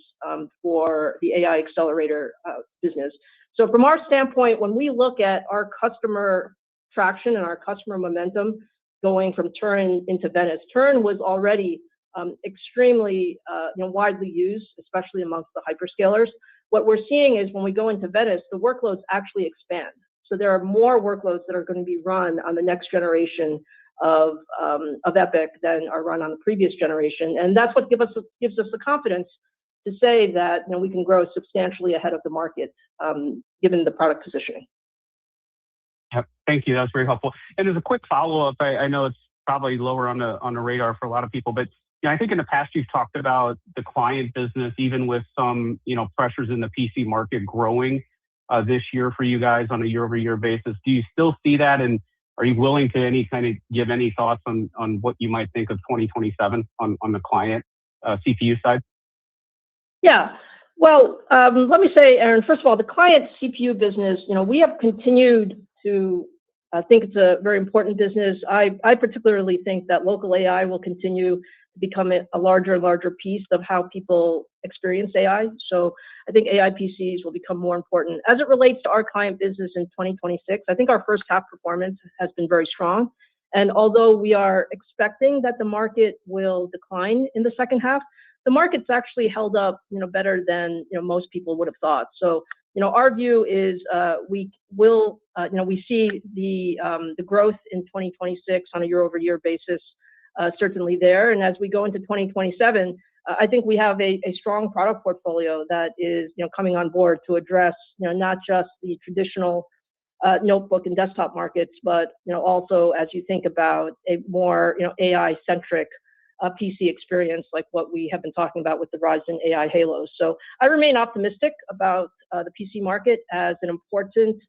for the AI accelerator business. So from our standpoint, when we look at our customer traction and our customer momentum going from Turin into Venice, Turin was already extremely widely used, especially amongst the hyperscalers. What we're seeing is when we go into Venice, the workloads actually expand. So there are more workloads that are going to be run on the next generation of EPYC than are run on the previous generation. And that's what gives us the confidence to say that we can grow substantially ahead of the market given the product positioning. Yep. Thank you. That's very helpful. And as a quick follow-up, I know it's probably lower on the radar for a lot of people, but I think in the past you've talked about the client business, even with some pressures in the PC market growing this year for you guys on a year-over-year basis. Do you still see that, and are you willing to give any thoughts on what you might think of 2027 on the client CPU side? Yeah. Well, let me say, Aaron, first of all, the client CPU business, we have continued to think it's a very important business. I particularly think that local AI will continue to become a larger and larger piece of how people experience AI. So I think AI PCs will become more important. As it relates to our client business in 2026, I think our first half performance has been very strong. And although we are expecting that the market will decline in the second half, the market's actually held up, better than most people would have thought. So our view is we will, we see the growth in 2026 on a year-over-year basis certainly there. And as we go into 2027, I think we have a strong product portfolio that is, coming on board to address, not just the traditional notebook and desktop markets, but, also as you think about a more, AI-centric PC experience like what we have been talking about with the Ryzen AI Halos. So I remain optimistic about the PC market as an important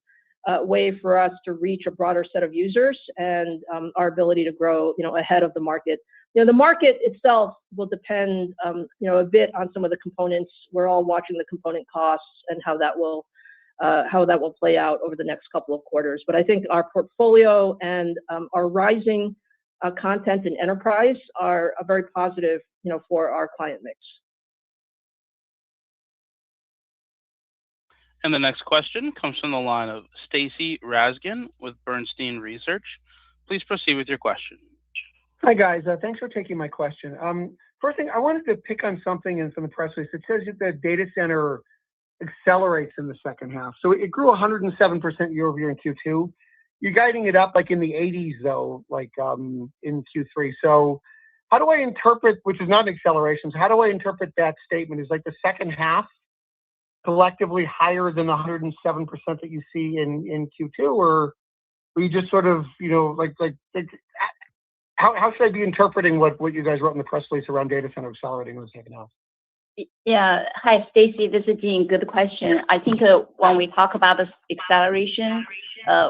way for us to reach a broader set of users and our ability to grow, ahead of the market. The market itself will depend, a bit on some of the components. We're all watching the component costs and how that will play out over the next couple of quarters. But I think our portfolio and our rising content and enterprise are a very positive, for our client mix. And the next question comes from the line of Stacy Rasgon with Bernstein Research. Please proceed with your question. Hi, guys. Thanks for taking my question. First thing, I wanted to pick on something in from the press release. It says that the data center accelerates in the second half. So it grew 107% year over year in Q2. You're guiding it up like in the 80s, though, like in Q3. So how do I interpret, which is not an acceleration, so how do I interpret that statement? Is like the second half collectively higher than the 107% that you see in Q2? Or are you just sort of, how should I be interpreting what you guys wrote in the press release around data center accelerating in the second half? Yeah. Hi, Stacy. This is Jean. Good question. I think when we talk about this acceleration,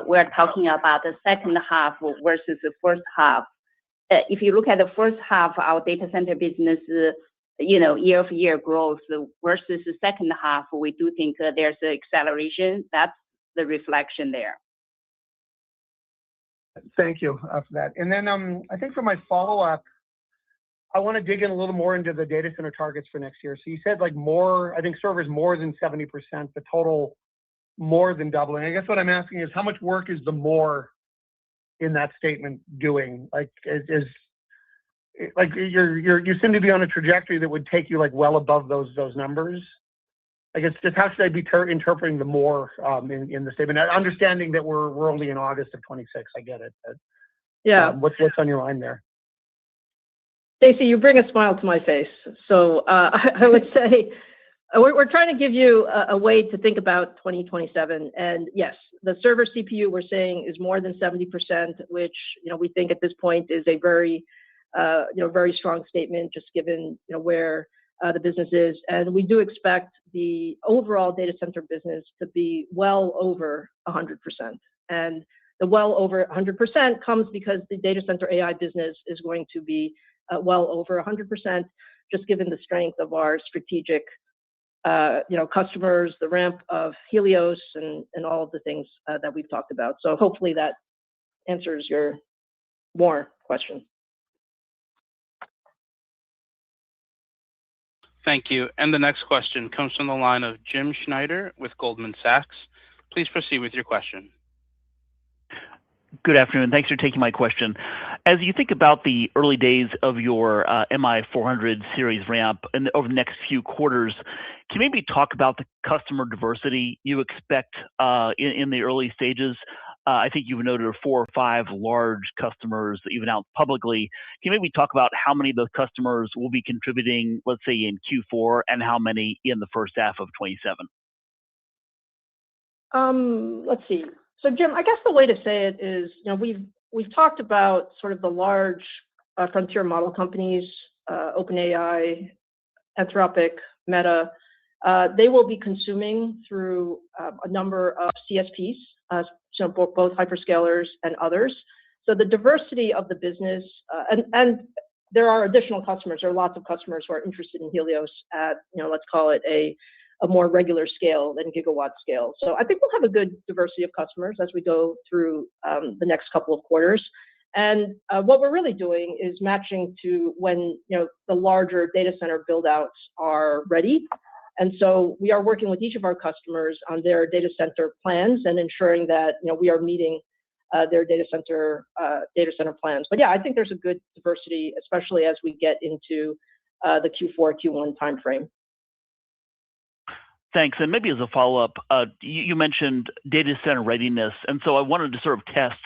we're talking about the second half versus the first half. If you look at the first half, our data center business, year-over-year growth versus the second half, we do think there's an acceleration. That's the reflection there. Thank you for that. And then I think for my follow-up, I want to dig in a little more into the data center targets for next year. So you said like more, I think servers more than 70%, the total more than doubling. I guess what I'm asking is how much work is the more in that statement doing? Like you seem to be on a trajectory that would take you like well above those numbers. I guess just how should I be interpreting the more in the statement? Understanding that we're only in August of 26, I get it. But, yeah. What's on your mind there? Stacey, you bring a smile to my face. So I would say we're trying to give you a way to think about 2027. And yes, the server CPU we're saying is more than 70%, which we think at this point is a very very strong statement, just given where the business is. And we do expect the overall data center business to be well over 100%. And the well over 100% comes because the data center AI business is going to be well over 100%, just given the strength of our strategic customers, the ramp of Helios, and all of the things that we've talked about. So hopefully that answers your more question. Thank you. And the next question comes from the line of Jim Schneider with Goldman Sachs. Please proceed with your question. Good afternoon. Thanks for taking my question. As you think about the early days of your MI400 series ramp and over the next few quarters, can you maybe talk about the customer diversity you expect in the early stages? I think you've noted 4 or 5 large customers that you've announced publicly. Can you maybe talk about how many of those customers will be contributing, let's say, in Q4, and how many in the first half of 27? Let's see. So, Jim, I guess the way to say it is, we've talked about sort of the large frontier model companies, OpenAI, Anthropic, Meta. They will be consuming through a number of CSPs, both hyperscalers and others. So the diversity of the business, and there are additional customers. There are lots of customers who are interested in Helios at, let's call it a more regular scale than gigawatt scale. So I think we'll have a good diversity of customers as we go through the next couple of quarters. And what we're really doing is matching to when the larger data center build-outs are ready. And so we are working with each of our customers on their data center plans and ensuring that we are meeting their data center plans. But yeah, I think there's a good diversity, especially as we get into the Q4, Q1 timeframe. Thanks. And maybe as a follow-up, you mentioned data center readiness, and so I wanted to sort of test,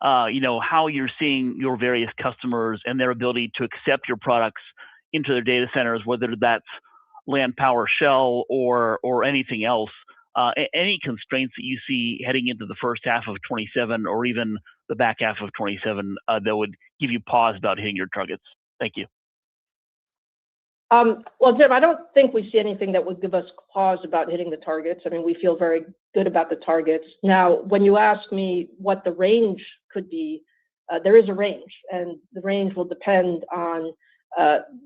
how you're seeing your various customers and their ability to accept your products into their data centers, whether that's land, power, shell, or anything else. Any constraints that you see heading into the first half of 27 or even the back half of 27 that would give you pause about hitting your targets? Thank you. Well, Jim, I don't think we see anything that would give us pause about hitting the targets. I mean, we feel very good about the targets. Now, when you ask me what the range could be, there is a range, and the range will depend on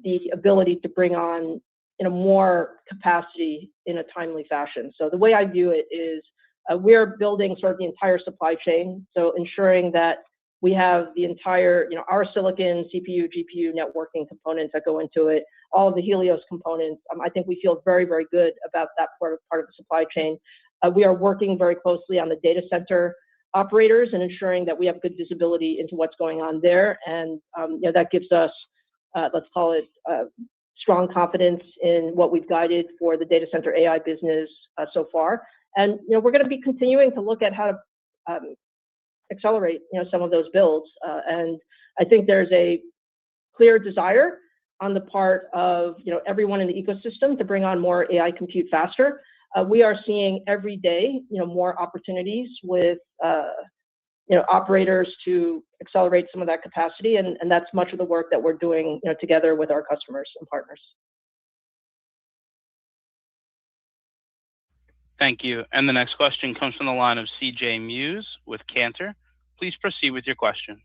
the ability to bring on more capacity in a timely fashion. So the way I view it is we're building sort of the entire supply chain, so ensuring that we have the entire, our silicon, CPU, GPU, networking components that go into it, all of the Helios components. I think we feel very, very good about that part of the supply chain. We are working very closely on the data center operators and ensuring that we have good visibility into what's going on there. And that gives us, let's call it, strong confidence in what we've guided for the data center AI business so far. And we're going to be continuing to look at how to accelerate some of those builds. And I think there's a clear desire on the part of everyone in the ecosystem to bring on more AI compute faster. We are seeing every day more opportunities with operators to accelerate some of that capacity, and that's much of the work that we're doing together with our customers and partners. Thank you. And the next question comes from the line of CJ Muse with Cantor. Please proceed with your question.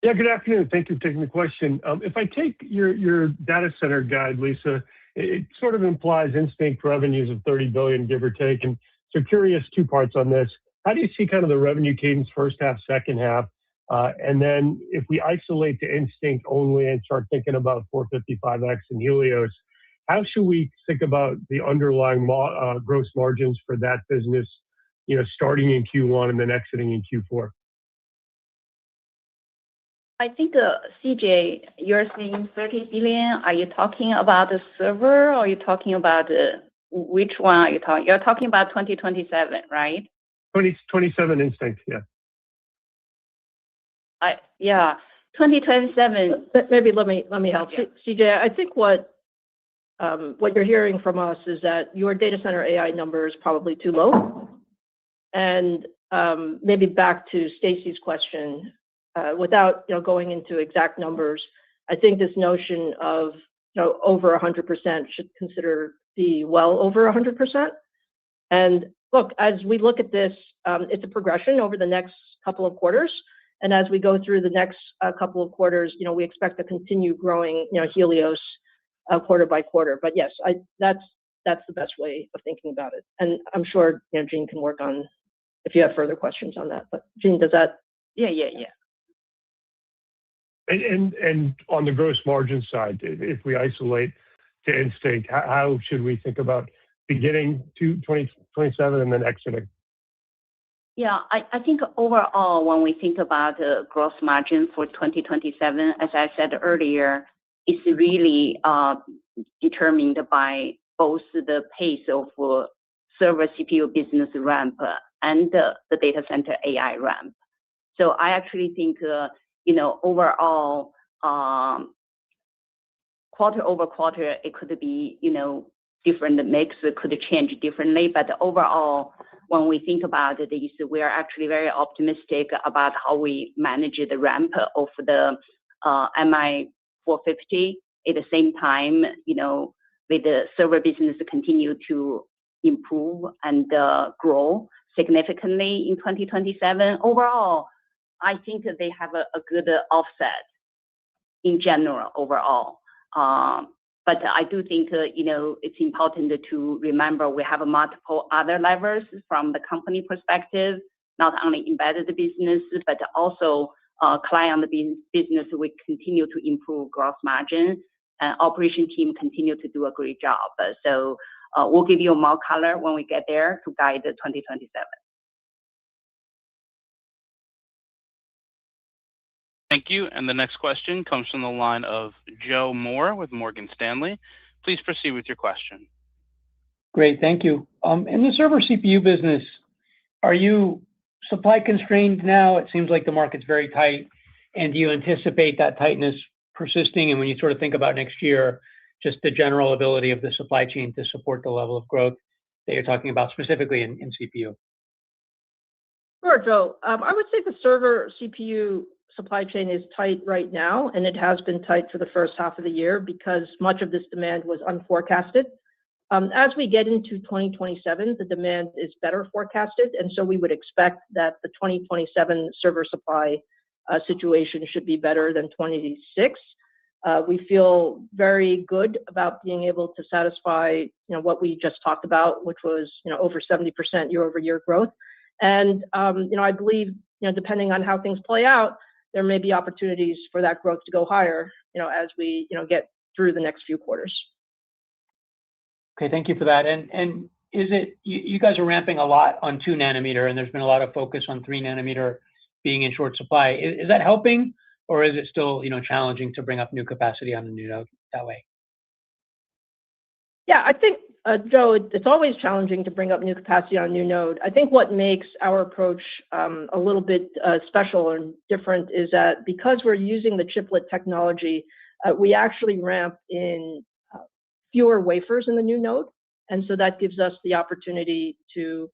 Yeah, good afternoon. Thank you for taking the question. If I take your data center guide, Lisa, it sort of implies Instinct revenues of $30 billion, give or take. And so curious, two parts on this. How do you see kind of the revenue cadence first half, second half? And then if we isolate the Instinct only and start thinking about 455X and Helios, how should we think about the underlying gross margins for that business, starting in Q1 and then exiting in Q4? I think, CJ, you're saying 30 billion. Are you talking about the server, or are you talking about which one are you talking? You're talking about 2027, right? 2027 Instinct, yeah. Yeah, 2027. Maybe let me help. Yeah. CJ, I think what you're hearing from us is that your data center AI number is probably too low. And maybe back to Stacy's question, without going into exact numbers, I think this notion of over 100% should consider be well over 100%. And look, as we look at this, it's a progression over the next couple of quarters. And as we go through the next couple of quarters, we expect to continue growing Helios quarter by quarter. But yes, that's the best way of thinking about it. And I'm sure Jean can work on if you have further questions on that. But Jean, does that? Yeah. And on the gross margin side, if we isolate to Instinct, how should we think about beginning to 2027 and then exiting? Yeah, I think overall, when we think about the gross margin for 2027, as I said earlier, it's really determined by both the pace of server CPU business ramp and the data center AI ramp. So I actually think, overall, quarter over quarter, it could be, different mix. It could change differently. But overall, when we think about it, we are actually very optimistic about how we manage the ramp of the MI450. At the same time, with the server business continue to improve and grow significantly in 2027. Overall, I think that they have a good offset in general overall. But I do think, it's important to remember we have multiple other levers from the company perspective, not only embedded business, but also client business. We continue to improve gross margin, and operation team continue to do a great job. So we'll give you more color when we get there to guide the 2027. Thank you. And the next question comes from the line of Joe Moore with Morgan Stanley. Please proceed with your question. Great, thank you. In the server CPU business, are you supply constrained now? It seems like the market's very tight. And do you anticipate that tightness persisting? And when you sort of think about next year, just the general ability of the supply chain to support the level of growth that you're talking about specifically in CPU? Sure, Joe. I would say the server CPU supply chain is tight right now, and it has been tight for the first half of the year because much of this demand was unforecasted. As we get into 2027, the demand is better forecasted, and so we would expect that the 2027 server supply situation should be better than 26. We feel very good about being able to satisfy, what we just talked about, which was, over 70% year-over-year growth. And, I believe, depending on how things play out, there may be opportunities for that growth to go higher, as we, get through the next few quarters. Okay, thank you for that. And is it, you guys are ramping a lot on 2 nanometer, and there's been a lot of focus on 3 nanometer being in short supply. Is that helping, or is it still, challenging to bring up new capacity on the new node that way? Yeah, I think, Joe, it's always challenging to bring up new capacity on a new node. I think what makes our approach a little bit special and different is that because we're using the chiplet technology, we actually ramp in fewer wafers in the new node. And so that gives us the opportunity to,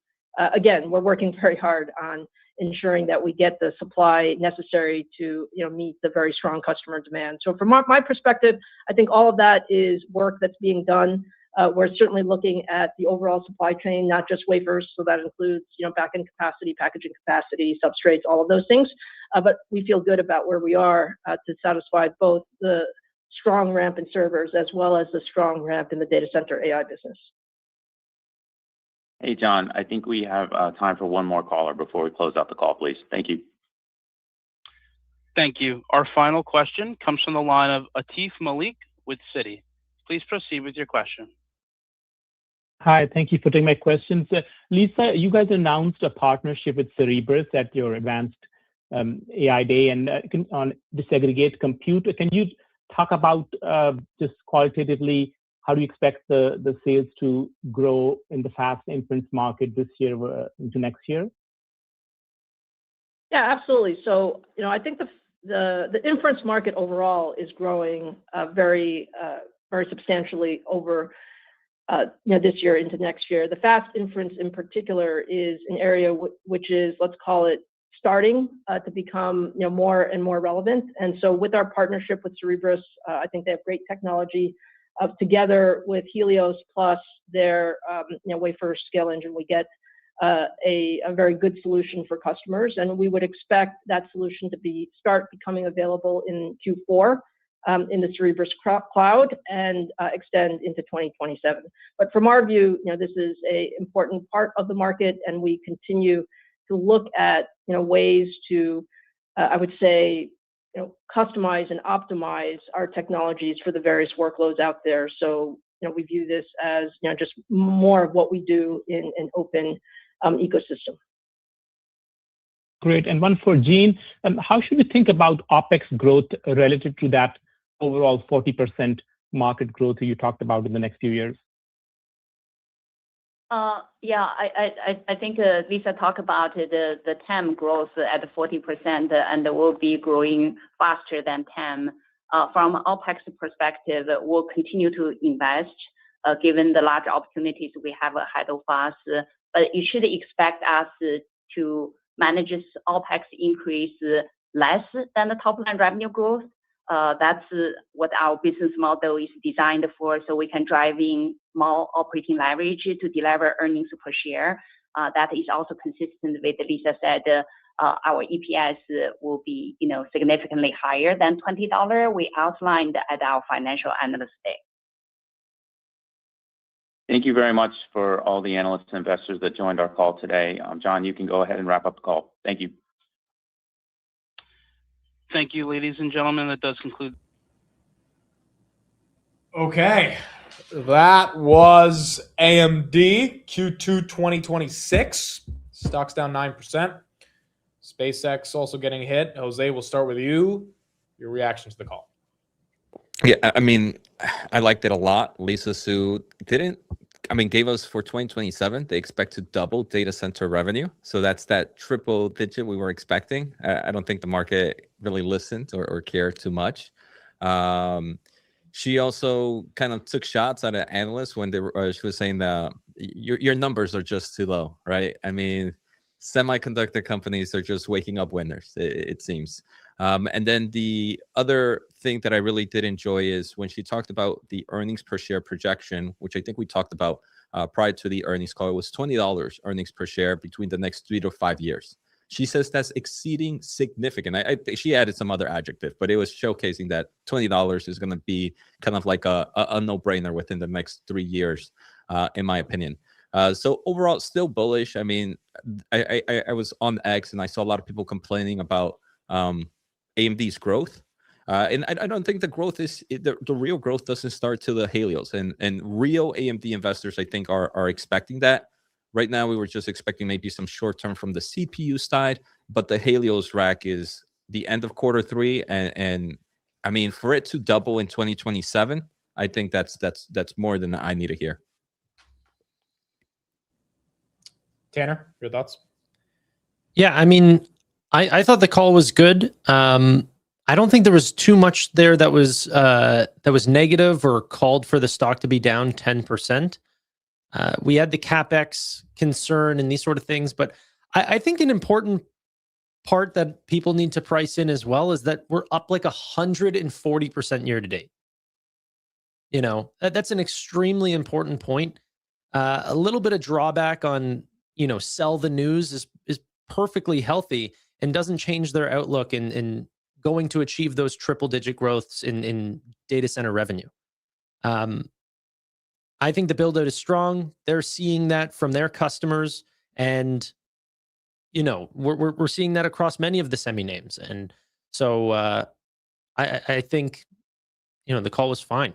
again, we're working very hard on ensuring that we get the supply necessary to, meet the very strong customer demand. So from my perspective, I think all of that is work that's being done. We're certainly looking at the overall supply chain, not just wafers. So that includes, back-end capacity, packaging capacity, substrates, all of those things. But we feel good about where we are to satisfy both the strong ramp in servers as well as the strong ramp in the data center AI business. Hey, John, I think we have time for one more caller before we close out the call, please. Thank you. Thank you. Our final question comes from the line of Atif Malik with Citi. Please proceed with your question. Hi, thank you for taking my questions. Lisa, you guys announced a partnership with Cerebras at your advanced AI day and on disaggregate compute. Can you talk about just qualitatively how do you expect the sales to grow in the fast inference market this year into next year? Yeah, absolutely. So, I think the inference market overall is growing very substantially over this year into next year. The fast inference in particular is an area which is, let's call it, starting to become more and more relevant. And so with our partnership with Cerebras, I think they have great technology. Together with Helios plus their wafer scale engine, we get a very good solution for customers. And we would expect that solution to start becoming available in Q4 in the Cerebras cloud and extend into 2027. But from our view, this is an important part of the market, and we continue to look at ways to, I would say, customize and optimize our technologies for the various workloads out there. So, we view this as just more of what we do in an open ecosystem. Great. And one for Jean. How should we think about OpEx growth relative to that overall 40% market growth that you talked about in the next few years? Yeah, I think Lisa talked about the TAM growth at 40%, and will be growing faster than TAM. From OpEx perspective, we'll continue to invest given the large opportunities we have ahead of us. But you should expect us to manage this OpEx increase less than the top line revenue growth. That's what our business model is designed for, so we can drive in more operating leverage to deliver earnings per share. That is also consistent with Lisa said, our EPS will be, significantly higher than $20 we outlined at our financial analyst day. Thank you very much for all the analysts and investors that joined our call today. John, you can go ahead and wrap up the call. Thank you. Thank you, ladies and gentlemen. That does conclude. Okay. That was AMD Q2 2026. Stock's down 9%. SpaceX also getting hit. Jose, we'll start with you. Your reaction to the call. Yeah, I mean, I liked it a lot. Lisa Su didn't gave us for 2027, they expect to double data center revenue. So that's that triple digit we were expecting. I don't think the market really listened or cared too much. She also kind of took shots at an analyst when she was saying that your numbers are just too low, right? I mean, semiconductor companies are just waking up winners, it seems. And then the other thing that I really did enjoy is when she talked about the earnings per share projection, which I think we talked about prior to the earnings call. It was $20 earnings per share between the next 3 to 5 years. She says that's exceeding significant. I think she added some other adjective, but it was showcasing that $20 is going to be kind of like a no-brainer within the next 3 years, in my opinion. So overall, still bullish. I mean, I was on X and I saw a lot of people complaining about AMD's growth. And I don't think the growth is the real growth doesn't start till the Helios, and real AMD investors, I think, are expecting that. Right now, we were just expecting maybe some short term from the CPU side, but the Helios rack is the end of Q3, and I mean, for it to double in 2027, I think that's more than I need to hear. Tanner, your thoughts? Yeah, I mean, I thought the call was good. I don't think there was too much there that was negative or called for the stock to be down 10%. We had the CapEx concern and these sort of things, but I think an important part that people need to price in as well is that we're up like 140% year to date. You know, that's an extremely important point. A little bit of drawback on, sell the news is perfectly healthy and doesn't change their outlook in going to achieve those triple digit growths in data center revenue. I think the build out is strong. They're seeing that from their customers, and we're seeing that across many of the semi names. And so I think the call was fine.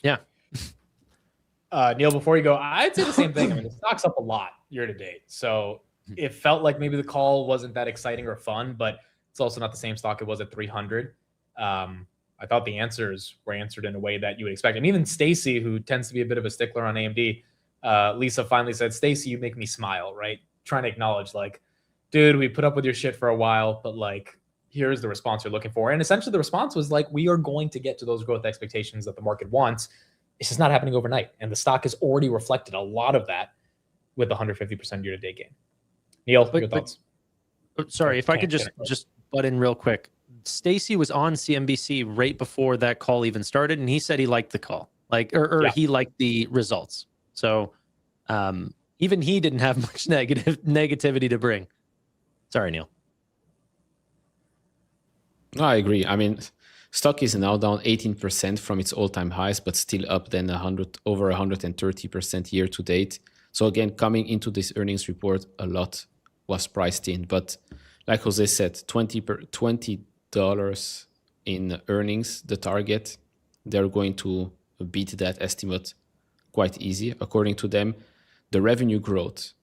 Yeah. Neil, before you go, I'd say the same thing. I mean, the stock's up a lot year to date, so it felt like maybe the call wasn't that exciting or fun, but it's also not the same stock it was at 300. I thought the answers were answered in a way that you would expect. And even Stacy, who tends to be a bit of a stickler on AMD, Lisa finally said, "Stacy, you make me smile," right? Trying to acknowledge, like, dude, we put up with your shit for a while, but like, here's the response you're looking for. And essentially the response was like, we are going to get to those growth expectations that the market wants. It's just not happening overnight. And the stock has already reflected a lot of that with the 150% year-to-date gain. Neil, your thoughts? Sorry, if I could just butt in real quick. Stacy was on CNBC right before that call even started, and he said he liked the call, he liked the results. So even he didn't have much negativity to bring. Sorry, Neil. No, I agree. I mean, stock is now down 18% from its all-time highs, but still up then over 130% year to date. So again, coming into this earnings report, a lot was priced in. But like Jose said, $20 in earnings, the target, they're going to beat that estimate quite easy. According to them, the revenue growth,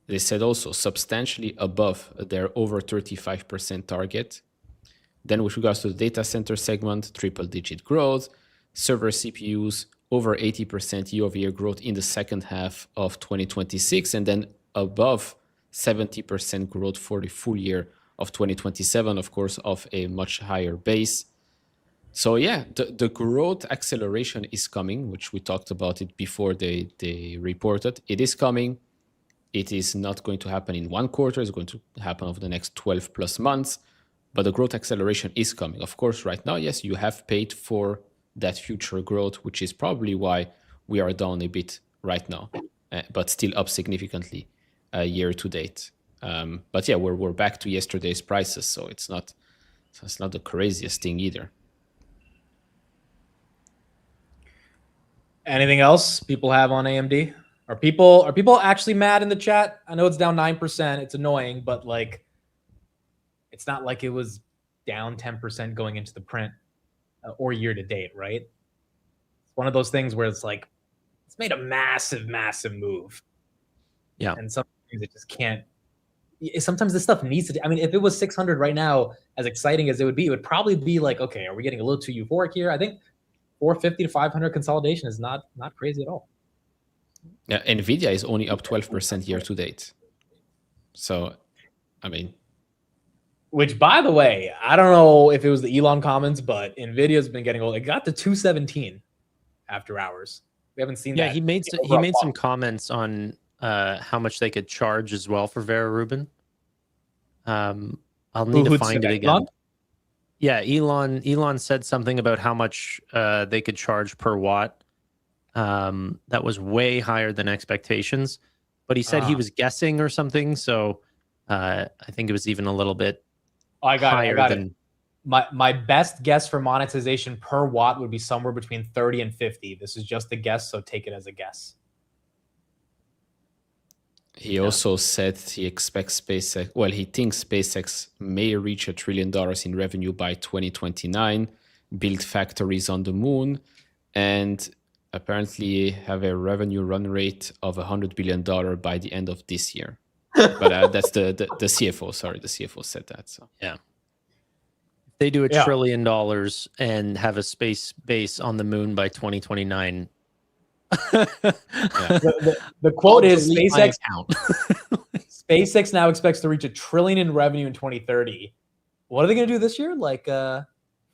they said also substantially above their over 35% target. Then with regards to the data center segment, triple-digit growth, server CPUs, over 80% year-over-year growth in the second half of 2026, and then above 70% growth for the full year of 2027, of course, of a much higher base. So yeah, the growth acceleration is coming, which we talked about it before they reported. It is coming. It is not going to happen in one quarter. It's going to happen over the next 12 plus months. But the growth acceleration is coming. Of course, right now, yes, you have paid for that future growth, which is probably why we are down a bit right now, but still up significantly year to date. But yeah, we're back to yesterday's prices, so it's not the craziest thing either. Anything else people have on AMD? Are people actually mad in the chat? I know it's down 9%. It's annoying, but like, it's not like it was down 10% going into the print or year to date, right? It's one of those things where it's like, it's made a massive, massive move. Yeah. And sometimes it just can't. Sometimes this stuff needs to. I mean, if it was 600 right now, as exciting as it would be, it would probably be like, okay, are we getting a little too euphoric here? I think 450 to 500 consolidation is not crazy at all. Yeah, NVIDIA is only up 12% year to date. So, I mean, which, by the way, I don't know if it was the Elon comments, but NVIDIA's been getting old. It got to 217 after hours. We haven't seen that. Yeah, he made some comments on how much they could charge as well for Vera Rubin. I'll need to find it again. Elon? Yeah, Elon said something about how much they could charge per watt. That was way higher than expectations, but he said he was guessing or something. So I think it was even a little bit higher than. My best guess for monetization per watt would be somewhere between 30 and 50. This is just a guess, so take it as a guess. He also said he expects SpaceX, well, he thinks SpaceX may reach $1 trillion in revenue by 2029, build factories on the moon, and apparently have a revenue run rate of $100 billion by the end of this year. But that's the CFO. Sorry, the CFO said that. So yeah, they do $1 trillion and have a space base on the moon by 2029. The quote is SpaceX now expects to reach $1 trillion in revenue in 2030. What are they going to do this year? Like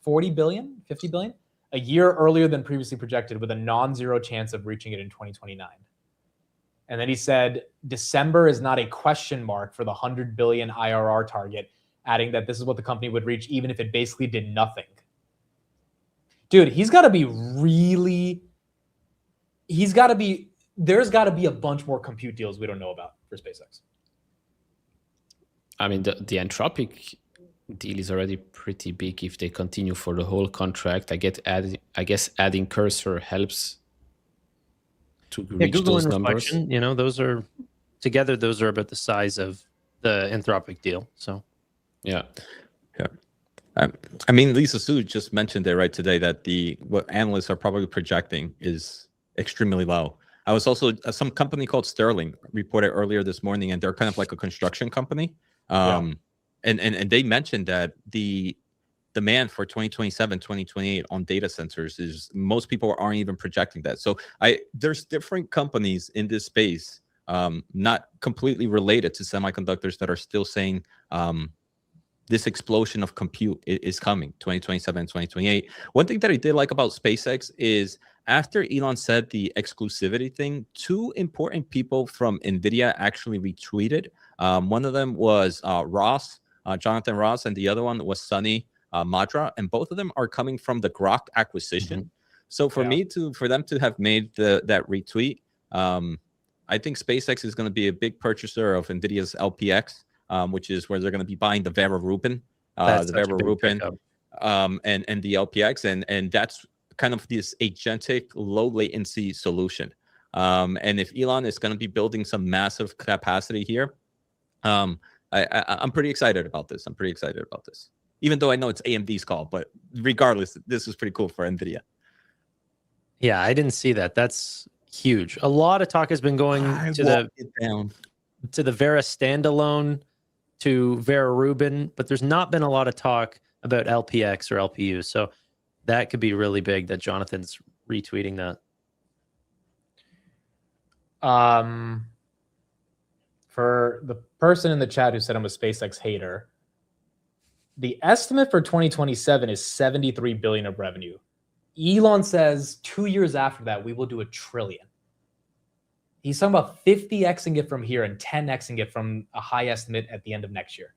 40 billion, 50 billion? A year earlier than previously projected, with a non-zero chance of reaching it in 2029. And then he said, December is not a question mark for the 100 billion IRR target, adding that this is what the company would reach even if it basically did nothing. Dude, there's got to be a bunch more compute deals we don't know about for SpaceX. I mean, the Anthropic deal is already pretty big if they continue for the whole contract. I guess adding Cursor helps to reach Google those and numbers. Reflection, those are together. Those are about the size of the Anthropic deal. So, yeah. I mean, Lisa Su just mentioned it right today that what analysts are probably projecting is extremely low. I was also some company called Sterling reported earlier this morning, and they're kind of like a construction company. And they mentioned that the demand for 2027, 2028 on data centers is most people aren't even projecting that. So there's different companies in this space, not completely related to semiconductors, that are still saying this explosion of compute is coming 2027, 2028. One thing that I did like about SpaceX is after Elon said the exclusivity thing, two important people from NVIDIA actually retweeted. One of them was Jonathan Ross, and the other one was Sunny Madra, and both of them are coming from the Grok acquisition. So for them to have made that retweet, I think SpaceX is going to be a big purchaser of NVIDIA's LPX, which is where they're going to be buying the Vera Rubin, and the LPX, and that's kind of this agentic low latency solution. And if Elon is going to be building some massive capacity here, I'm pretty excited about this. Even though I know it's AMD's call, but regardless, this is pretty cool for NVIDIA. Yeah, I didn't see that. That's huge. A lot of talk has been going to the Vera standalone, to Vera Rubin, but there's not been a lot of talk about LPX or LPU. So that could be really big that Jonathan's retweeting that. For the person in the chat who said I'm a SpaceX hater, the estimate for 2027 is 73 billion of revenue. Elon says 2 years after that, we will do $1 trillion. He's talking about 50xing it from here and 10xing it from a high estimate at the end of next year.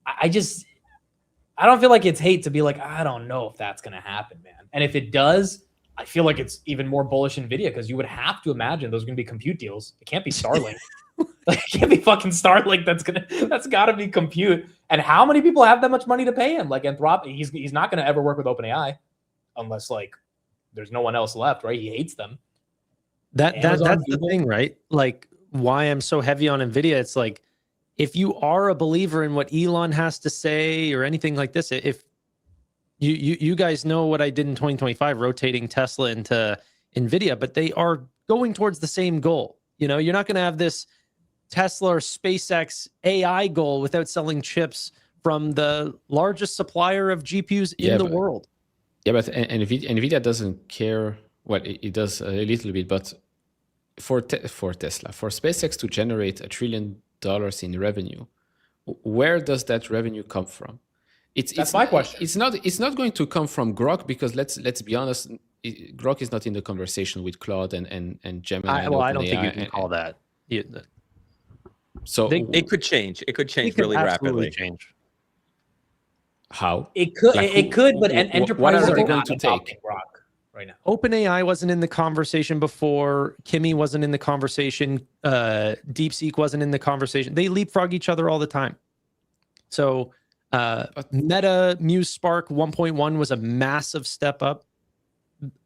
I don't feel like it's hate to be like, I don't know if that's going to happen, man. And if it does, I feel like it's even more bullish NVIDIA, because you would have to imagine those are going to be compute deals. It can't be Starlink. Like, it can't be fucking Starlink. That's got to be compute. And how many people have that much money to pay him? Like Anthropic, he's not going to ever work with OpenAI unless like there's no one else left, right? He hates them. That's the thing, right? Like, why I'm so heavy on NVIDIA. It's like, if you are a believer in what Elon has to say or anything like this, if you guys know what I did in 2025, rotating Tesla into NVIDIA, but they are going towards the same goal. You're not going to have this Tesla or SpaceX AI goal without selling chips from the largest supplier of GPUs in the world. Yeah, but NVIDIA doesn't care. Well, it does a little bit, but for Tesla, for SpaceX to generate $1 trillion in revenue, where does that revenue come from? That's my question. It's not going to come from Grok, because let's be honest, Grok is not in the conversation with Claude and Gemini. I don't think you can call that. So it could change. It could change really rapidly. Change. How? It could. Like it could, but enterprises what are they are going not to adopting take? Grok right now. OpenAI wasn't in the conversation before. Kimi wasn't in the conversation. DeepSeek wasn't in the conversation. They leapfrog each other all the time. So Meta Muse Spark 1.1 was a massive step up.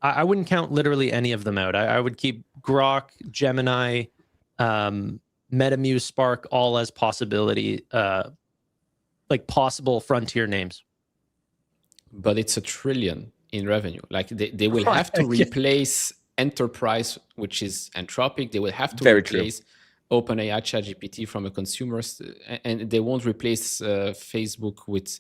I wouldn't count literally any of them out. I would keep Grok, Gemini, Meta Muse Spark all as possibility, like possible frontier names. But it's $1 trillion in revenue. Like they will have to replace enterprise, which is Anthropic. They will have to replace OpenAI ChatGPT from a consumer, and they won't replace Facebook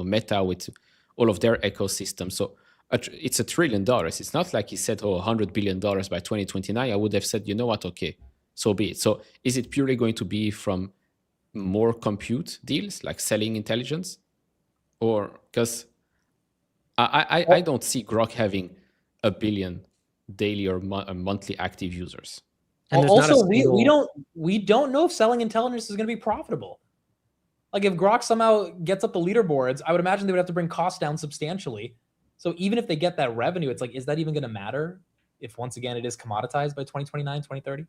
Meta with all of their ecosystem. So it's $1 trillion. It's not like he said, $100 billion by 2029. I would have said, you know what? Okay, so be it. So is it purely going to be from more compute deals, like selling intelligence? Or because I don't see Grok having 1 billion daily or monthly active users. And also, we don't know if selling intelligence is going to be profitable. Like if Grok somehow gets up the leaderboards, I would imagine they would have to bring costs down substantially. So even if they get that revenue, it's like, is that even going to matter if once again it is commoditized by 2029, 2030?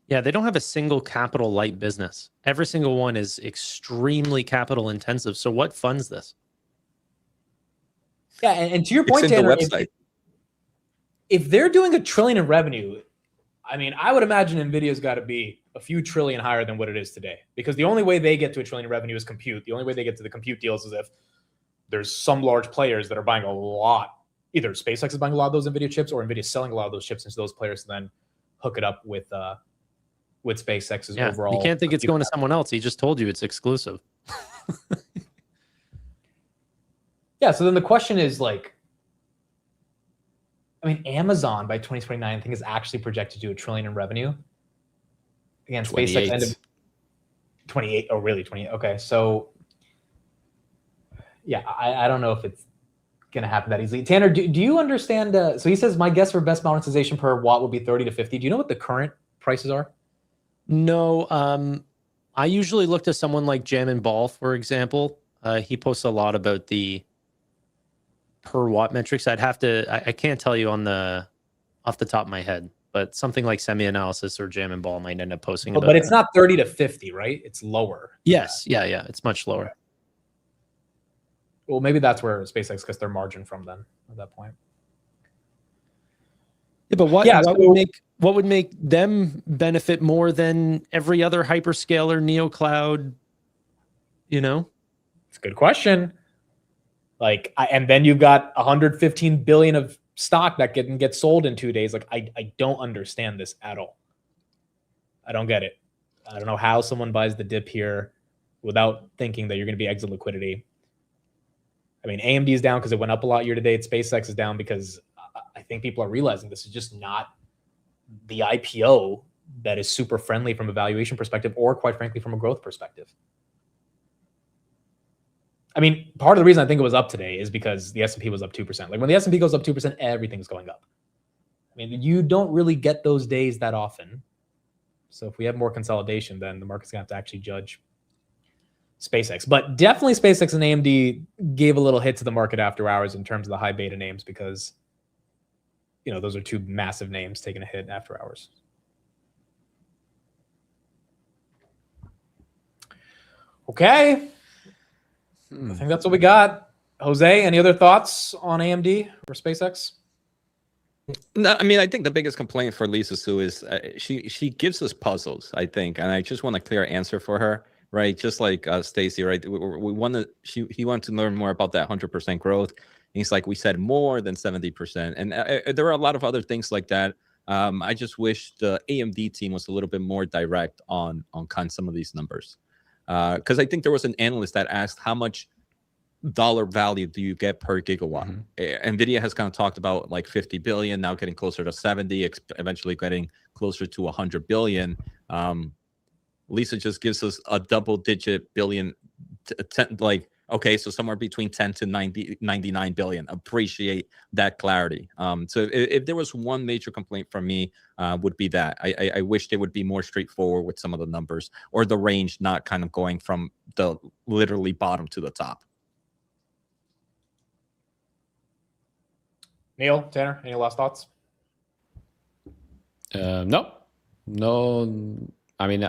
Yeah, they don't have a single capital light business. Every single one is extremely capital intensive. So what funds this? Yeah, and to your point, Tanner, if they're doing $1 trillion in revenue, I mean, I would imagine NVIDIA's got to be a few trillion higher than what it is today. Because the only way they get to $1 trillion in revenue is compute. The only way they get to the compute deals is if there's some large players that are buying a lot. Either SpaceX is buying a lot of those NVIDIA chips, or NVIDIA's selling a lot of those chips into those players to then hook it up with SpaceX's overall. You can't think it's going to someone else. He just told you it's exclusive. Yeah, so then the question is like, I mean, Amazon by 2029, I think, is actually projected to do $1 trillion in revenue. Again, SpaceX ended 28. Oh, really? 28. Okay, so yeah, I don't know if it's going to happen that easily. Tanner, do you understand? So he says, my guess for best monetization per watt would be 30 to 50. Do you know what the current prices are? No, I usually look to someone like Jam and Ball, for example. He posts a lot about the per watt metrics. I can't tell you off the top of my head, but something like Semi-Analysis or Jam and Ball might end up posting about but it's not 30 to 50, right? It's lower. Yes. Yeah. It's much lower. Okay. Well, maybe that's where SpaceX gets their margin from then at that point. Yeah, but what would make them benefit more than every other hyperscaler, neocloud? You know, it's a good question. Like, and then you've got 115 billion of stock that can get sold in 2 days. Like, I don't understand this at all. I don't get it. I don't know how someone buys the dip here without thinking that you're going to be exit liquidity. I mean, AMD is down because it went up a lot year to date. SpaceX is down because I think people are realizing this is just not the IPO that is super friendly from a valuation perspective, or quite frankly, from a growth perspective. I mean, part of the reason I think it was up today is because the S&P was up 2%. Like when the S&P goes up 2%, everything's going up. I mean, you don't really get those days that often. So if we have more consolidation, then the market's gonna have to actually judge SpaceX. But definitely SpaceX and AMD gave a little hit to the market after hours in terms of the high beta names, because you know, those are two massive names taking a hit after hours. Okay. I think that's what we got. Jose, any other thoughts on AMD or SpaceX? No, I mean, I think the biggest complaint for Lisa Su is she gives us puzzles, I think, and I just want a clear answer for her, right? Just like Stacy, right? We want to. He wants to learn more about that 100% growth. And he's like, we said more than 70%, and there are a lot of other things like that. I just wish the AMD team was a little bit more direct on kind of some of these numbers, because I think there was an analyst that asked how much dollar value do you get per gigawatt? NVIDIA has kind of talked about like 50 billion, now getting closer to 70, eventually getting closer to 100 billion. Lisa just gives us a double-digit billion, okay, so somewhere between 10 to 99 billion. Appreciate that clarity. So if there was one major complaint from me, would be that. I wish they would be more straightforward with some of the numbers, or the range not kind of going from the literally bottom to the top. Neil, Tanner, any last thoughts? No. I mean,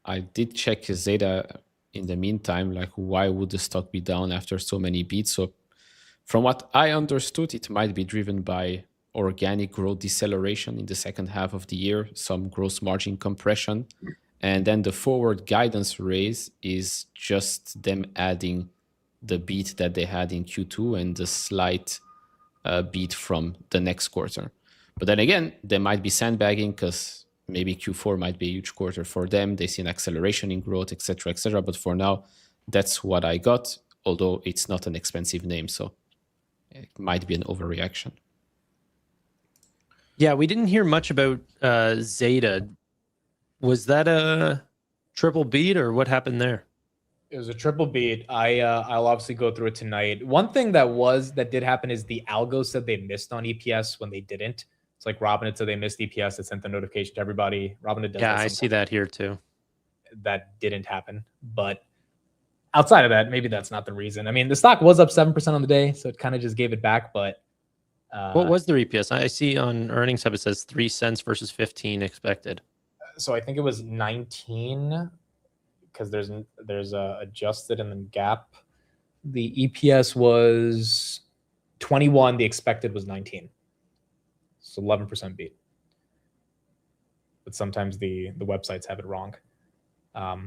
I did check Zeta in the meantime, like why would the stock be down after so many beats? So from what I understood, it might be driven by organic growth deceleration in the second half of the year, some gross margin compression. And then the forward guidance raise is just them adding the beat that they had in Q2 and the slight beat from the next quarter. But then again, they might be sandbagging because maybe Q4 might be a huge quarter for them. They see an acceleration in growth, etc., etc. But for now, that's what I got, although it's not an expensive name, so it might be an overreaction. Yeah, we didn't hear much about Zeta. Was that a triple beat or what happened there? It was a triple beat. I'll obviously go through it tonight. One thing that did happen is the algo said they missed on EPS when they didn't. It's like Robinhood said they missed EPS. It sent the notification to everybody. Robinhood does that. I see that here too. That didn't happen. But outside of that, maybe that's not the reason. I mean, the stock was up 7% on the day, so it kind of just gave it back. But what was their EPS? I see on Earnings Hub it says 3 cents versus 15 expected. So I think it was 19 because there's a adjusted and then gap. The EPS was 21. The expected was 19. So 11% beat. But sometimes the websites have it wrong.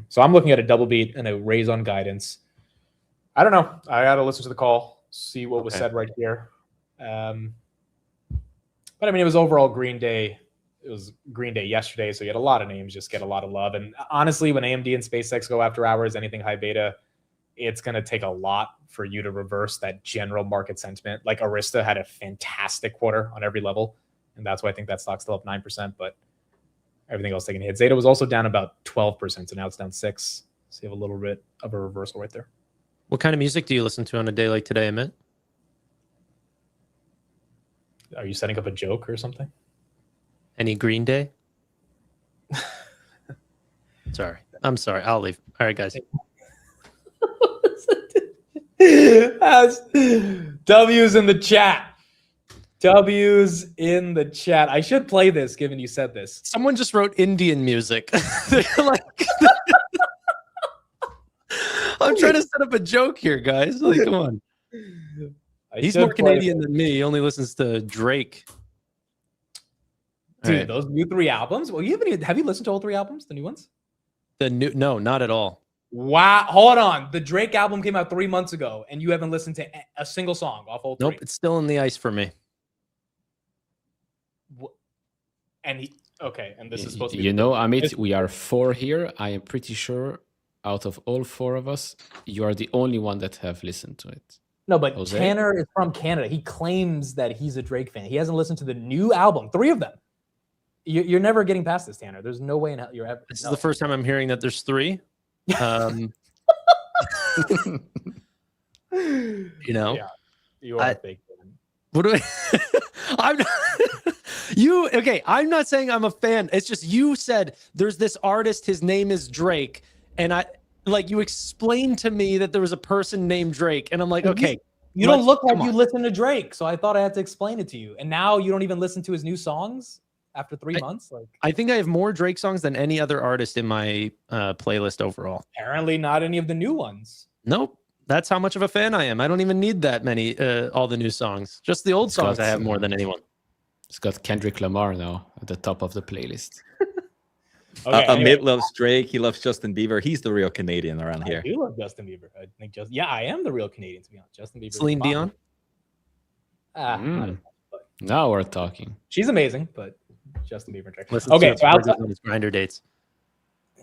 So I'm looking at a double beat and a raise on guidance. I don't know. I got to listen to the call, see what was said right here. But I mean, it was overall Green Day. It was Green Day yesterday, so you had a lot of names just get a lot of love. And honestly, when AMD and SpaceX go after hours, anything high beta, it's going to take a lot for you to reverse that general market sentiment. Like Arista had a fantastic quarter on every level, and that's why I think that stock's still up 9%, but everything else taking a hit. Zeta was also down about 12%, so now it's down 6%. So you have a little bit of a reversal right there. What kind of music do you listen to on a day like today, Amit? Are you setting up a joke or something? Any Green Day? Sorry. I'm sorry. I'll leave. All right, guys. W's in the chat. W's in the chat. I should play this given you said this. Someone just wrote Indian music. Like, I'm trying to set up a joke here, guys. Like, come on. He's more Canadian than me. He only listens to Drake. Dude, those new 3 albums. Well, have you listened to all 3 albums, the new ones? No, not at all. Wow, hold on. The Drake album came out 3 months ago, and you haven't listened to a single song off all 3. Nope, it's still in the ice for me. And this is supposed to be. You know, Amit, we are 4 here. I am pretty sure out of all 4 of us, you are the only one that have listened to it. No, but Jose? Tanner is from Canada. He claims that he's a Drake fan. He hasn't listened to the new album, 3 of them. You're never getting past this, Tanner. There's no way in hell you're ever. This is the first time I'm hearing that there's 3. You know, yeah, you are a big fan. What do I'm not, I'm not saying I'm a fan. It's just you said there's this artist, his name is Drake, and you explained to me that there was a person named Drake, and I'm like, okay. You don't look like you listen to Drake, so I thought I had to explain it to you. And now you don't even listen to his new songs after 3 months? I think I have more Drake songs than any other artist in my playlist overall. Apparently not any of the new ones. Nope. That's how much of a fan I am. I don't even need that many, all the new songs. Just the old songs I have more than anyone. It's got Kendrick Lamar now at the top of the playlist. Amit loves Drake. He loves Justin Bieber. He's the real Canadian around here. I do love Justin Bieber. I think I am the real Canadian, to be honest. Justin Bieber. Celine Dion? Now we're talking. She's amazing, but Justin Bieber. Okay, so outside of his grinder dates.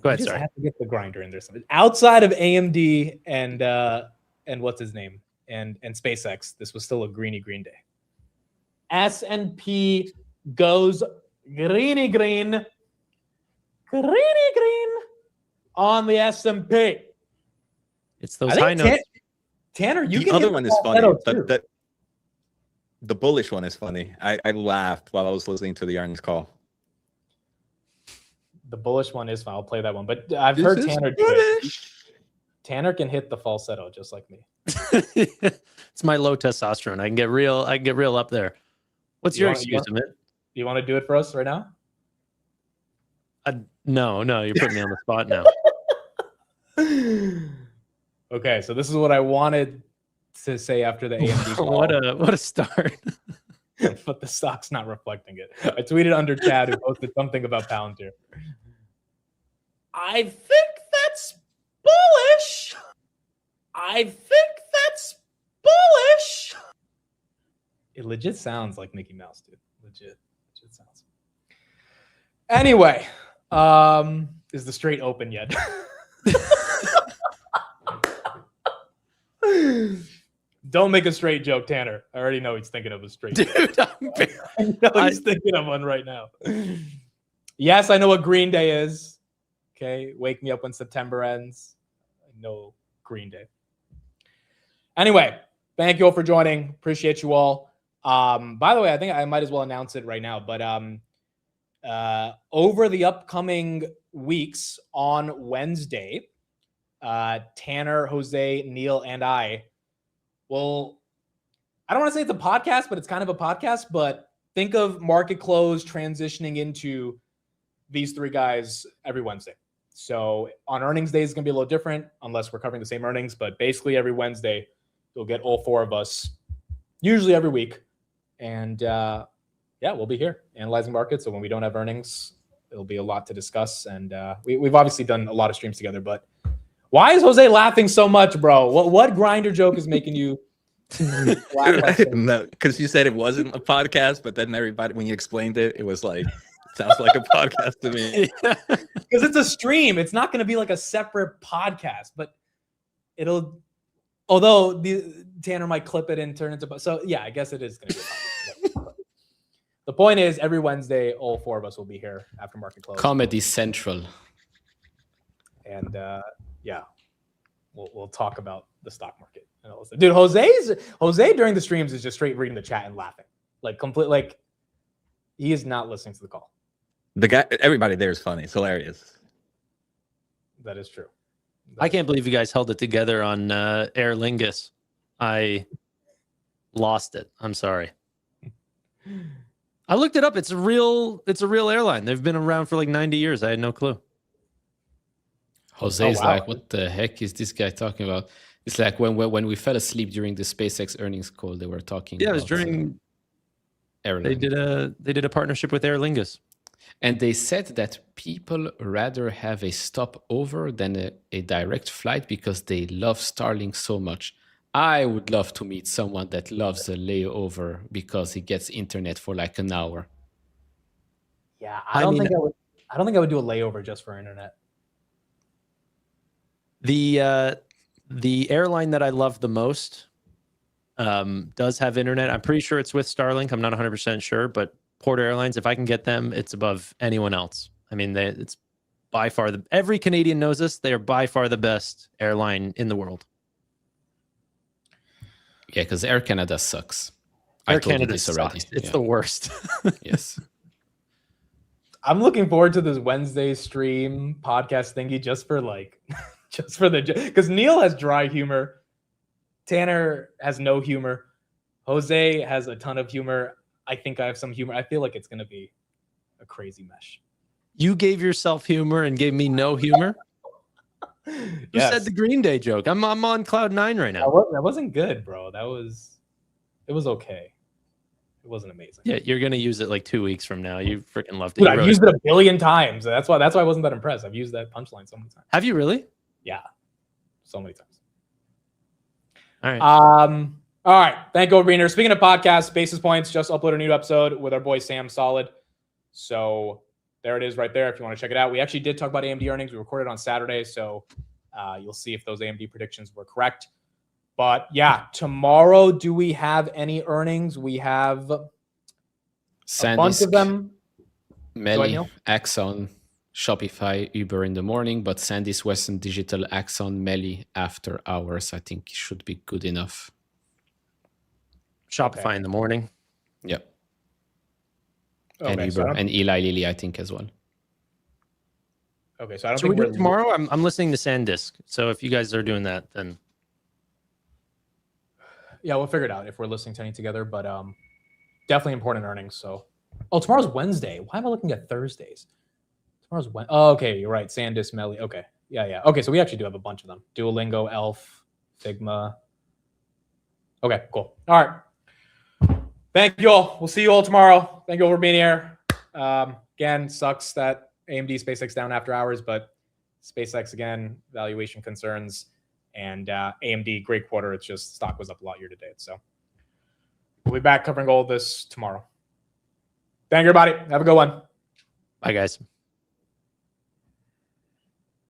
Go ahead, I have to get the grinder in there. Outside of AMD and what's his name? and SpaceX, this was still a green day. S&P goes greeny green on the S&P. It's those high notes. Tanner, you The can other hit one the is funny. falsetto, too. The bullish one is funny. I laughed while I was listening to the earnings call. The bullish one is fine. I'll play that one. But I've This heard is Tanner do it. Tanner can hit the falsetto just like me. It's my low testosterone. I can get real up there. What's your excuse, Amit? You want to do it for us right now? No, you're putting me on the spot now. Okay, so this is what I wanted to say after the AMD call. What a start. But the stock's not reflecting it. I tweeted under Chad who posted something about Palantir. I think that's bullish. It legit sounds like Mickey Mouse, dude. Legit sounds. Anyway, is the straight open yet? Don't make a straight joke, Tanner. I already know he's thinking of a straight joke. Dude, I know he's thinking of one right now. Yes, I know what Green Day is. Okay, wake me up when September ends. I know Green Day. Anyway, thank you all for joining. Appreciate you all. By the way, I think I might as well announce it right now. But over the upcoming weeks on Wednesday, Tanner, Jose, Neil, and I will, I don't want to say it's a podcast, but it's kind of a podcast. But think of Market Close transitioning into these three guys every Wednesday. So on earnings day is going to be a little different unless we're covering the same earnings. But basically every Wednesday, you'll get all four of us, usually every week. And yeah, we'll be here analyzing markets. So when we don't have earnings, it'll be a lot to discuss. And we've obviously done a lot of streams together. But why is Jose laughing so much, bro? What grinder joke is making you laugh? No, because you said it wasn't a podcast, but then everybody, when you explained it, it was like, sounds like a podcast to me. Because it's a stream. It's not going to be like a separate podcast, but it'll, although Tanner might clip it and turn it into, so yeah, I guess it is going to be a podcast. The point is, every Wednesday, all four of us will be here after market close. Comedy Central. And yeah, we'll talk about the stock market. And all this. Dude, Jose during the streams is just straight reading the chat and laughing. Like complete, like he is not listening to the call. The guy, everybody there is funny. It's hilarious. That is true. I can't believe you guys held it together on Aer Lingus. I lost it. I'm sorry. I looked it up. It's a real airline. They've been around for like 90 years. I had no clue. Jose's like, what the heck is this guy talking about? It's like when we fell asleep during the SpaceX earnings call, they were talking. Yeah, it was during airline. They did a partnership with Aer Lingus. And they said that people rather have a stopover than a direct flight because they love Starlink so much. I would love to meet someone that loves a layover because he gets internet for like an hour. Yeah, I don't think I would do a layover just for internet. The airline that I love the most does have internet. I'm pretty sure it's with Starlink. I'm not 100% sure, but Porter Airlines, if I can get them, it's above anyone else. I mean, it's by far every Canadian knows this. They are by far the best airline in the world. Yeah, because Air Canada sucks. Air Canada sucks. It's the worst. Yes. I'm looking forward to this Wednesday stream podcast thingy just for because Neil has dry humor. Tanner has no humor. Jose has a ton of humor. I think I have some humor. I feel like it's going to be a crazy mesh. You gave yourself humor and gave me no humor? You said the Green Day joke. I'm on cloud 9 right now. That wasn't good, bro. It was okay. It wasn't amazing. Yeah, you're going to use it like 2 weeks from now. You freaking loved it. Dude, I've used it a billion times. That's why I wasn't that impressed. I've used that punchline so many times. Have you really? Yeah. So many times. All right. All right. Thank you, Greener. Speaking of podcasts, Basis Points just uploaded a new episode with our boy Sam Solid. So there it is right there if you want to check it out. We actually did talk about AMD earnings. We recorded on Saturday, so you'll see if those AMD predictions were correct. But yeah, tomorrow, do we have any earnings? We have a bunch of them. Melly, Neil. Axon, Shopify, Uber in the morning, but Sandisk, Western Digital, Axon, Melly after hours, I think should be good enough. Shopify in the morning. Yep. Okay, And so Uber and Eli Lilly, I think, as well. Okay, so I don't Should we think do it tomorrow? I'm listening to SanDisk. So if you guys are doing that, then yeah, we'll figure it out if we're listening to any together. But definitely important earnings. So, tomorrow's Wednesday. Why am I looking at Thursdays? Tomorrow's Wednesday. Oh, okay, you're right. SanDisk, Melly. Okay, yeah. Okay, so we actually do have a bunch of them. Duolingo, Elf, Figma. Okay, cool. All right. Thank you all. We'll see you all tomorrow. Thank you all for being here. Again, sucks that AMD SpaceX down after hours, but SpaceX again, valuation concerns, and AMD great quarter. It's just stock was up a lot year to date. So we'll be back covering all of this tomorrow. Thank you, everybody. Have a good one. bye, guys.